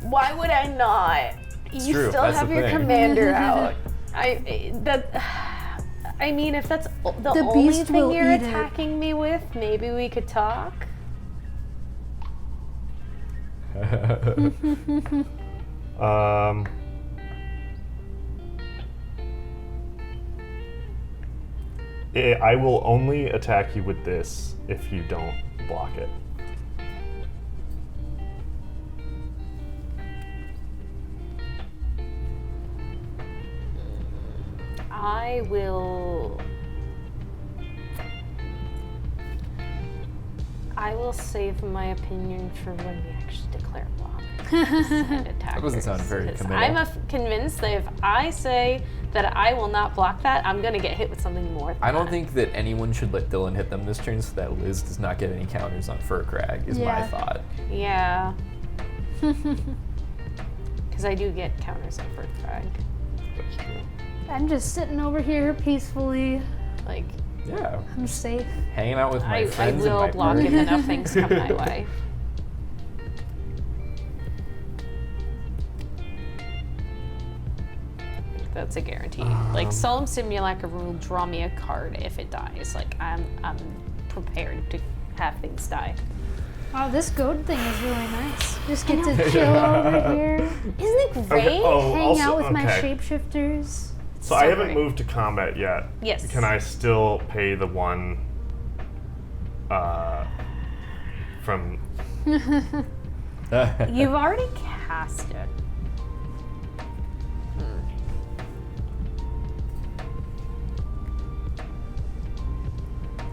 Why would I not? You true, still that's have the your thing. commander out. I mean, if that's the only beast thing will you're eat it. attacking me with, maybe we could talk. I will only attack you with this if you don't block it. I will save my opinion for when we actually declare block. And That doesn't sound very because committal. I'm convinced that if I say that I will not block that, I'm gonna get hit with something more than I don't that. think that anyone should let Dylan hit them this turn so that Liz does not get any counters on Fur Crag, is my Yeah. thought. Yeah. Because I do get counters on Fur Crag. That's true. I'm just sitting over here peacefully. Like, Yeah. I'm safe. Hanging out with my I friends will and my block party. if enough things come my way. That's a guarantee. Like Solemn Simulacra will draw me a card if it dies. Like I'm prepared to have things die. Wow, this goat thing is really nice. Just get to chill over here, Isn't it great? Oh, hang also, out with my okay. shapeshifters. So I haven't great. moved to combat yet. Yes. Can I still pay the one from? You've already cast it.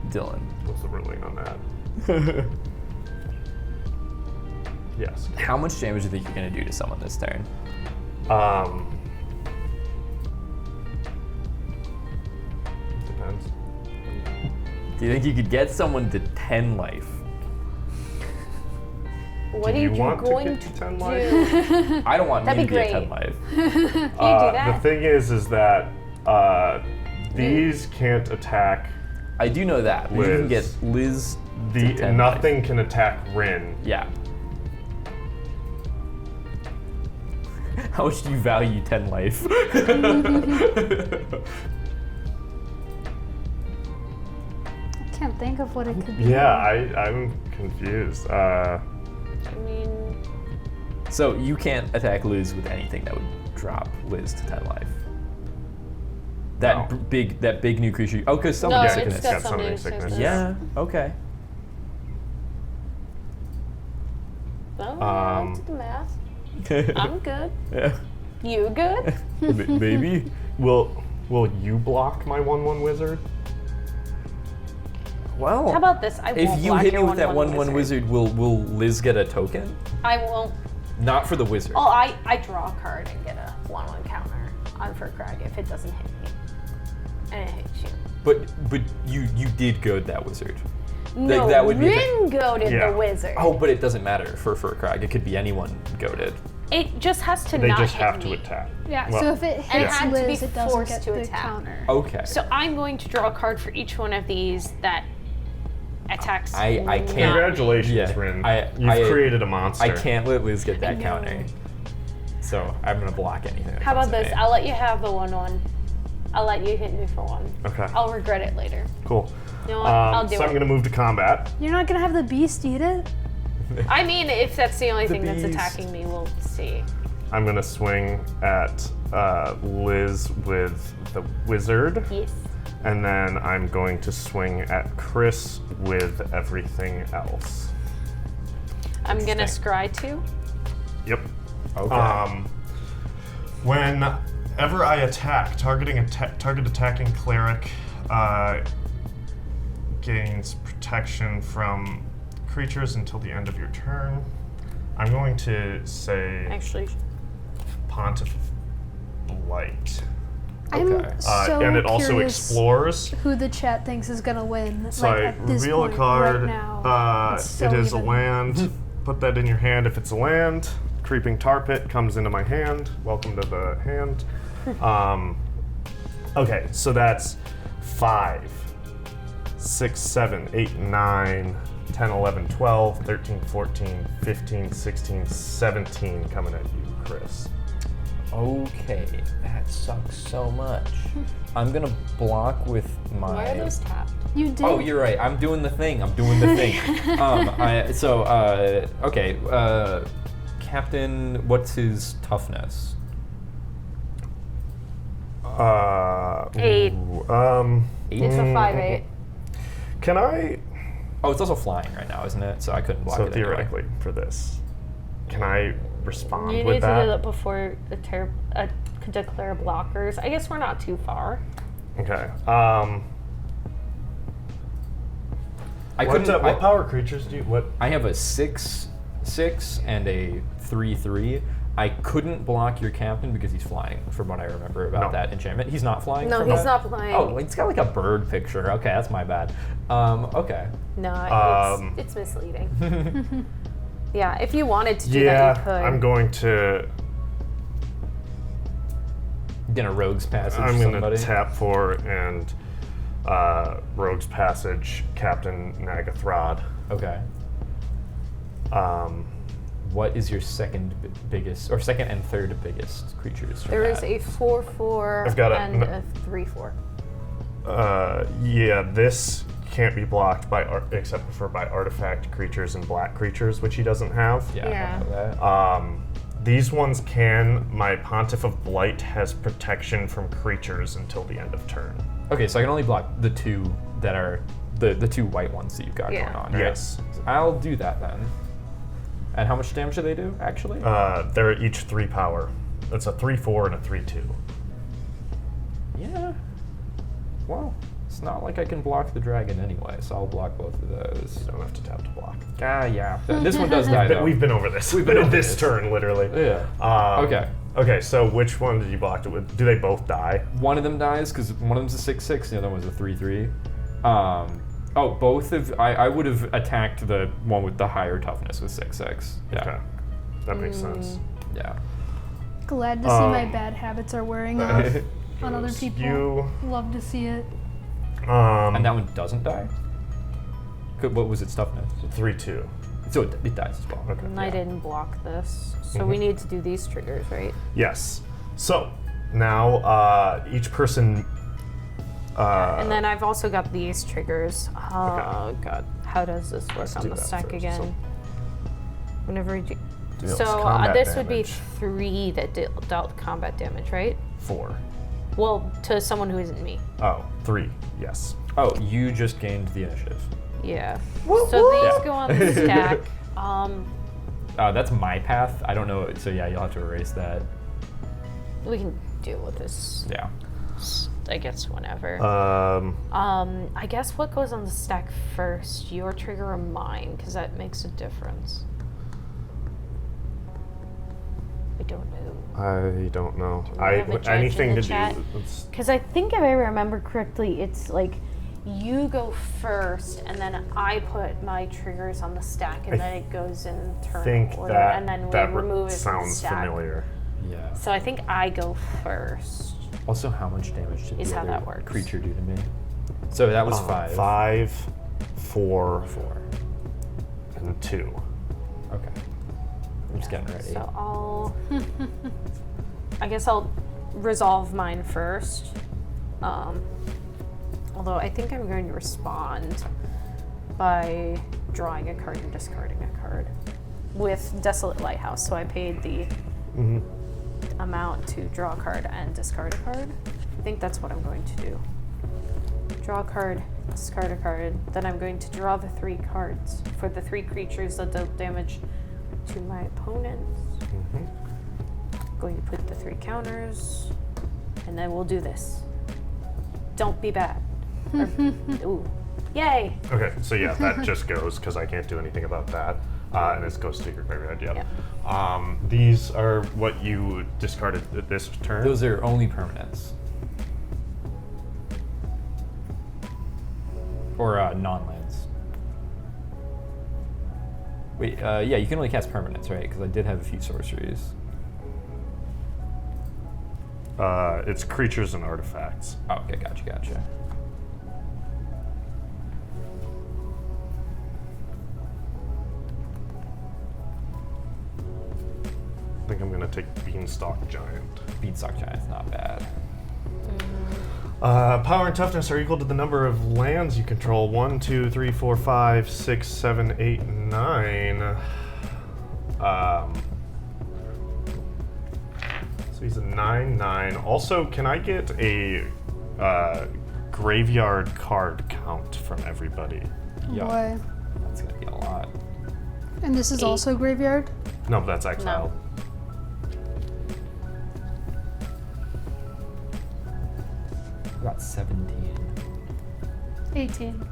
Dylan. What's the ruling on that? Yes. How much damage do you think you're going to do to someone this turn? Depends. Do you think you could get someone to 10 life? What Do are you you want to going get to to 10 do? life? I don't want me That'd to be be at 10 great. life. Can you do that? The thing is that these can't attack. I do know that, but you can get Liz. Liz to 10 Nothing life. can attack Rin. Yeah. How much do you value 10 life? I can't think of what it could be. Yeah, I'm confused. I mean, So you can't attack Liz with anything that would drop Liz to 10 life. That No. big new creature. Oh, because someone no, gets it's sickness. got summoning something sickness. Yeah. Okay. Oh, do the math. I'm good. Yeah. You good? Maybe. Will you block my 1/1 wizard? Well. How about this? I if won't you block hit me your with that 1/1 1/1 wizard, will Liz get a token? I won't. Not for the wizard. Oh, I draw a card and get a 1/1 counter on Fur Crag if it doesn't hit me. And it hits you. But you did goad that wizard. No, that would be the- Rin goaded Yeah. the wizard. Oh, but it doesn't matter for Fur Crag. It could be anyone goaded. It just has to They not just hit have to me. attack. Yeah, Well, so if it And it hits had to be Liz, it doesn't forced get to the attack. counter. Okay. So I'm going to draw a card for each one of these that attacks. I not can't- me. Congratulations, Yeah, Rin. I- You've created a monster. I can't let Liz get that know. counter. So I'm gonna block anything. that How comes about at this? me. I'll let you have the 1/1. I'll let you hit me for 1. Okay. I'll regret it later. Cool. You know what? I'll do so I'm it. gonna move to combat. You're not gonna have the beast eat it? I mean, if that's the only The thing that's beast. attacking me, we'll see. I'm gonna swing at Liz with the wizard. Yes. And then I'm going to swing at Chris with everything else. I'm gonna Interesting. scry too. Yep. Okay. Whenever I attack, target attacking cleric gains protection from creatures until the end of your turn. I'm going to say Actually, Pontiff Blight. Okay. I'm so And it also curious explores. who the chat thinks is gonna win. So like, I at this reveal a point, card. right now. It's so it is even. a land. Put that in your hand if it's a land. Creeping Tar Pit comes into my hand. Welcome to the hand. Okay, so that's 5, 6, 7, 8, 9, 10, 11, 12, 13, 14, 15, 16, 17 coming at you, Chris. Okay, that sucks so much. I'm gonna block with my. why are those tapped? You did. Oh, you're right. I'm doing the thing. Okay. Captain, what's his toughness? 8. Ooh, It's a 5/8. Can I? Oh, it's also flying right now, isn't it? So I couldn't block So it anyway. theoretically, for this, can I respond You with need to that? do that before declare blockers. I guess we're not too far. Okay. I couldn't. What power creatures do you? What? I have a 6/6 and a 3/3. I couldn't block your captain because he's flying, from what I remember about No. that enchantment. He's not flying? No, from he's that? not flying. Oh, it's got like a bird picture. Okay, that's my bad. Okay. No, it's misleading. Yeah, if you wanted to do that, Yeah, you could. I'm going to. Gonna rogue's passage I'm going somebody. to tap for and Rogue's Passage, Captain Nagathrod. Okay. What is your second biggest, or second and third biggest creatures? From There is that? a 4/4 I've got and a 3/4. Yeah, this can't be blocked by except for by artifact creatures and black creatures, which he doesn't have. Yeah, I Yeah. don't know that. These ones can. My Pontiff of Blight has protection from creatures until the end of turn. Okay, so I can only block the two that are the two white ones that you've got Yeah. going on, right? Yes. I'll do that then. And how much damage do they do, actually? They're each 3 power. It's a 3/4 and a 3/2. Yeah. Well, it's not like I can block the dragon anyway, so I'll block both of those. You don't have to tap to block. Yeah. This one does die, though. We've been over this. We've been over this this. turn, literally. Yeah. Okay. Okay, so which one did you block it with? Do they both die? One of them dies because one of them's a 6/6, the other one's a 3/3. Both of I would have attacked the one with the higher toughness with 6/6. Yeah. Okay, that makes sense. Yeah. Glad to see my bad habits are wearing off on other Goes people. You. Love to see it. And that one doesn't die? What was its toughness? 3/2. So it dies as well. Okay. And I didn't block this, so Mm-hmm. we need to do these triggers, right? Yes. So now each person. And then I've also got these triggers. Oh god, how does this work Let's on do the that stack first. again? So- Whenever you do. Deals So combat this would be damage. 3 that dealt combat damage, right? 4. Well, to someone who isn't me. Oh, 3. Yes. Oh, you just gained the initiative. Yeah. So these Yeah. go on the stack. That's my path. I don't know. So yeah, you'll have to erase that. We can deal with this, Yeah. I guess, whenever. I guess what goes on the stack first, your trigger or mine, because that makes a difference. I don't know. I don't know. we have a judge in Anything the to chat? do. It's, Because I think if I remember correctly, it's like you go first, and then I put my triggers on the stack, and then it goes in turn think order, that and then we that remove it from the sounds stack. familiar. Yeah. So I think I go first. Also, how much damage did Is the how other that works. creature do to me? So that was 5. 5, 4, 4. and 2. Okay. I'm just getting ready. So I guess I'll resolve mine first. Although I think I'm going to respond by drawing a card and discarding a card with Desolate Lighthouse. So I paid the amount to draw a card and discard a card. I think that's what I'm going to do. Draw a card, discard a card. Then I'm going to draw the 3 cards for the 3 creatures that dealt damage to my opponents. Going to put the 3 counters, and then we'll do this. Don't be bad. Ooh. Yay! Okay, so yeah, that just goes because I can't do anything about that. And this goes to your graveyard, yeah. These are what you discarded this turn? Those are only permanents. Or non-lands. Wait, yeah, you can only cast permanents, right? Because I did have a few sorceries. It's creatures and artifacts. Oh, okay, gotcha. I think I'm gonna take Beanstalk Giant. Beanstalk Giant's not bad. Power and toughness are equal to the number of lands you control. 1, 2, 3, 4, 5, 6, 7, 8, 9. So he's a 9/9. Also, can I get a graveyard card count from everybody? Yeah. Boy. That's gonna be a lot. And this is 8. also graveyard? No, that's exiled. We got 17. 18.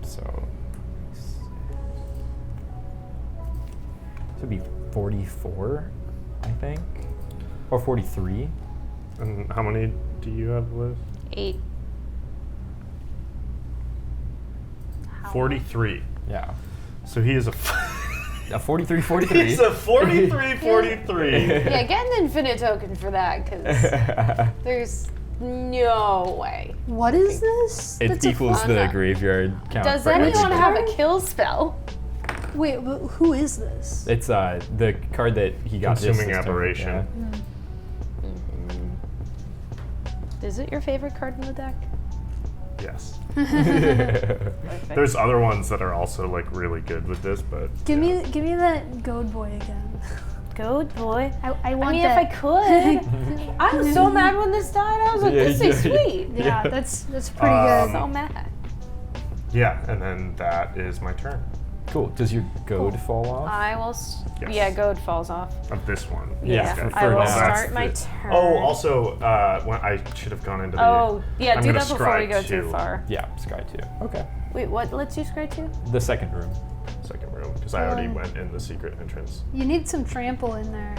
So this would be 44, I think, or 43. And how many do you have, Liz? 8. 43. Yeah, So he is a. a 43, 43. He's a 43, 43. Yeah, get an infinite token for that, because there's no way. What is this? It That's a equals fun the one. graveyard count. Does for anyone everything. have a kill spell? Wait, who is this? It's the card that he got. Consuming this turn, Aberration. Is it your favorite card in the deck? Yes. Yeah. There's other ones that are also like really good with this, but Give me that goad boy again. Goat boy. I want mean, that. if I could. I was so mad when this died. I was like, this is sweet. Yeah, that's pretty So mad. yeah. And then that is my turn Cool. Does your goad fall off? I will. Yes. Yeah, goat falls off. of this one. Yeah, This guy. for I will now. start my That's turn. Oh, also, when I should have gone into the. Oh, yeah, I'm do gonna that before we scry go too 2. far. Yeah, Sky 2. Okay. Wait, what lets you scry 2? The second room. Second room, because I already went in the secret entrance. You need some trample in there.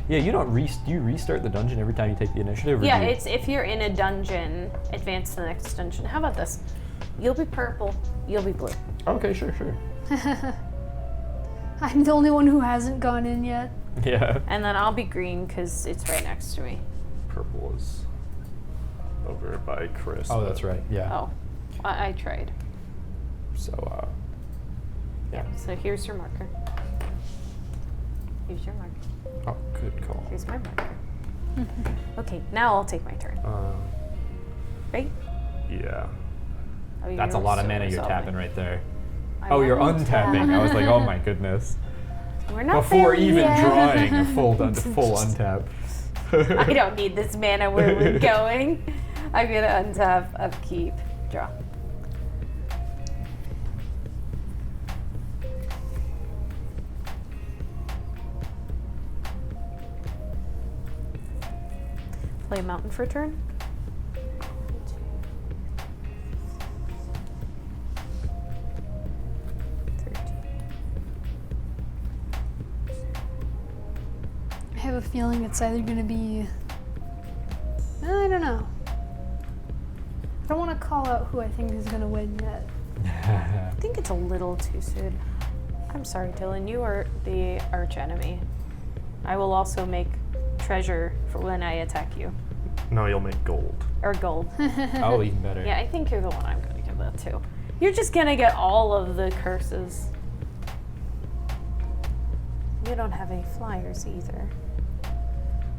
Yeah, you don't do you restart the dungeon every time you take the initiative? Or Yeah, do you- it's if you're in a dungeon, advance to the next dungeon. How about this? You'll be purple, you'll be blue. Okay, sure. I'm the only one who hasn't gone in yet. Yeah. And then I'll be green because it's right next to me. Purple is over by Chris. Oh, that's right. Yeah. Oh, I tried. So, Yeah, so here's your marker. Here's your marker. oh, good call. Here's my marker. Okay, now I'll take my turn. Right? Yeah. Oh, That's a you're lot of so mana you're resolving. tapping right there. I'm Oh, you're untapped. untapping. I was like, oh my goodness. We're not Before there even yet. drawing a full untap. I don't need this mana where we're going. I'm gonna untap, upkeep, draw. Play a mountain for a turn. I have a feeling it's either gonna be. I don't know. I don't want to call out who I think is gonna win yet. I think it's a little too soon. I'm sorry, Dylan. You are the arch enemy. I will also make treasure for when I attack you. No, you'll make gold. Or gold. Oh, even better. Yeah, I think you're the one I'm gonna give that to. You're just gonna get all of the curses. You don't have any flyers either.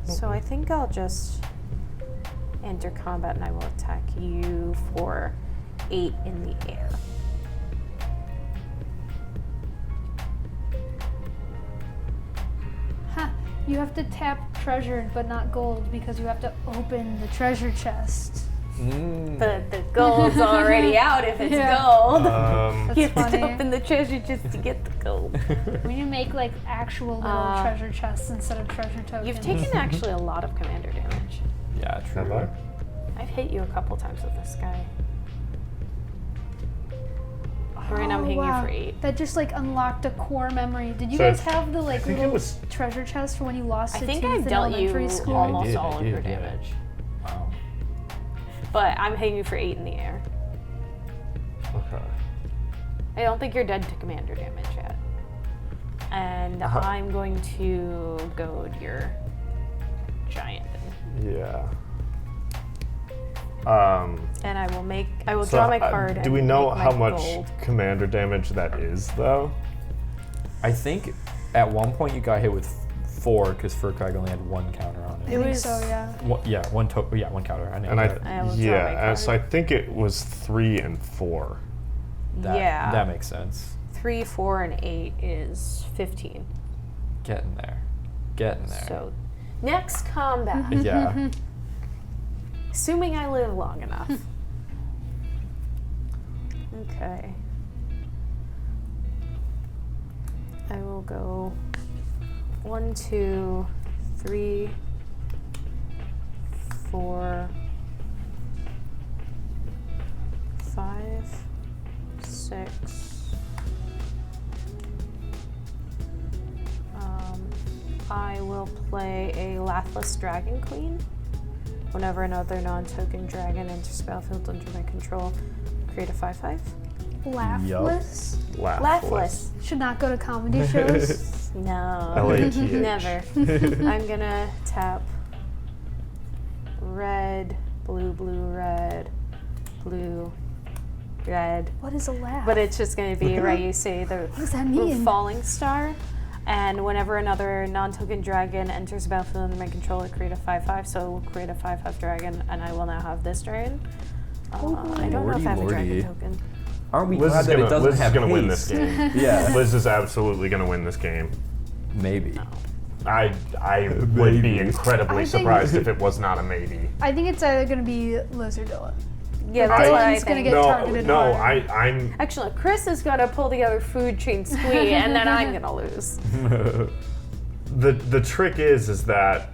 So I think I'll just enter combat and I will attack you for 8 in the air. You have to tap treasured but not gold because you have to open the treasure chest. But the gold's already out if it's gold. That's You have to funny. open the treasure just to get the gold. When you make like actual little treasure chests instead of treasure tokens. You've taken actually a lot of commander damage. Yeah, true. Have I? I've hit you a couple times with this guy. Right now I'm hitting you for 8. That just like unlocked a core memory. Did you So guys have the like think it little was- treasure chest for when you lost I a think tooth I in dealt you elementary school? almost I all of did, your yeah. damage. Wow. But I'm hitting you for 8 in the air. Okay. I don't think you're dead to commander damage yet. And I'm going to goad your giant thing. Yeah. And I will So, draw my card. do we and know make how my much gold. commander damage that is, though? I think at one point you got hit with 4 because Furkag only had 1 counter on I it. think so, yeah. One counter. I know And that. I will draw my and so I card. think it was 3 and 4. Yeah. That makes sense. 3, 4, and 8 is 15. Getting there. Getting there. So next combat, Yeah. assuming I live long enough. Okay. I will go 1, 2, 3, 4, 5, 6. I will play a Lathless Dragon Queen. Whenever another non-token dragon enters the battlefield under my control, create a 5/5. Laughless? Lathless. Should not go to comedy shows. No. LATH. Never. I'm gonna tap red, blue, blue, red, blue, red. What is a laugh? But it's just gonna be right. You say the does that mean? falling star, and whenever another non-token dragon enters the battlefield under my control, I create a 5/5. So we'll create a 5/5 dragon, and I will now have this dragon. I don't know if I have a dragon Lordy. token. Aren't we Liz glad is that gonna, it doesn't Liz have is gonna win this haste? game. Yeah. Liz is absolutely gonna win this game. Maybe. I would be Maybe. incredibly I think- surprised if it was not a maybe. I think it's either going to be Liz or Dylan. Yeah, that's what I Dylan's gonna think. get targeted No, hard. I'm Actually, Chris is gonna pull together food chain squee, and then I'm gonna lose. the trick is that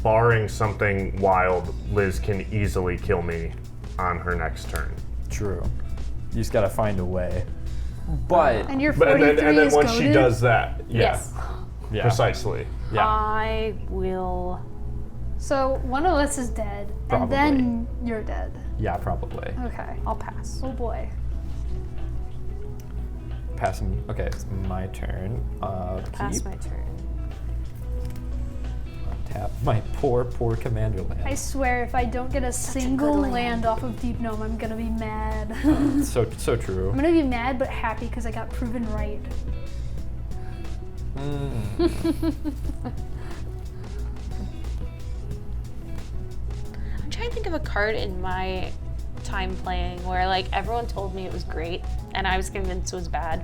barring something wild, Liz can easily kill me on her next turn. True. You just gotta find a way. But And your But 43 and then is once she goated? does that, yeah, Yes. yeah. precisely. Yeah. I will. So one of us is dead, Probably. and then you're dead. Yeah, probably. Okay. I'll pass. Oh boy. Passing. Okay, it's my turn. Pass Keep. my turn. Tap my poor commander land. I swear, if I don't get a single good land. land off of Deep Gnome, I'm gonna be mad. So true. I'm gonna be mad but happy because I got proven right. I'm trying to think of a card in my time playing where like everyone told me it was great, and I was convinced it was bad,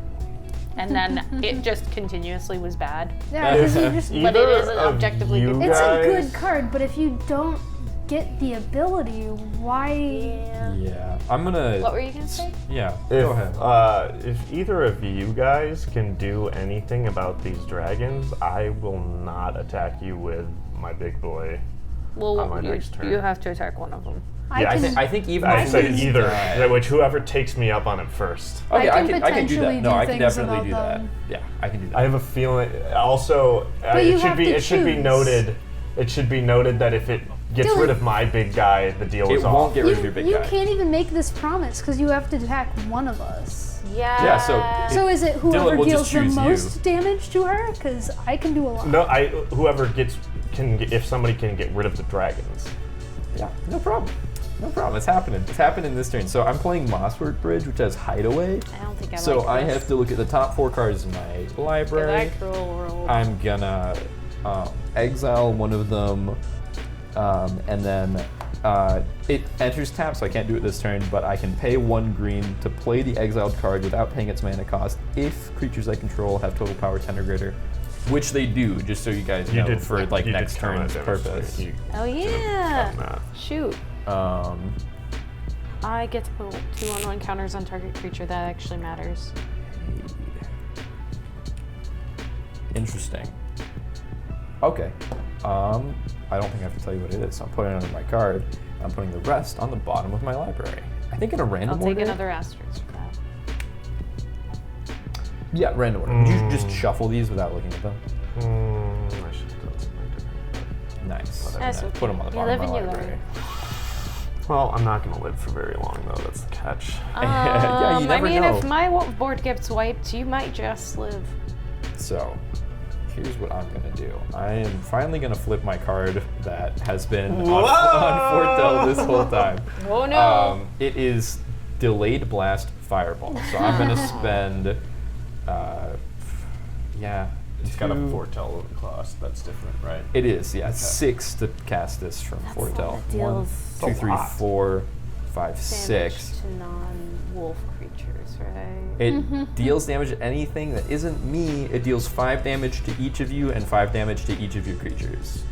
and then it just continuously was bad. Yeah, because you just. But it is an Either of objectively you good It's a guys- good card, but if you don't get the ability, why? Yeah. Yeah. I'm gonna. What were you gonna say? Yeah. If, Go ahead. if either of you guys can do anything about these dragons, I will not attack you with my big boy. On my Well, next turn. you have to attack one of them. I Yeah, can. I think even I if said it's either, bad- which whoever takes me up on it first. Okay, I I can can do potentially that. No, do I can things definitely about do that. them. Yeah, I can do that. I have a feeling. Also, But you it should have be to it should be choose. noted. It should be noted that if it gets Dylan. rid of my big guy, the deal it is won't off. get rid of your You, big you guy. can't even make this promise because you have to attack one of us. Yeah. Yeah, so So is it whoever will just deals the choose you. most damage to her? Because I can do a lot. No, whoever if somebody can get rid of the dragons. Yeah, no problem. No problem. It's happening. It's happening this turn. So I'm playing Mosswork Bridge, which has Hideaway. I don't think I So like I this. have to look at the top 4 cards in my Get library. that girl rolled. I'm gonna exile one of them, and then it enters tap, so I can't do it this turn, but I can pay 1 green to play the exiled card without paying its mana cost if creatures I control have total power 10 or greater. Which they do, just so you guys You know, did for like you did next count turn's it, purpose. You Oh done yeah. that. Shoot. Um, I get to put 2-on-1 counters on target creature. That actually matters. Interesting. Okay. I don't think I have to tell you what it is. So I'm putting it on my card. I'm putting the rest on the bottom of my library. I think in a random I'll order. take another asterisk for that. Yeah, random order. Would you just shuffle these without looking at them? I should have done something different. Nice. That's Put okay. them on the You bottom live of my and you library. Well, I'm not going to live for very long, though. That's the catch. Yeah, you never I mean, know. if my board gets wiped, you might just live. So, here's what I'm gonna do. I am finally gonna flip my card that has been on Fortel this whole time. Oh no! It is Delayed Blast Fireball. So I'm gonna spend, It's got a two- foretell cost. That's different, right? It is, yeah, 6 to cast this from That's Fortel. what it deals. 1, 2, 3, lot. 4, 5, Damage 6. to non-wolf creatures, right? It deals damage to anything that isn't me. It deals 5 damage to each of you and 5 damage to each of your creatures.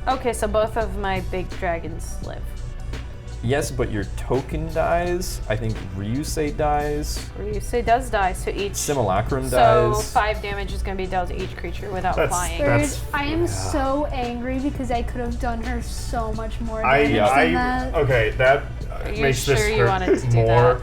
Okay, so both of my big dragons live. Yes, but your token dies. I think Ryusei dies. Ryusei does die, so each. Simulacrum So dies. 5 damage is going to be dealt to each creature without That's- flying. that's- I am so angry because I could have done her so much more I, damage than that. okay, that Are you makes this sure you hurt wanted to do more.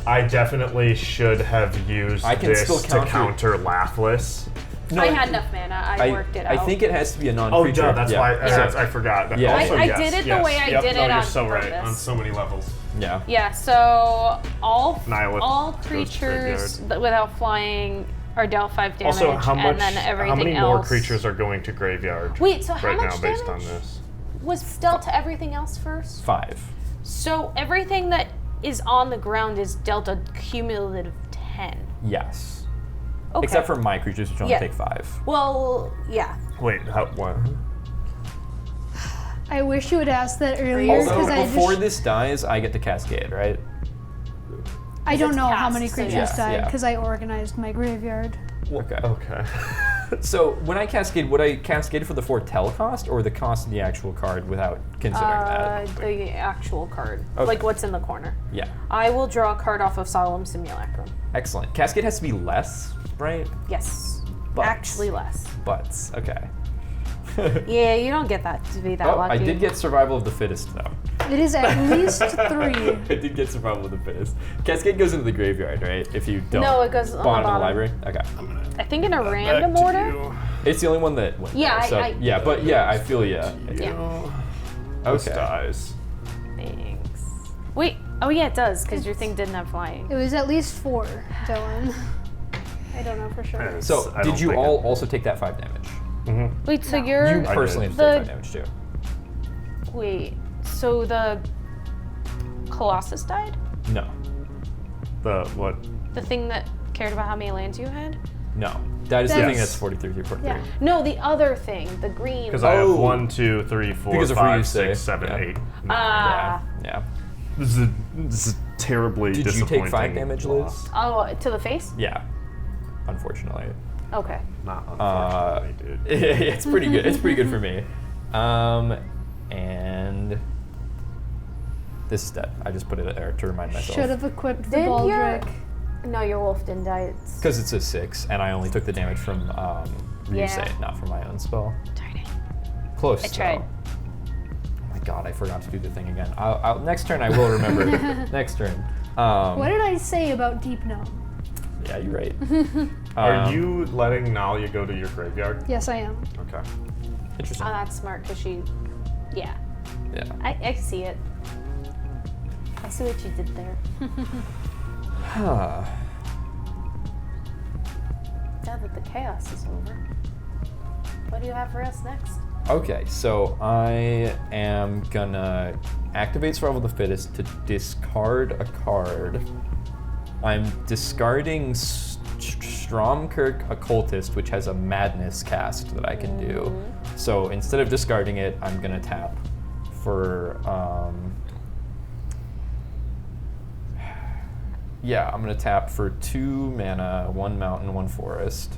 I definitely should have used I can this still to counter- counter Laughless. No, I had enough mana. I worked it out. I think it has to be a Oh, non-creature. duh, that's why I forgot. But Yeah. also, I yes, did it the yes, way I yep, did no, it you're on so right purpose. on so many levels. Yeah. Yeah, so all Nihilist creatures goes without flying are dealt 5 damage, Also, how and then everything how many else. more creatures are going to graveyard Wait, so how right much now based damage on this? was dealt to everything else first? 5. So everything that is on the ground is dealt a cumulative 10. Yes. Okay. Except for my creatures, which only Yeah. take 5. Well, yeah. Wait, what? I wish you had asked that earlier Also, because I before just this dies, I get to cascade, right? I don't it's know how cast, many so creatures yes. died Yeah. because I organized my graveyard. Okay. Okay. So when I cascade, would I cascade for the foretell cost or the cost of the actual card without considering that? The actual card. Okay. Like what's in the corner. Yeah. I will draw a card off of Solemn Simulacrum. Excellent. Cascade has to be less, right? Yes. But- Actually less. Butts. Okay. Yeah, you don't get that to be that Oh, lucky. I did get survival of the fittest though. It is at least 3. I did get survival of the fittest. Cascade goes into the graveyard, right? If you don't. No, it goes on the bottom of the bottom. library. Okay. I think in a random order. It's the only one that went. Yeah, there, so, I- yeah, but yeah, I feel ya. Yeah. This Okay. dies. Thanks. Wait. Oh yeah, it does because your thing didn't have flying. It was at least 4, Dylan. I don't know for sure. Yes. So I did don't you think all also take that 5 damage? Wait, so No. you're You personally have to The- take 5 damage too. wait. So the Colossus died? No. The what? The thing that cared about how many lands you had? No. That is the That's- thing that's 43 through 43. Yeah. No, the other thing, the green. Because I have Oh. 1, 2, 3, 4, Because of 5, Ryusei, 6, 7, yeah. 8, 9. Ah. Yeah. This is terribly Did you disappointing. take 5 damage, Liz? Oh, to the face? Yeah. Unfortunately. Okay. Not unfortunately, dude. It's pretty good. It's pretty good for me. And this is dead. I just put it there to remind myself. Should have equipped the Did your Baldric. No, your wolf didn't die. It's Because it's a 6, and I only took the damage from Ryusei, Yeah. not from my own spell. darn it. Close. I tried. though. Oh my god, I forgot to do the thing again. Next turn I will remember. Next turn. What did I say about Deep Gnome? Yeah, you're right. Are you letting Nalia go to your graveyard? Yes, I am. Okay. Interesting. Oh, that's smart because she. Yeah. Yeah. I see it. I see what you did there. Huh. Now that the chaos is over, what do you have for us next? Okay, so I am gonna activate Survival of the Fittest to discard a card. I'm discarding Stromkirk Occultist, which has a Madness cast that I can do. So instead of discarding it, I'm gonna tap for Yeah, I'm gonna tap for 2 mana, 1 mountain, 1 forest,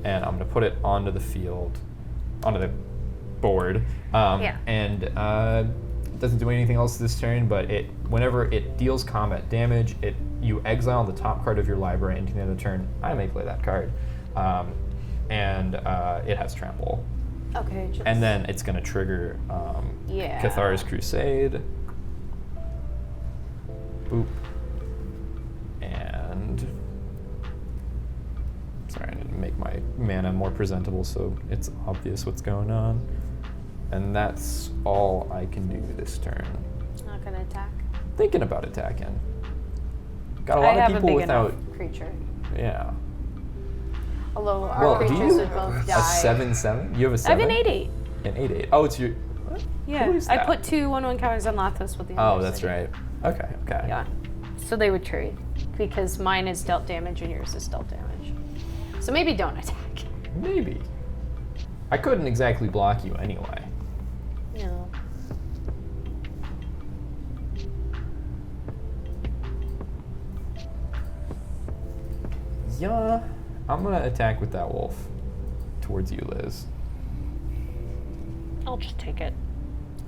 and I'm gonna put it onto the field, onto the board. Yeah. And it doesn't do anything else this turn, but whenever it deals combat damage, you exile the top card of your library into the end of the turn. I may play that card, and it has trample. Okay. Just, And then it's gonna trigger yeah. Cathar's Crusade. Boop. And sorry, I need to make my mana more presentable so it's obvious what's going on. And that's all I can do this turn. Not gonna attack. Thinking about attacking. Got a I lot have of a people big without. enough creature. Yeah. Although our Well, do creatures you? would both die. A 7/7? You have a I have 7? an 8/8. An 8/8. Oh, it's your. What? Yeah, Who is I that? put 2 1/1 counters on Lathos with the Oh, other that's city. right. Okay, okay. Yeah. So they would trade because mine is dealt damage and yours is dealt damage. So maybe don't attack. Maybe. I couldn't exactly block you anyway. No. Yeah, I'm gonna attack with that wolf towards you, Liz. I'll just take it.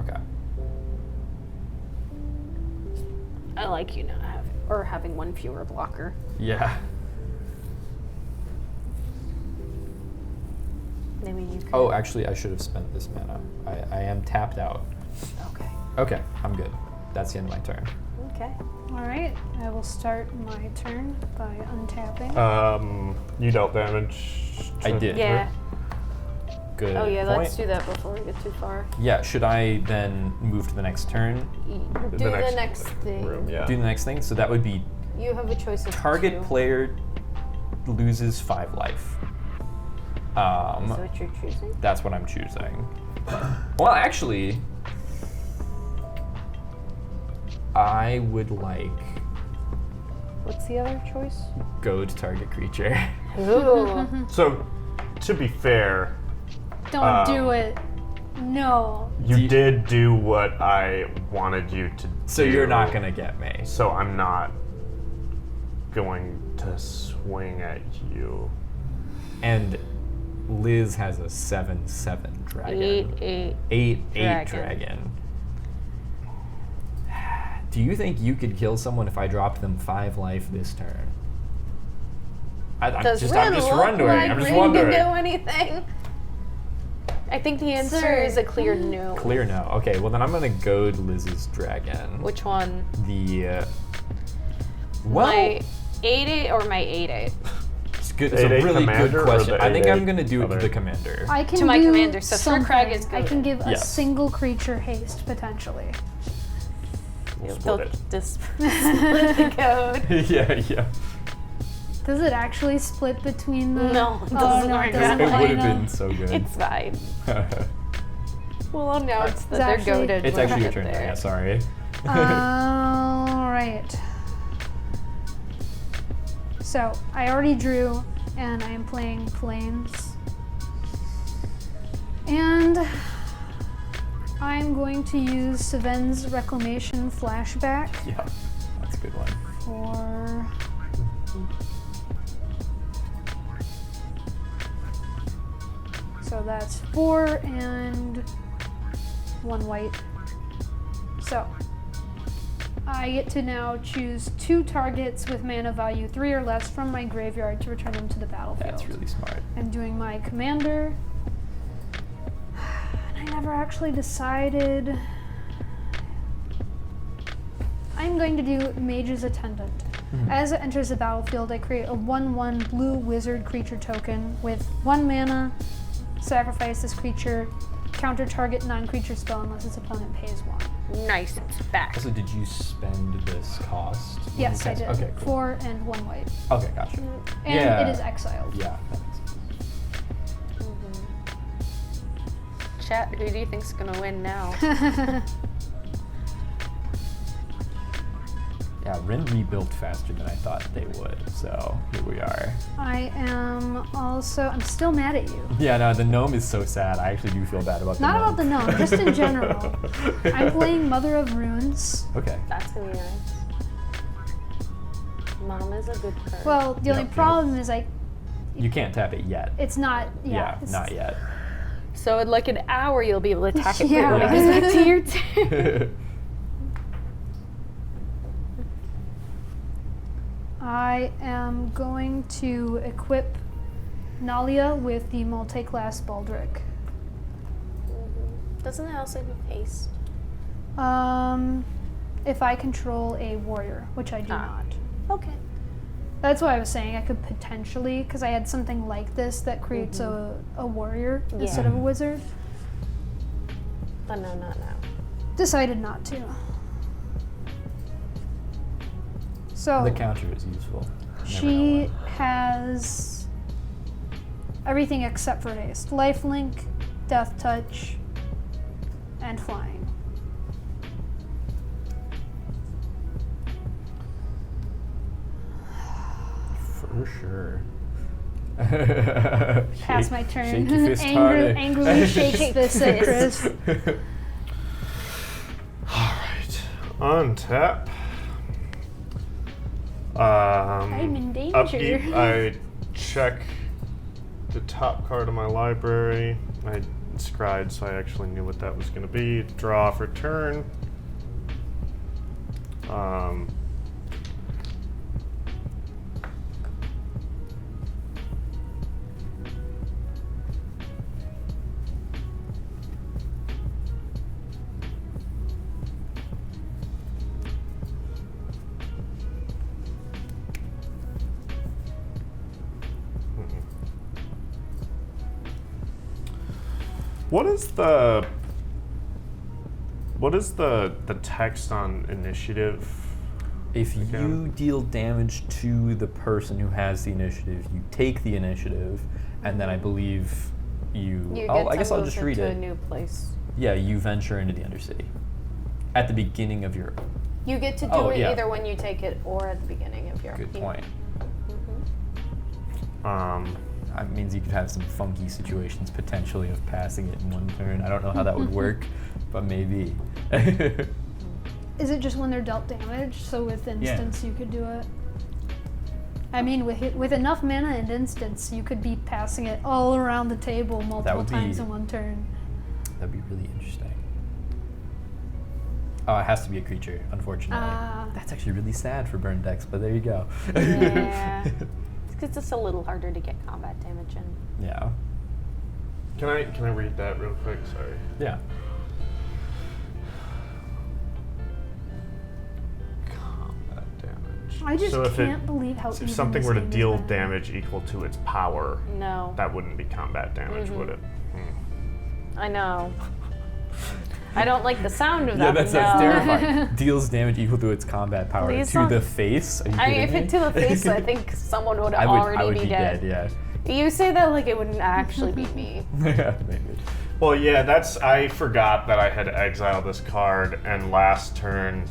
Okay. I like you not having one fewer blocker. Yeah. Maybe you could. Oh, actually, I should have spent this mana. I am tapped out. Okay. Okay, I'm good. That's the end of my turn. Okay. All right, I will start my turn by untapping. You dealt damage. I did. Yeah. Good Oh yeah, point. let's do that before we get too far. Yeah, should I then move to the next turn? Do the next thing. room, yeah. Do the next thing? So that would be You have a choice of target 2. player loses 5 life. Is that what you're choosing? That's what I'm choosing. Well, actually, I would like What's the other choice? goad target creature. Ooh. So, to be fair, Don't do it. No. you did do what I wanted you to So do. you're not gonna get me. So I'm not going to swing at you. And Liz has a 7/7 dragon. 8/8. 8/8 Dragon. dragon. Do you think you could kill someone if I dropped them 5 life this turn? I'm Does just Rin look wondering. like I'm just Rin wondering. can do anything? I think the answer Sir. is a clear no. Clear no. Okay, well then I'm gonna goad Liz's dragon. Which one? The well, My 8/8 or my 8/8? it's good. It's a 8/8 really good commander or question. the I think 8/8 I'm gonna do it to other? the commander. I can To my do commander, so Sir Crag is something. I can good. give a Yes. single creature haste potentially. We'll They'll split it. just split the code. yeah. Does it actually split between the? No, it Oh doesn't no, work it doesn't. It out. would have I know. been so good. It's fine. We'll announce that It's they're actually- goaded. It's when actually we your get turn. there. Yeah, sorry. All right. So I already drew, and I am playing Plains, and I'm going to use Saven's Reclamation Flashback Yeah, that's a good one. for. So that's 4 and 1 white. So I get to now choose 2 targets with mana value 3 or less from my graveyard to return them to the battlefield. That's really smart. I'm doing my commander. And I never actually decided. I'm going to do Mage's Attendant. As it enters the battlefield, I create a 1/1 blue wizard creature token with 1 mana. Sacrifice this creature. Counter target non-creature spell unless its opponent pays 1. Nice, it's back. Also, did you spend this cost? when Yes, you I cast- did. Okay, cool. 4 and 1 white. Okay, gotcha. And Yeah. it is exiled. Yeah, that makes sense. Chat, who do you think's gonna win now? Yeah, Rin rebuilt faster than I thought they would, so here we are. I am also. I'm still mad at you. Yeah, no, the gnome is so sad. I actually do feel bad about the Not gnome. about the gnome, just in general. I'm playing Mother of Runes. Okay. That's gonna be nice. Mom is a good card. Well, the only Yep. problem is You can't tap it yet. it's not. Yeah, it's, not yet. So in like an hour, you'll be able to attack it Yeah. when it goes back to your turn. I am going to equip Nalia with the multi-class baldric. Doesn't it also do haste? If I control a warrior, which I do Ah. not. Okay. That's why I was saying I could potentially, because I had something like this that creates a warrior instead of a wizard. But no, not now. Decided not to. So The counter is useful. Never she know why. has everything except for haste. Lifelink, death touch, and flying. For sure. Pass my turn. Shake your fist harder. Angrily shakes fist at Chris. Alright. Untap. I'm in danger. Upkeep, I check the top card of my library. I scried, so I actually knew what that was going to be. Draw for turn. What is the text on initiative? If you Again. deal damage to the person who has the initiative, you take the initiative, and then I believe you. You oh, get I guess to I'll move just read into it. a new place. Yeah, you venture into the Undercity at the beginning of your. You get to do Oh, it yeah. either when you take it or at the beginning of your. Good point. Um, That means you could have some funky situations potentially of passing it in one turn. I don't know how that would work, but maybe. Is it just when they're dealt damage? So with instance, you could do it. I mean, with enough mana and instance, you could be passing it all around the table multiple would times be- in one turn. That'd be really interesting. Oh, it has to be a creature, unfortunately. Ah. That's actually really sad for burn decks, but there you go. Yeah. It's just a little harder to get combat damage in. Yeah. can I read that real quick? Sorry. Yeah. Combat damage. I just So if can't believe how if even something this were to game is deal bad. damage equal to its power, No. that wouldn't be combat damage, Mm-hmm. would it? I know. I don't like the sound of Yeah, that. that's no. terrifying. Deals damage equal to its combat power Please to don't- the face. Are you I mean, kidding if it me? to the face, I think someone would I already would be be dead. Yeah. You say that like it wouldn't actually be me. Yeah, maybe. Well, yeah, I forgot that I had exiled this card, and last turn,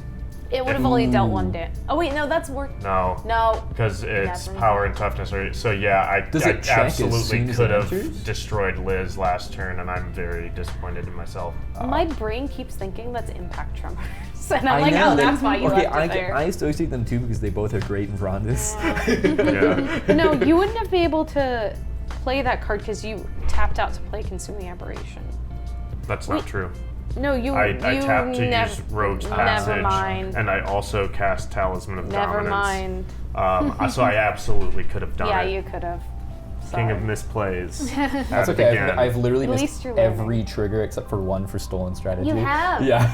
It would have only dealt one damage. Oh wait, no, that's work. no. No. Because it's Never power and toughness. So yeah, Does I it check as absolutely soon as could it have enters? destroyed Liz last turn, and I'm very disappointed in myself. My brain keeps thinking that's impact tremors, and I'm like, know, oh, they- that's why you okay, left it there. I associate them too because they both are great in Rondus. Yeah. But no, you wouldn't have been able to play that card because you tapped out to play Consuming Aberration. That's not true. No, you. I you tapped to nev- use Rogue's Passage, Never mind. and I also cast Talisman of Never Dominance. mind. So I absolutely could have done Yeah, it. you could have. King of Sorry. Misplays. That's okay. I've literally At missed least you're learning. every trigger except for one for Stolen Strategy. You have. Yeah.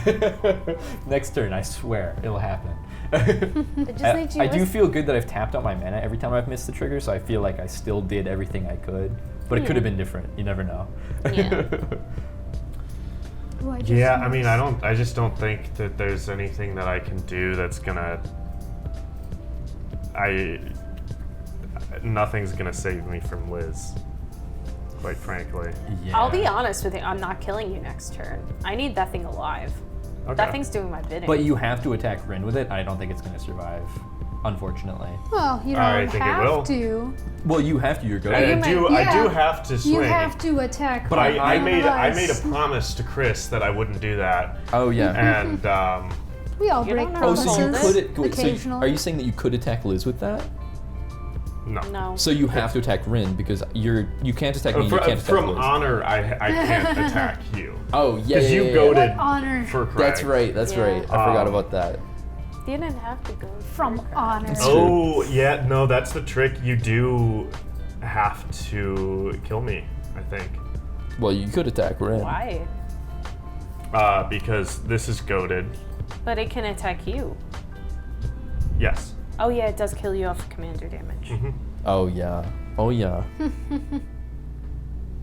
Next turn, I swear it'll happen. It just needs you I do to- feel good that I've tapped out my mana every time I've missed the trigger, so I feel like I still did everything I could. But it could have been different. You never know. Yeah. Ooh, I just Yeah, I mean, missed. I just don't think that there's anything that I can do that's gonna. Nothing's gonna save me from Liz. Quite frankly. Yeah. I'll be honest with you. I'm not killing you next turn. I need that thing alive. Okay. That thing's doing my bidding. But you have to attack Rin with it. I don't think it's going to survive, unfortunately. Well, you don't I think it will. have to. Well, you have to. You're I, going. I do. Yeah. I do have to swing. You have to attack. But I one made of I made a us. promise to Chris that I wouldn't do that, Oh yeah. and We all You break don't know Oh, to so you hold could. it. Wait, so Occasionally. are you saying that you could attack Liz with that? No. No. So you have to attack Rin because you can't attack me. You can't attack From Liz. honor, I can't attack you. Oh yeah, Because you yeah. goaded What honor? for Craig. That's right. That's Yeah. right. I forgot about that. You didn't have to go. From honor. Oh, yeah, no, that's the trick. You do have to kill me, I think. Well, you could attack Rin. Why? Because this is goaded. But it can attack you. Yes. Oh yeah, it does kill you off commander damage. Mm-hmm. Oh yeah. Oh yeah.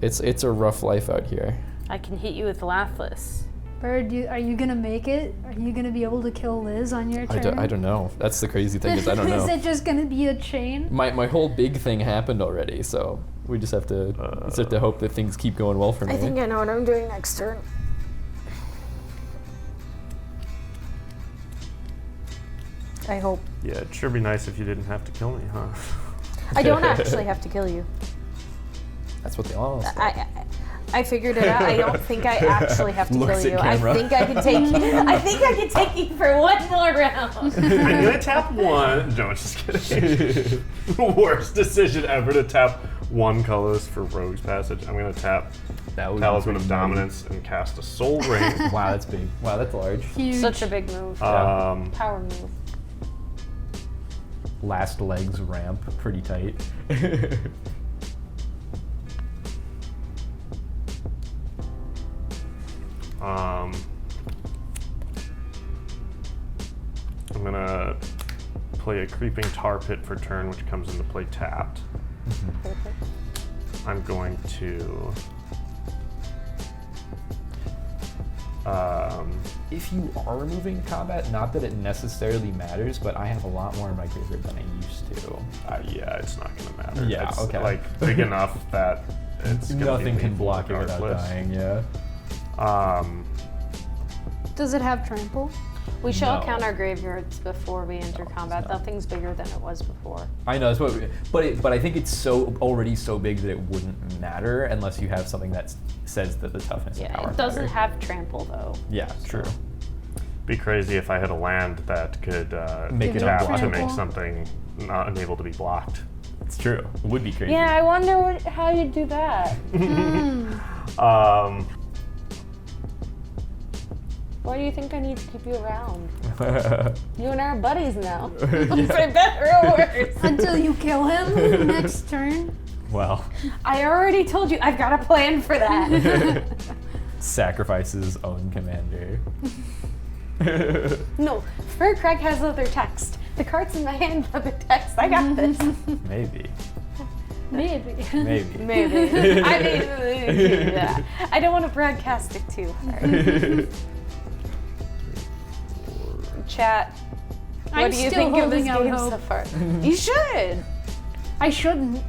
It's a rough life out here. I can hit you with Laughless. Bird, are you gonna make it? Are you gonna be able to kill Liz on your turn? I don't know. That's the crazy thing is I don't know. Is it just gonna be a chain? My whole big thing happened already, so we just have to hope that things keep going well for me. I think I know what I'm doing next turn. I hope. Yeah, it'd sure be nice if you didn't have to kill me, huh? I don't actually have to kill you. That's what they all say. I figured it out. I don't think I actually have to Looks kill at you. I camera. think I can take you. I think I can take you for one more round. I'm gonna tap one. No, just kidding. Worst decision ever to tap one colorless for Rogue's Passage. I'm gonna tap That was Talisman of pretty Dominance and cast a Soul Ring. Wow, that's big. Wow, that's large. Huge. Such a big move. Power move. Last legs ramp, pretty tight. I'm gonna play a Creeping Tar Pit for turn, which comes into play tapped. Perfect. I'm going to If you are removing combat, not that it necessarily matters, but I have a lot more in my graveyard than I used to. yeah, it's not gonna matter. Yeah, it's okay. like big enough that it's gonna Nothing be can lethal block it without regardless. dying, yeah. Does it have trample? We shall No. count our graveyards before we enter combat. not. Nothing's bigger than it was before. I know, that's what but I think it's already so big that it wouldn't matter unless you have something that says that the toughness and Yeah, power it doesn't matter. have trample though. Yeah, true. Be crazy if I had a land that could Make it tap to unblockable. make something not unable to be blocked. It's true. It would be crazy. Yeah, I wonder how you do that. Why do you think I need to keep you around? You and I are buddies now. For better or worse. Until you kill him next turn. Well, I already told you I've got a plan for that. sacrifice his own commander. No, Fur Craig has other text. The cards in my hand have other text. I got this. Maybe. Maybe. Maybe. Maybe. I mean, yeah. I don't want to broadcast it too hard. Chat. What I'm do you still think of this holding out game hope. so far? You should. I shouldn't,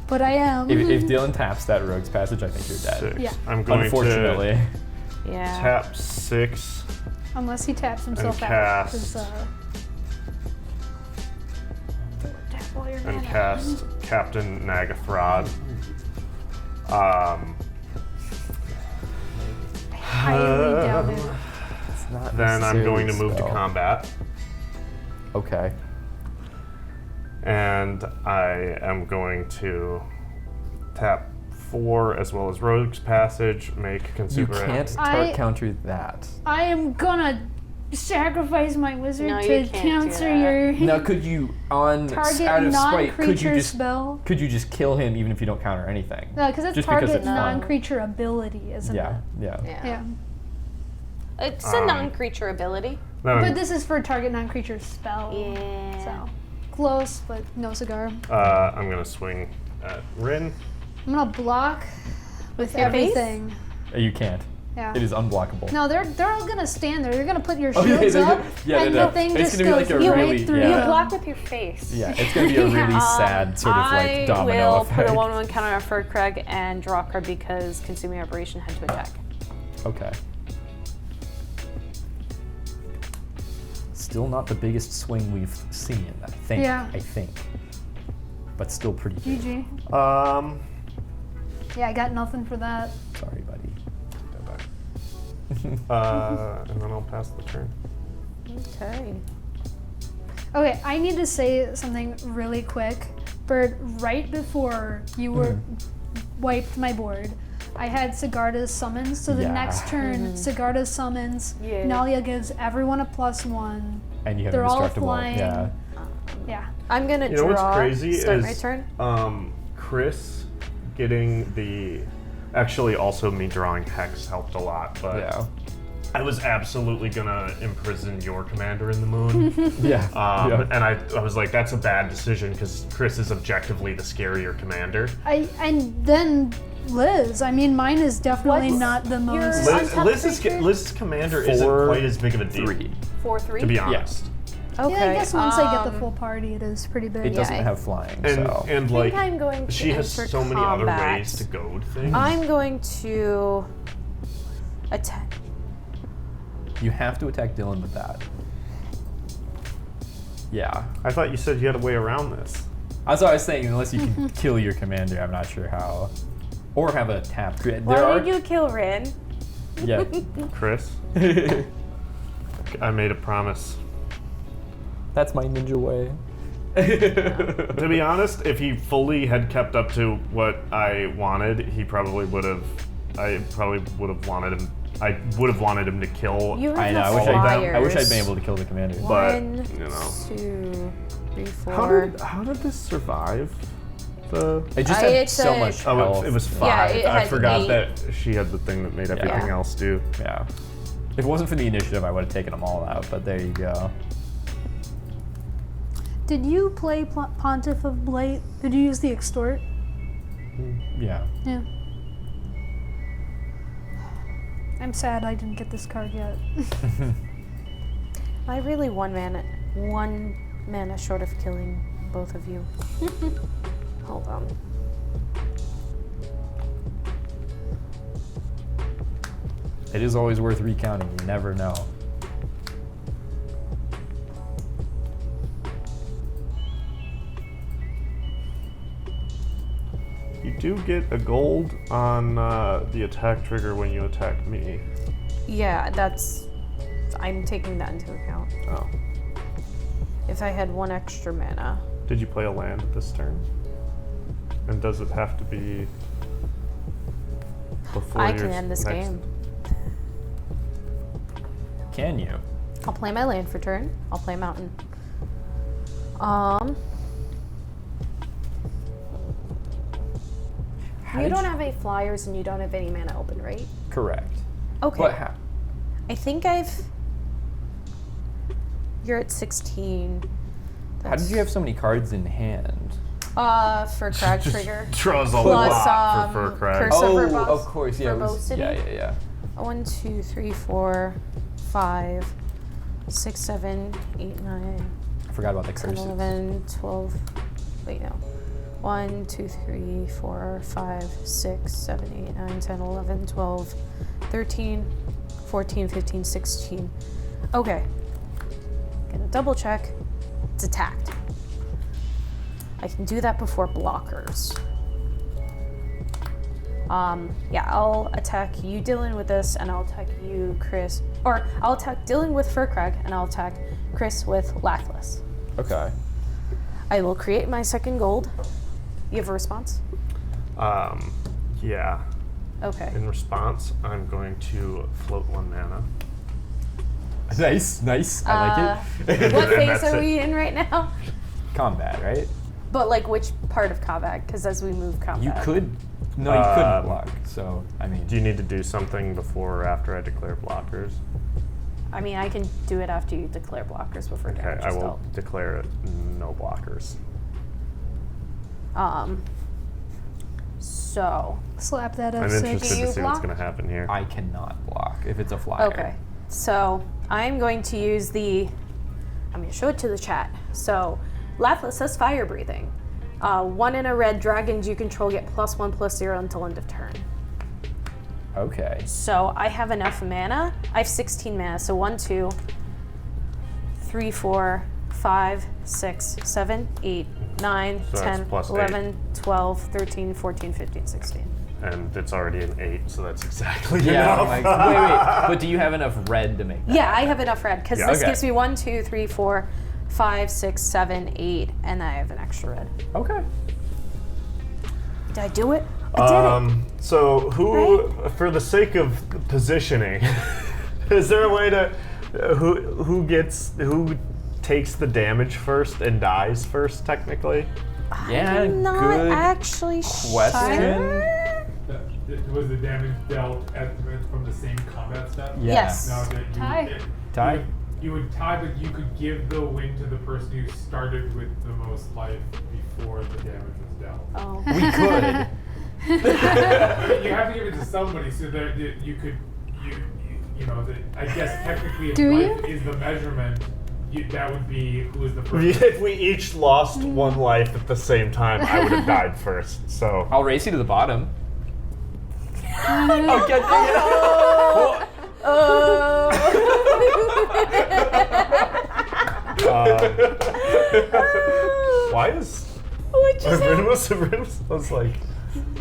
but I am. If Dylan taps that Rogue's Passage, I think you're dead. 6. Yeah. I'm going Unfortunately. to Yeah. tap 6. Unless he taps himself And out. cast. 'cause, tap all your And mana. cast Captain Nagathrod. Highly doubt it. It's not Then I'm going to necessarily move to spell. combat. Okay. And I am going to tap 4 as well as Rogue's Passage, make You Consumer. can't I- counter that. I am gonna sacrifice my wizard No, you to can't do counter that. your Now, could you, out target of spite, could you non-creature just spell. could you just kill him even if you don't counter anything? No, because it's Just because target it's fun. non-creature ability, isn't Yeah, it? yeah. Yeah. It's a non-creature ability. Then But this is for target non-creature spell. Yeah. So close, but no cigar. I'm going to swing at Rin. I'm gonna block with your face? everything. You can't. Yeah. It is unblockable. No, they're all gonna stand there. You're gonna put your Oh, yeah, shields they're up, gonna- yeah, and no, the thing it's just gonna be goes like a right really- through yeah. You them. block with your face. Yeah, it's gonna be a really sad sort of like domino I will effect. put a 1/1 counter on Fur Craig and draw a card because consuming operation had to attack. Okay. Still not the biggest swing we've seen, I think. Yeah. I think. But still pretty good. GG. Um, Yeah, I got nothing for that. Sorry, buddy. and then I'll pass the turn. Okay. Okay, I need to say something really quick. Bird, right before you were wiped my board, I had Sigarda's summons. So the Yeah. next turn, Sigarda's summons. Yeah. Nalia gives everyone a +1. And you have They're all indestructible. flying. Yeah. Yeah. I'm gonna You know draw. what's crazy Start is my turn. Chris getting the. Actually, also me drawing Hex helped a lot, but Yeah. I was absolutely gonna imprison your commander in the moon. Yeah. Yeah. And I was like, that's a bad decision because Chris is objectively the scarier commander. And then Liz. I mean, mine is definitely What's not the most. your- Untapped creature? Liz's commander isn't 4, quite as big of a deal, 3. 4/3. to be honest. Okay. Yeah, I guess once I get the full party, it is pretty big. It doesn't Yeah. have flying, And so. and like I'm going to she has enter so many other combat. ways to goad things. I'm going to attack. You have to attack Dylan with that. Yeah. I thought you said you had a way around this. That's what I was saying, unless you can kill your commander, I'm not sure how. Or have a tap. There Why are. did you kill Rin? Yeah. Chris, I made a promise. That's my ninja way. To be honest, if he fully had kept up to what I wanted, he probably would have. I probably would have wanted him. I would have wanted him to kill. You I know. have I wish I'd flyers. been able to kill the commander. But, 1, you know. 2, 3, 4. How did this survive? The It just I- had it's so a- much oh, health. it was 5. Yeah, it I had forgot 8. that she had the thing that made everything Yeah. else do. Yeah. If it wasn't for the initiative, I would have taken them all out, but there you go. Did you play Pontiff of Blight? Did you use the extort? Yeah. Yeah. I'm sad I didn't get this card yet. I really one mana short of killing both of you. Hold on. It is always worth recounting. You never know. You do get a gold on the attack trigger when you attack me. Yeah, I'm taking that into account. Oh. If I had 1 extra mana. Did you play a land this turn? And does it have to be before I your can end this next- game. Can you? I'll play my land for turn. I'll play mountain. You don't have any flyers and you don't have any mana open, right? Correct. Okay. But I think you're at 16. how did you have so many cards in hand? For Crag Trigger. Draws a Plus, lot for Fur Crag. Curse of Oh, Verbose- of course, yeah. It was, Verbosity? yeah. 1, 2, 3, 4, 5, 6, 7, 8, 9, I forgot about the 10, curses. 11, 12. Wait, no. 1, 2, 3, 4, 5, 6, 7, 8, 9, 10, 11, 12, 13, 14, 15, 16. Okay. Gonna double check. It's attacked. I can do that before blockers. Yeah, I'll attack you, Dylan, with this, and I'll attack you, Chris. Or I'll attack Dylan with Furcrag, and I'll attack Chris with Lathless. Okay. I will create my second gold. You have a response? Yeah. Okay. In response, I'm going to float 1 mana. Nice. I like it. What phase That's are it. we in right now? Combat, right? But like which part of combat? Because as we move combat. You could. No, you couldn't Um, block. So, I mean. Do you need to do something before or after I declare blockers? I mean, I can do it after you declare blockers before Okay, damage I is will dealt. declare it no blockers. So. Slap that I'm up interested 6. Do to you see what's block? going to happen here. I cannot block if it's a flyer. Okay. So I'm going to use I'm going to show it to the chat. So Lathless has fire breathing. 1 in a red, dragons you control get +1/+0 until end of turn. Okay. So I have enough mana. I have 16 mana. So 1, 2, 3, 4, 5, 6, 7, 8, 9, So that's 10, plus 8. 11, 12, 13, 14, 15, 16. and it's already an 8, so that's exactly Yeah, enough. I'm like, wait. But do you have enough red to make that? Yeah, I have enough red because Yeah. this Okay. gives me 1, 2, 3, 4, 5, 6, 7, 8, and I have an extra red. Okay. Did I do it? I did it. So for the sake of positioning, is there a way to who takes the damage first and dies first technically? Yeah, I'm not good actually question. sure. Was the damage dealt from the same combat step? Yeah. Yes. No, that you, Tie. Tie? You would tie, but you could give the win to the person who started with the most life before the damage was dealt. Oh. We could. You have to give it to somebody so that you could, you know, I guess technically if Do life you? is the measurement, that would be who is the person. If we each lost one life at the same time, I would have died first. So I'll race you to the bottom. Oh, get it. why is What'd you say? Rin was like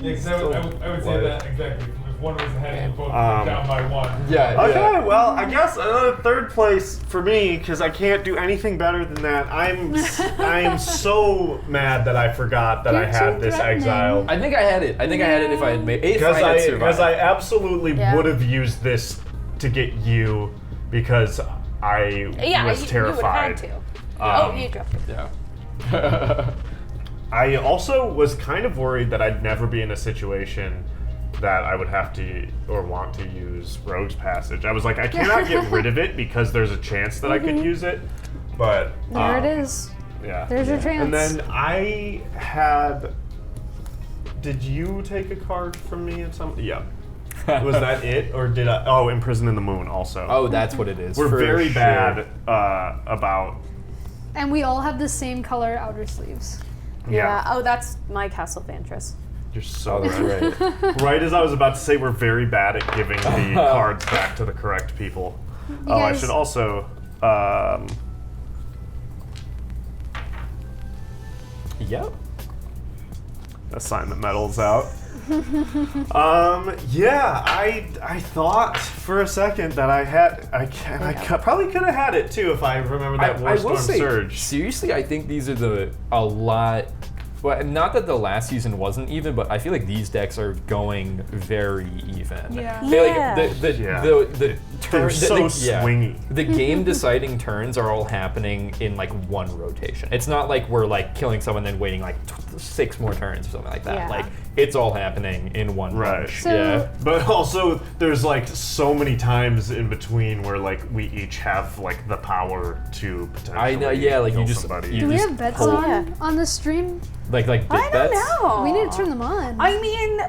Yeah, 'cause I would say that exactly. If one was ahead, you both went down by 1. Yeah. okay, well, I guess third place for me because I can't do anything better than that. I am so mad that I forgot that I You're had too this threatening. exile I think I had it. I think I had it if I had made if I had survived. because I absolutely Yeah. would have used this to get you because I Yeah, was you terrified. would have had to. Um, You dropped it. Yeah. I also was kind of worried that I'd never be in a situation that I would have to or want to use Rogue's Passage. I was like, I cannot get rid of it because there's a chance that I could use it, but There it is. Yeah. There's your chance. And then I had. Did you take a card from me at some? Yeah. Was that it, or did I? Oh, Imprison in the Moon also. Oh, that's what it is. We're for very sure. bad about. And we all have the same color outer sleeves. Yeah. Oh, that's my Castle Vantress. You're so Oh, that's right. right. Right as I was about to say, we're very bad at giving the cards back to the correct people. Oh, I guys- should also. Yep. Assignment medals out. Yeah, I thought for a second that I probably could have had it too if I remember that I will Warstorm say, Surge. seriously, I think these are a lot. Well, not that the last season wasn't even, but I feel like these decks are going very even. Yeah. I feel Yeah. like the Yeah. the They're turn, so swingy. The game deciding turns are all happening in like one rotation. It's not like we're like killing someone then waiting like 6 more turns or something like that. Yeah. Like it's all happening in one Right. punch. So- yeah. But also, there's like so many times in between where like we each have like the power to potentially I know, yeah, like you kill just- somebody. you Do we just have bets pull- on the stream? Like big I don't bets. know. We need to turn them on. I mean,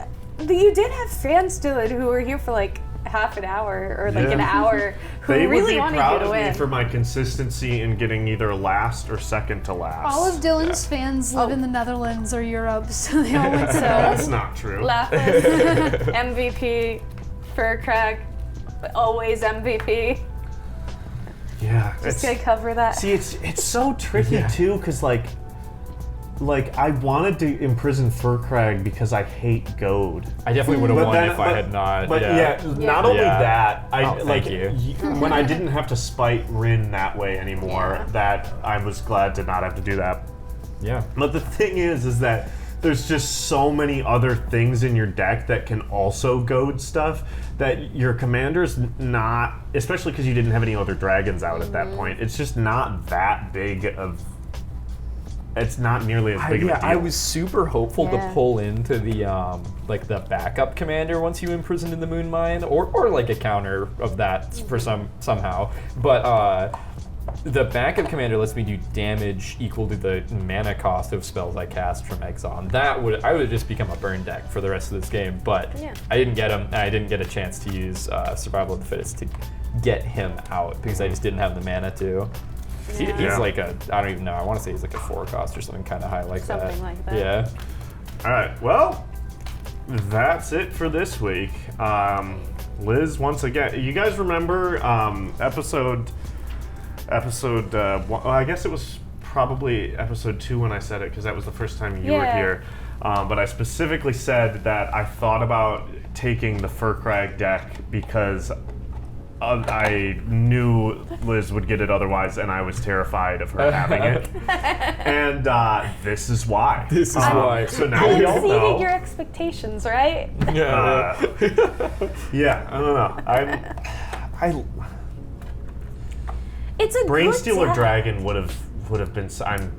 you did have fans do it who were here for like half an hour or like Yeah. an hour who They would really be wanted proud you to of me win. for my consistency in getting either last or second to last. All of Dylan's fans live in the Netherlands or Europe, so they all went That's so. not true. Lapis, MVP, Furcrag, always MVP. Yeah, Just it's, gonna cover that. see, it's so tricky too, because like I wanted to imprison Furcrag because I hate Goad. I definitely would have But won then- if I had not. But yeah, not only Yeah. that, I Oh, like thank you. when I didn't have to spite Rin that way anymore. Yeah. That I was glad to not have to do that. Yeah. But the thing is that there's just so many other things in your deck that can also goad stuff that your commander's not, especially because you didn't have any other dragons out at that point. It's just not that big of. It's not nearly as big of a deal. I was super hopeful Yeah. to pull into the like the backup commander once you imprisoned in the moon mine, or like a counter of that for somehow. But the backup commander lets me do damage equal to the mana cost of spells I cast from exile. And I would just become a burn deck for the rest of this game. But Yeah. I didn't get him. And I didn't get a chance to use Survival of the Fittest to get him out because I just didn't have the mana to. He's Yeah. like I don't even know. I want to say he's like a 4 cost or something kind of high like that. Something like that. Yeah. All right. Well, that's it for this week. Liz, once again, you guys remember episode one, well, I guess it was probably episode 2 when I said it because that was the first time you were Yeah. here. But I specifically said that I thought about taking the Furkrag deck because I knew Liz would get it otherwise, and I was terrified of her having it. And this is why. This is why. So now we all Exceeded know. your expectations, right? Yeah. Yeah, I don't know. It's a Brain good Stealer deck. Dragon would have been. I'm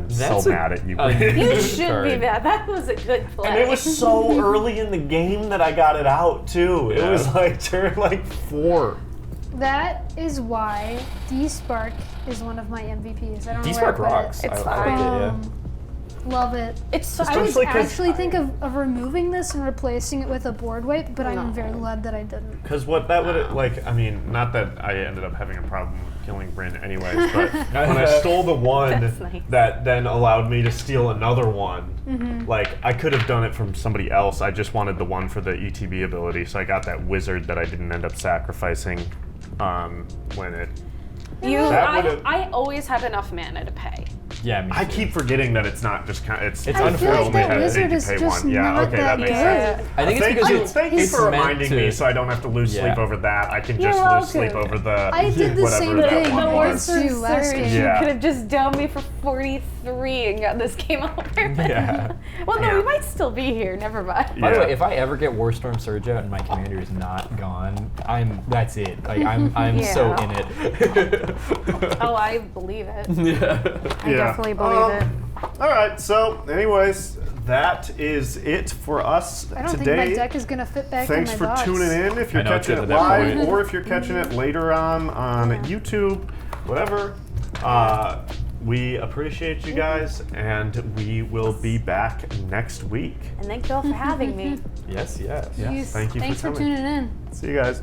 That's so a- mad at you. a Brain. You Good should card. be mad. That was a good play. And it was so early in the game that I got it out too. It Yeah. was like turn 4. That is why D-Spark is one of my MVPs. I don't know D-Spark where I put rocks. it. It's I like it, yeah. Love it. It's so I would Especially 'cause actually think of removing this and replacing it with a board wipe, but No. I'm very glad that I didn't. Because what that would I mean, not that I ended up having a problem with killing Bryn anyways, but when I stole the one That's nice. that then allowed me to steal another one, like I could have done it from somebody else. I just wanted the one for the ETB ability, so I got that wizard that I didn't end up sacrificing when it. That would've- I always had enough mana to pay. Yeah, me I too. keep forgetting that it's not just kind. It's I I feel unfair. like Only that had wizard to is pay just one. Yeah, not okay, that that makes good. sense. I think it's because it's Thank you it's for meant reminding to, me, so I don't have to lose sleep Yeah. over that. I can You're just lose sleep welcome. over the I did the whatever same that thing one The once was. worst too last surge. game. Yeah. You could have just downed me for 43 and got this game over. Yeah. Well, no, Yeah. we might still be here. Never mind. By the Yeah. way, if I ever get Warstorm Surge out and my commander is not gone, that's it. Like I'm so Yeah. in it. Oh, I believe it. Yeah. I definitely believe it. All right. So, anyways, that is it for us I don't today. think my deck is gonna fit back Thanks in for my box. tuning in. If you're I know, it's catching it getting to that live point. or if you're catching it later on YouTube, whatever, we appreciate you guys, and we will be back next week. And thank you all for having me. Yes. Yes, thank you Thanks for for coming. tuning in. See you guys.